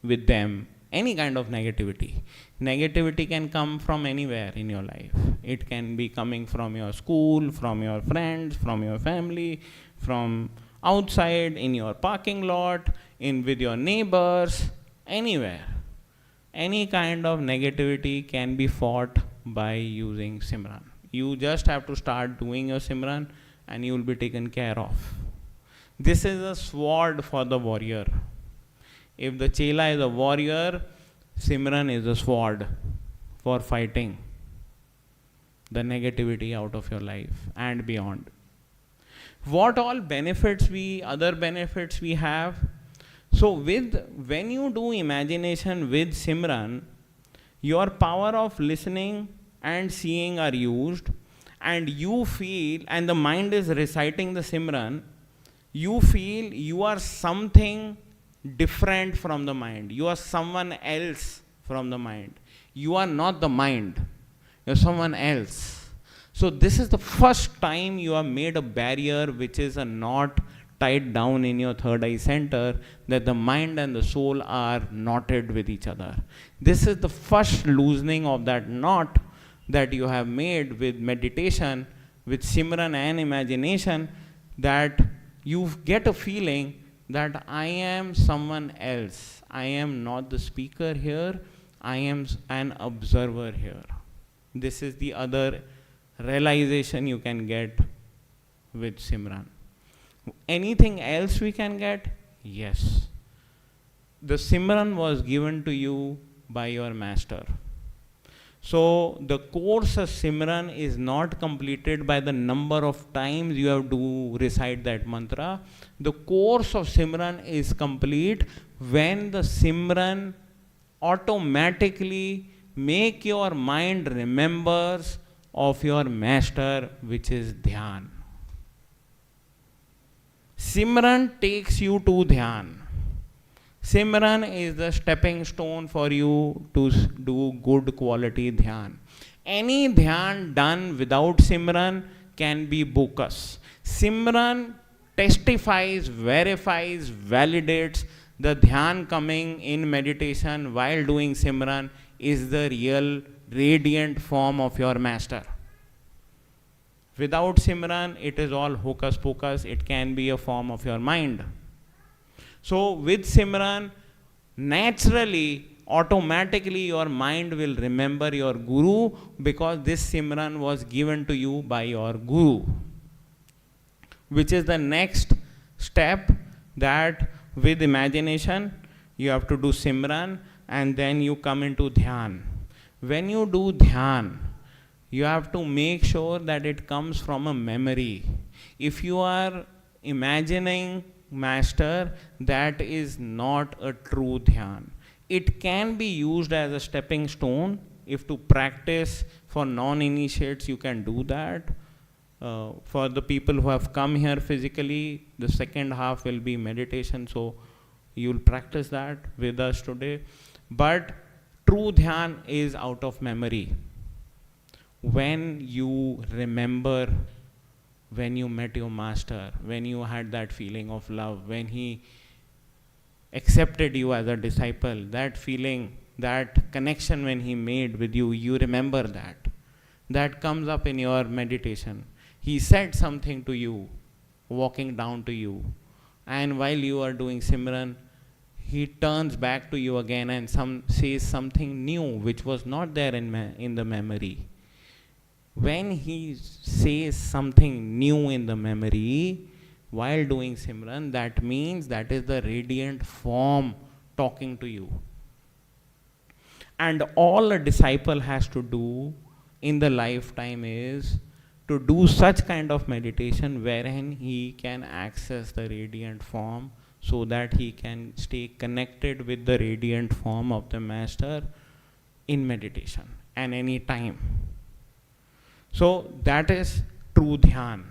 with them any kind of negativity. Negativity can come from anywhere in your life. It can be coming from your school, from your friends, from your family, from outside, in your parking lot, with your neighbors, anywhere. Any kind of negativity can be fought by using Simran. You just have to start doing your Simran and you will be taken care of. This is a sword for the warrior. If the Chela is a warrior, Simran is a sword for fighting the negativity out of your life and beyond. what all other benefits we have. So when you do imagination with Simran, your power of listening and seeing are used, and you feel, and the mind is reciting the Simran, you feel you are something different from the mind. You are someone else from the mind. You are not the mind. You're someone else. So this is the first time you have made a barrier which is a knot tied down in your third eye center, that the mind and the soul are knotted with each other. This is the first loosening of that knot that you have made with meditation, with Simran and imagination, that you get a feeling that I am someone else. I am not the speaker here. I am an observer here. This is the other realization you can get with Simran. Anything else we can get? Yes. The Simran was given to you by your master. So the course of Simran is not completed by the number of times you have to recite that mantra. The course of Simran is complete when the Simran automatically make your mind remembers of your master, which is Dhyan. Simran takes you to Dhyan. Simran is the stepping stone for you to do good quality Dhyan. Any Dhyan done without Simran can be bogus. Simran testifies, verifies, validates the Dhyan coming in meditation while doing Simran is the real radiant form of your master. Without Simran, it is all hocus pocus. It can be a form of your mind. So with Simran, naturally, automatically your mind will remember your Guru, because this Simran was given to you by your Guru. Which is the next step, that with imagination, you have to do Simran and then you come into Dhyan. When you do Dhyan, you have to make sure that it comes from a memory. If you are imagining master, that is not a true Dhyan. It can be used as a stepping stone. If to practice for non-initiates, you can do that. For the people who have come here physically, the second half will be meditation, so you will practice that with us today. But true Dhyan is out of memory. When you remember when you met your master, when you had that feeling of love, when he accepted you as a disciple, that feeling, that connection when he made with you, you remember that. That comes up in your meditation. He said something to you, walking down to you, and while you are doing Simran, he turns back to you again and says something new which was not there in the memory. When he says something new in the memory while doing Simran, that means that is the radiant form talking to you. And all a disciple has to do in the lifetime is to do such kind of meditation wherein he can access the radiant form, so that he can stay connected with the radiant form of the master in meditation and any time. So that is true Dhyan.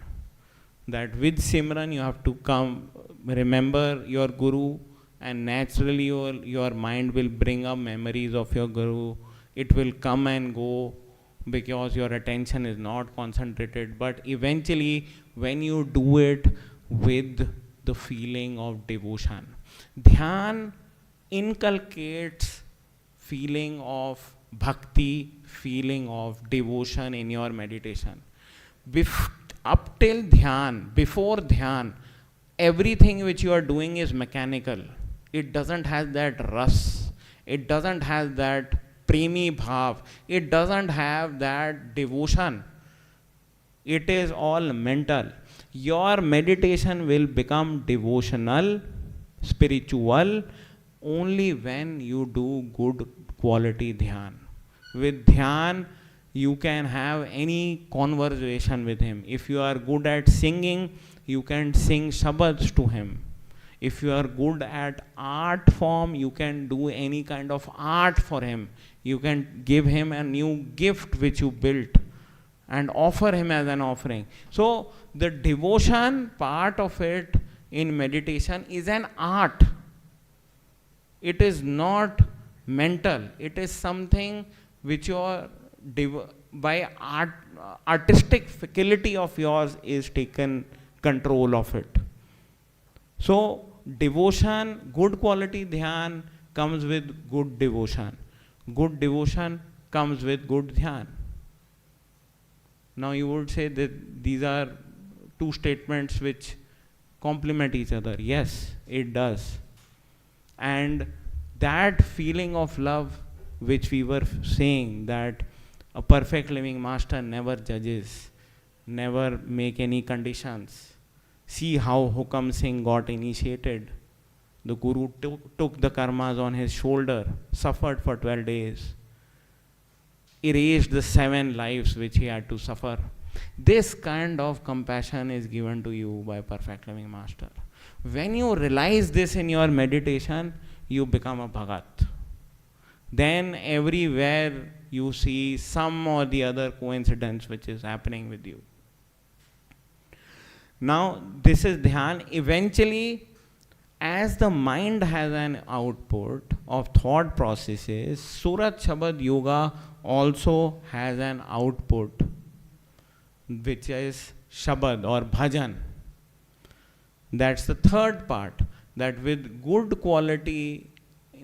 That with Simran you have to come, remember your Guru, and naturally your mind will bring up memories of your Guru. It will come and go because your attention is not concentrated. But eventually, when you do it with the feeling of devotion, Dhyan inculcates feeling of bhakti, feeling of devotion in your meditation. Up till Dhyan, before Dhyan, everything which you are doing is mechanical. It doesn't have that ras. It doesn't have that premi bhav. It doesn't have that devotion. It is all mental. Your meditation will become devotional, spiritual, only when you do good quality Dhyan. With Dhyan, you can have any conversation with him. If you are good at singing, you can sing Shabads to him. If you are good at art form, you can do any kind of art for him. You can give him a new gift which you built and offer him as an offering. So the devotion part of it in meditation is an art. It is not mental. It is something which your by artistic faculty of yours is taken control of it. So devotion, good quality dhyan comes with good devotion. Good devotion comes with good dhyan. Now you would say that these are two statements which complement each other. Yes, it does. And that feeling of love which we were saying, that a perfect living master never judges, never make any conditions. See how Hukam Singh got initiated. The Guru took the karmas on his shoulder, suffered for 12 days, erased the 7 lives which he had to suffer. This kind of compassion is given to you by perfect living master. When you realize this in your meditation, you become a Bhagat. Then everywhere you see some or the other coincidence which is happening with you. Now this is dhyan. Eventually, as the mind has an output of thought processes, Surat Shabad Yoga also has an output which is Shabad or Bhajan. That's the third part, that with good quality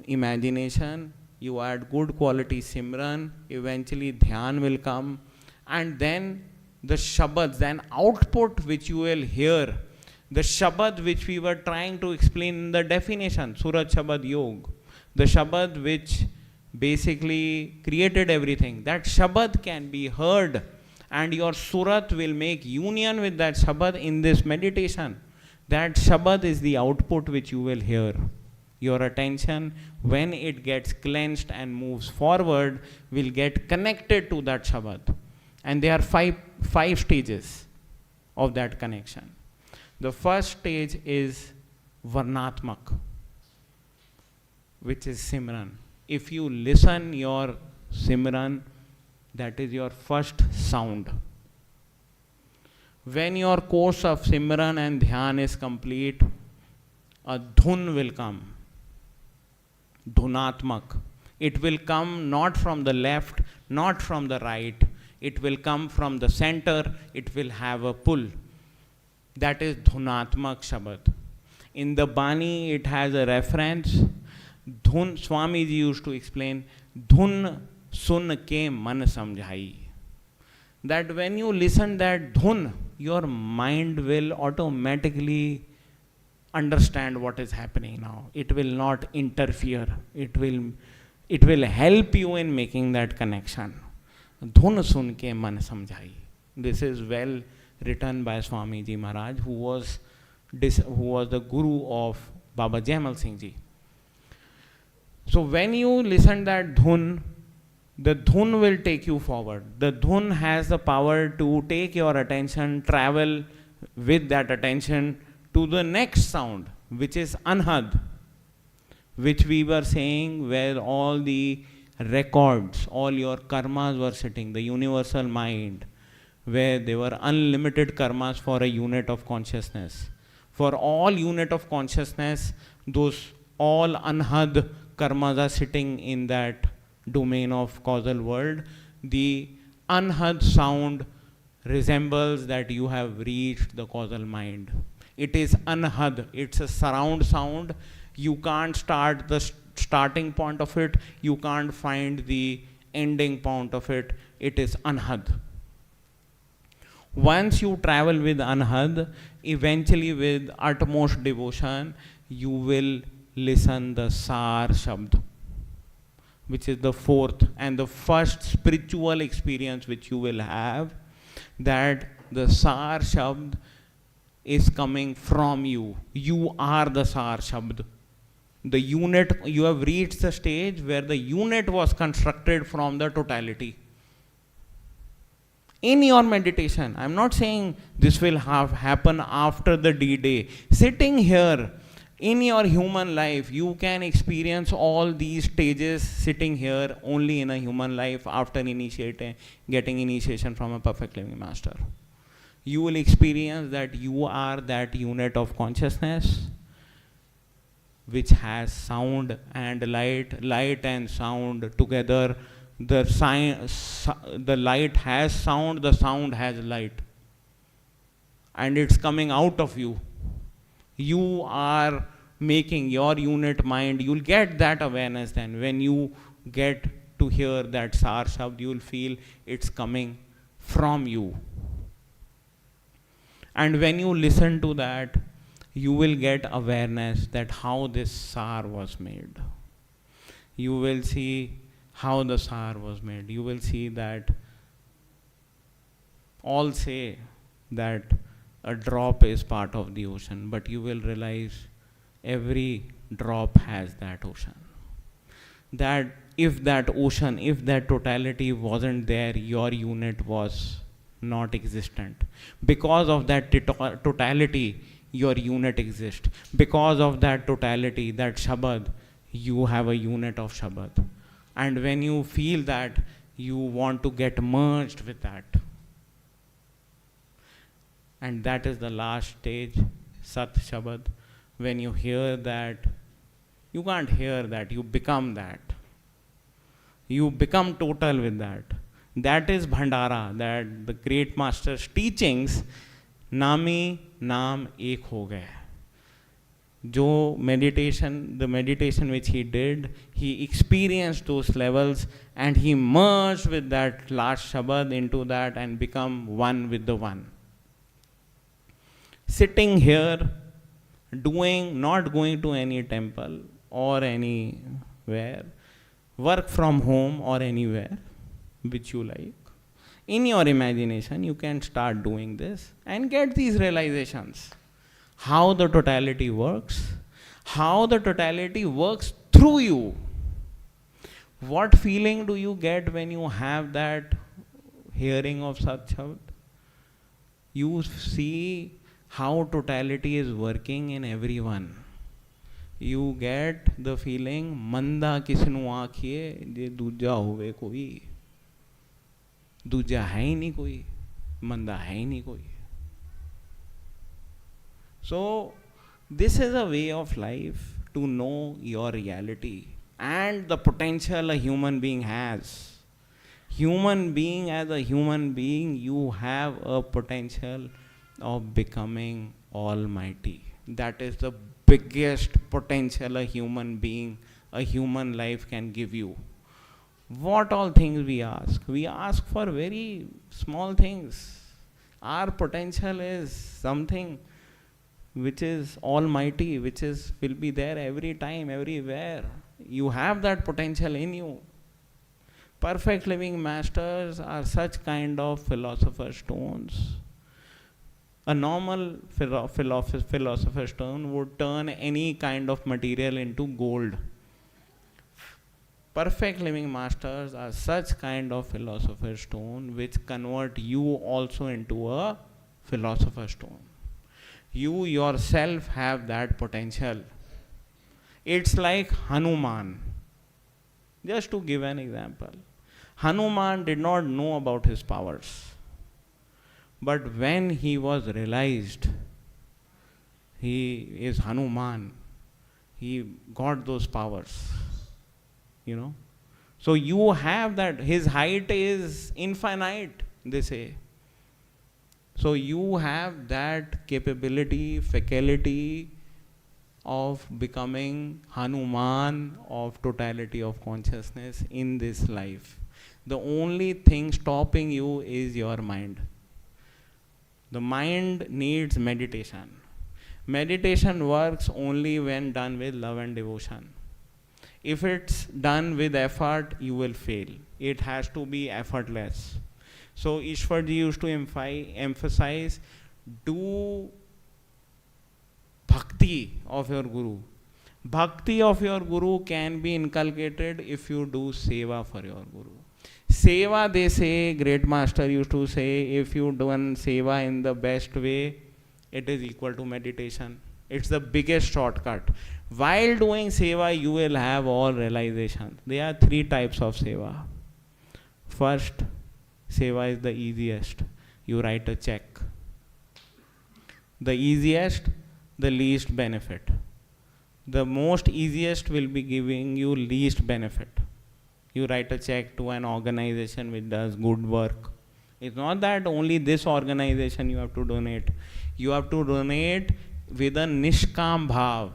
imagination, you add good quality Simran, eventually Dhyan will come, and then the Shabads, then output which you will hear, the Shabad which we were trying to explain in the definition, Surat Shabad Yog, the Shabad which basically created everything, that Shabad can be heard, and your Surat will make union with that Shabad in this meditation. That Shabad is the output which you will hear. Your attention, when it gets cleansed and moves forward, will get connected to that Shabad. And there are five stages of that connection. The first stage is Varnatmak, which is Simran. If you listen your Simran, that is your first sound. When your course of Simran and Dhyan is complete, a Dhun will come. Dhunatmak. It will come not from the left, not from the right. It will come from the center. It will have a pull. That is Dhunatmak Shabad. In the Bani, it has a reference. Dhun, Swamiji used to explain, Dhun sun ke man samjhai. That when you listen that Dhun, your mind will automatically understand what is happening now. It will not interfere. It will help you in making that connection. Dhun sun ke man samjhai. This is well written by Swamiji Maharaj, who was the guru of Baba Jaimal Singh Ji. So when you listen that Dhun, the Dhun will take you forward. The Dhun has the power to take your attention, travel with that attention to the next sound, which is Anhad, which we were saying where all the records, all your karmas were sitting, the universal mind, where there were unlimited karmas for a unit of consciousness. For all unit of consciousness, those all Anhad karmas are sitting in that domain of causal world. The Anhad sound resembles that you have reached the causal mind. It is Anhad, it's a surround sound. You can't start the starting point of it, you can't find the ending point of it. It is Anhad. Once you travel with Anhad, eventually with utmost devotion, you will listen the Sar Shabd, which is the fourth and the first spiritual experience which you will have, that the Sar Shabd is coming from you. You are the Sar Shabd. The unit, you have reached the stage where the unit was constructed from the totality. In your meditation, I'm not saying this will have happen after the D-Day. Sitting here, in your human life, you can experience all these stages sitting here only in a human life after getting initiation from a perfect living master. You will experience that you are that unit of consciousness which has sound and light, light and sound together. The light has sound, the sound has light. And it's coming out of you. You are making your unit mind. You'll get that awareness then. When you get to hear that Sar Shabd, you'll feel it's coming from you. And when you listen to that, you will get awareness that how this Sar was made. You will see how the Sar was made. You will see that all say that a drop is part of the ocean, but you will realize every drop has that ocean. That if that ocean, if that totality wasn't there, your unit was not existent. Because of that totality, your unit exists. Because of that totality, that Shabd, you have a unit of Shabd. And when you feel that, you want to get merged with that. And that is the last stage, Sat Shabd. When you hear that, you can't hear that, you become that. You become total with that. That is Bhandara, that the great master's teachings, Nami Naam Ek Ho Gaya. Jo meditation, the meditation which he did, he experienced those levels and he merged with that last Shabad into that and become one with the one. Sitting here, not going to any temple or anywhere, work from home or anywhere which you like. In your imagination, you can start doing this and get these realizations. How the totality works, how the totality works through you. What feeling do you get when you have that hearing of Sat Shabd? You see how totality is working in everyone. You get the feeling, manda kisnu aakhiye, je dooja hove koi. Dooja hai hi nahi koi, manda hai hi nahi koi. So, this is a way of life to know your reality and the potential a human being has. Human being, as a human being, you have a potential of becoming almighty. That is the biggest potential a human being, a human life can give you. What all things we ask? We ask for very small things. Our potential is something which is almighty, which will be there every time, everywhere. You have that potential in you. Perfect living masters are such kind of philosopher's stones. A normal philosopher's stone would turn any kind of material into gold. Perfect living masters are such kind of philosopher's stone which convert you also into a philosopher's stone. You yourself have that potential. It's like Hanuman. Just to give an example. Hanuman did not know about his powers. But when he was realized he is Hanuman, he got those powers. So you have that. His height is infinite, they say. So you have that capability, faculty of becoming Hanuman of totality of consciousness in this life. The only thing stopping you is your mind. The mind needs meditation. Meditation works only when done with love and devotion. If it's done with effort, you will fail. It has to be effortless. So Ishwar ji used to emphasize, do bhakti of your guru. Bhakti of your guru can be inculcated if you do seva for your guru. Seva, they say, great master used to say, if you done seva in the best way, it is equal to meditation. It's the biggest shortcut. While doing seva, you will have all realization. There are 3 types of seva. First, seva is the easiest. You write a check. The easiest, the least benefit. The most easiest will be giving you least benefit. You write a check to an organization which does good work. It's not that only this organization you have to donate. You have to donate with a nishkam bhav,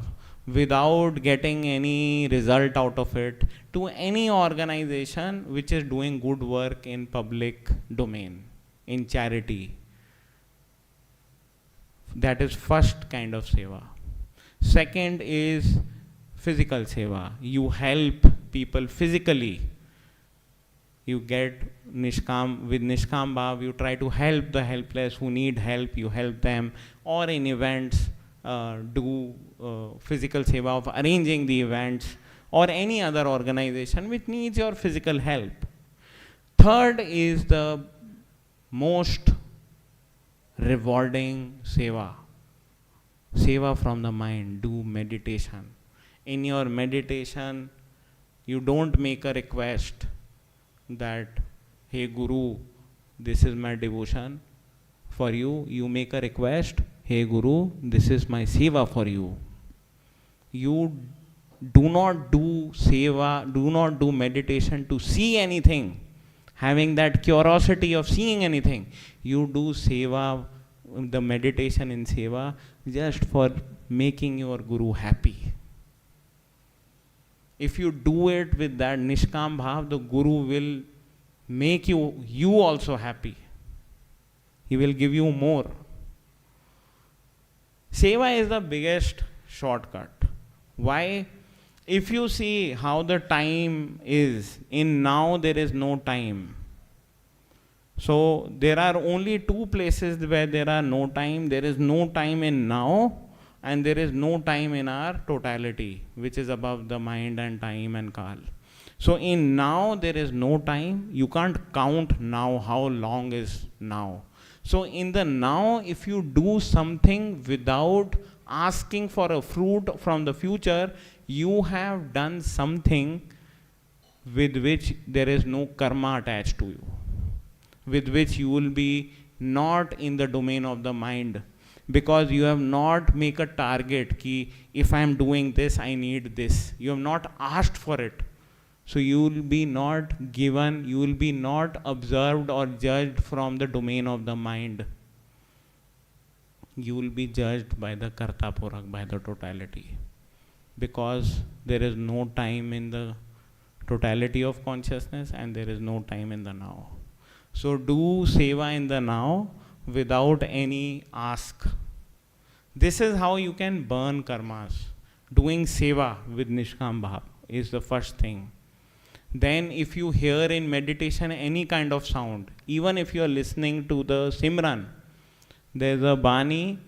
without getting any result out of it, to any organization which is doing good work in public domain, in charity. That is first kind of seva. Second is physical seva. You help people physically. You get nishkam, with nishkam bhav, you try to help the helpless who need help, you help them, or in events, do physical seva of arranging the events, or any other organization which needs your physical help. Third is the most rewarding seva. Seva from the mind, do meditation. In your meditation, you don't make a request that, hey Guru, this is my devotion for you. You make a request, hey Guru, this is my seva for you. You do not do seva, do not do meditation to see anything, having that curiosity of seeing anything. You do seva, the meditation in seva, just for making your Guru happy. If you do it with that nishkam bhav, the Guru will make you also happy. He will give you more. Seva is the biggest shortcut. Why? If you see how the time is, in now there is no time. So there are only 2 places where there are no time. There is no time in now, and there is no time in our totality, which is above the mind and time and kal. So in now there is no time. You can't count now how long is now. So in the now, if you do something without asking for a fruit from the future, you have done something with which there is no karma attached to you, with which you will be not in the domain of the mind, because you have not make a target ki if I am doing this, I need this. You have not asked for it. So you will be not given, you will be not observed or judged from the domain of the mind. You will be judged by the Karta Purak, by the totality. Because there is no time in the totality of consciousness and there is no time in the now. So do seva in the now without any ask. This is how you can burn karmas. Doing seva with nishkam bhav is the first thing. Then if you hear in meditation any kind of sound, even if you are listening to the Simran, there is a Bani,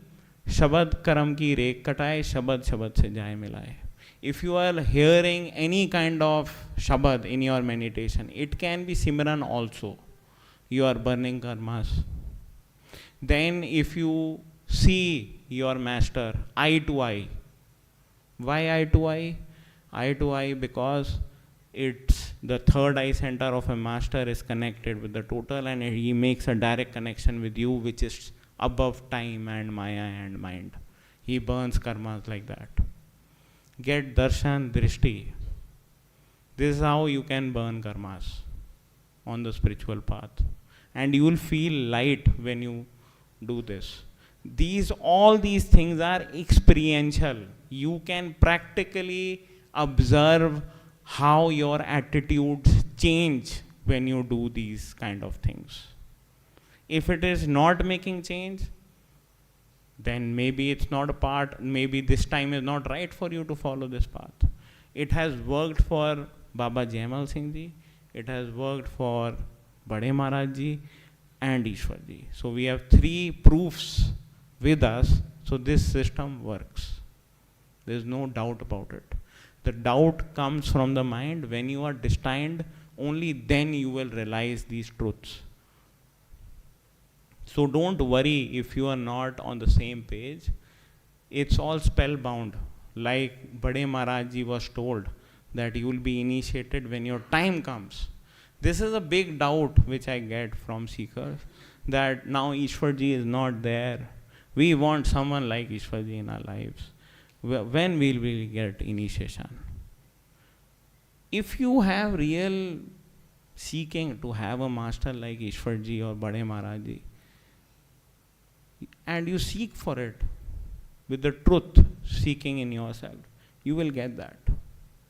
Shabd karam ki rek kataye, Shabd Shabd se jaye milaye. If you are hearing any kind of Shabd in your meditation, it can be Simran also. You are burning karmas. Then if you see your master eye to eye. Why eye to eye? Eye to eye because it's the third eye center of a master is connected with the total, and he makes a direct connection with you which is above time and maya and mind. He burns karmas like that. Get darshan drishti. This is how you can burn karmas on the spiritual path. And you will feel light when you do this. All these things are experiential. You can practically observe how your attitudes change when you do these kind of things. If it is not making change, then maybe it's not a part, maybe this time is not right for you to follow this path. It has worked for Baba Jaimal Singh Ji, it has worked for Bade Maharaj Ji and Ishwar Ji. So we have 3 proofs with us, so this system works. There is no doubt about it. The doubt comes from the mind when you are destined only then you will realize these truths. So don't worry if you are not on the same page. It's all spellbound. Like Bade Maharaj Ji was told that you will be initiated when your time comes. This is a big doubt which I get from seekers, that now Ishwar Ji is not there. We want someone like Ishwar Ji in our lives. When will we get initiation? If you have real seeking to have a master like Ishwar Ji or Bade Maharaj Ji, and you seek for it with the truth seeking in yourself, you will get that.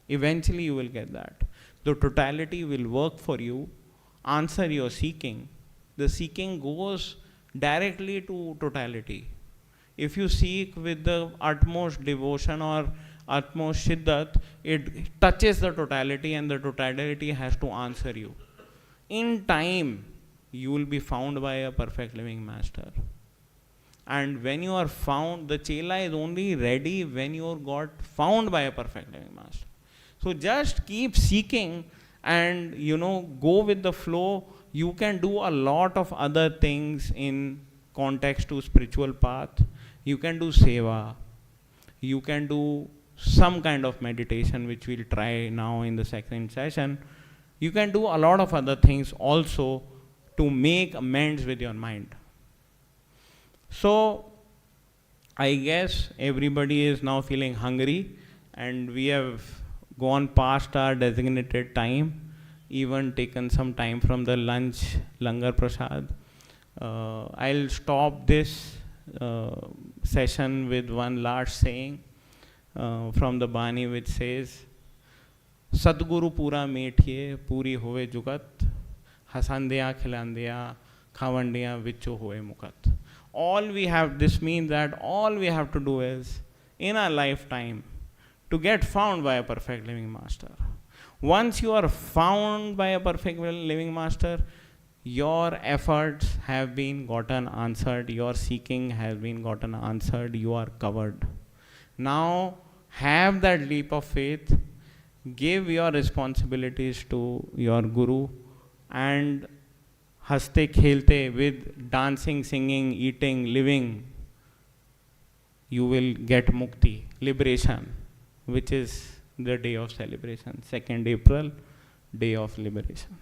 Eventually you will get that. The totality will work for you, answer your seeking. The seeking goes directly to totality. If you seek with the utmost devotion or utmost shiddat, it touches the totality and the totality has to answer you. In time, you will be found by a perfect living master. And when you are found, the chela is only ready when you are got found by a perfect living master. So just keep seeking and go with the flow. You can do a lot of other things in context to spiritual path. You can do seva. You can do some kind of meditation, which we'll try now in the second session. You can do a lot of other things also to make amends with your mind. So I guess everybody is now feeling hungry, and we have gone past our designated time, even taken some time from the lunch, langar prasad. I'll stop this session with one last saying from the Bani, which says, Sadguru pura meethiye, puri hove jugat, hasandiya khilandiya, khavandiya vichu hoye mukat. This means that all we have to do is, in our lifetime, to get found by a perfect living master. Once you are found by a perfect living master, your efforts have been gotten answered, your seeking has been gotten answered, you are covered. Now, have that leap of faith, give your responsibilities to your Guru, and haste khelte, with dancing, singing, eating, living, you will get mukti, liberation, which is the day of celebration, 2nd April, day of liberation.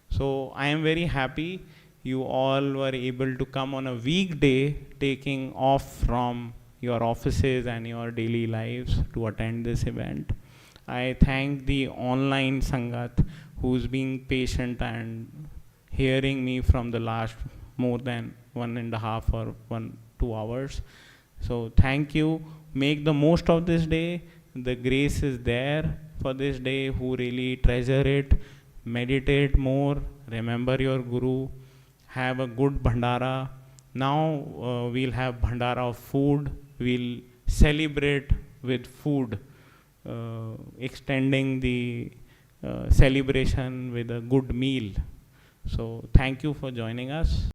So I am very happy you all were able to come on a weekday, taking off from your offices and your daily lives to attend this event. I thank the online Sangat who's being patient and hearing me from the last more than 1.5 or 2 hours. So thank you. Make the most of this day. The grace is there for this day. Who really treasure it, meditate more, remember your Guru, have a good Bhandara. Now we'll have Bhandara of food. We'll celebrate with food, extending the celebration with a good meal. So thank you for joining us.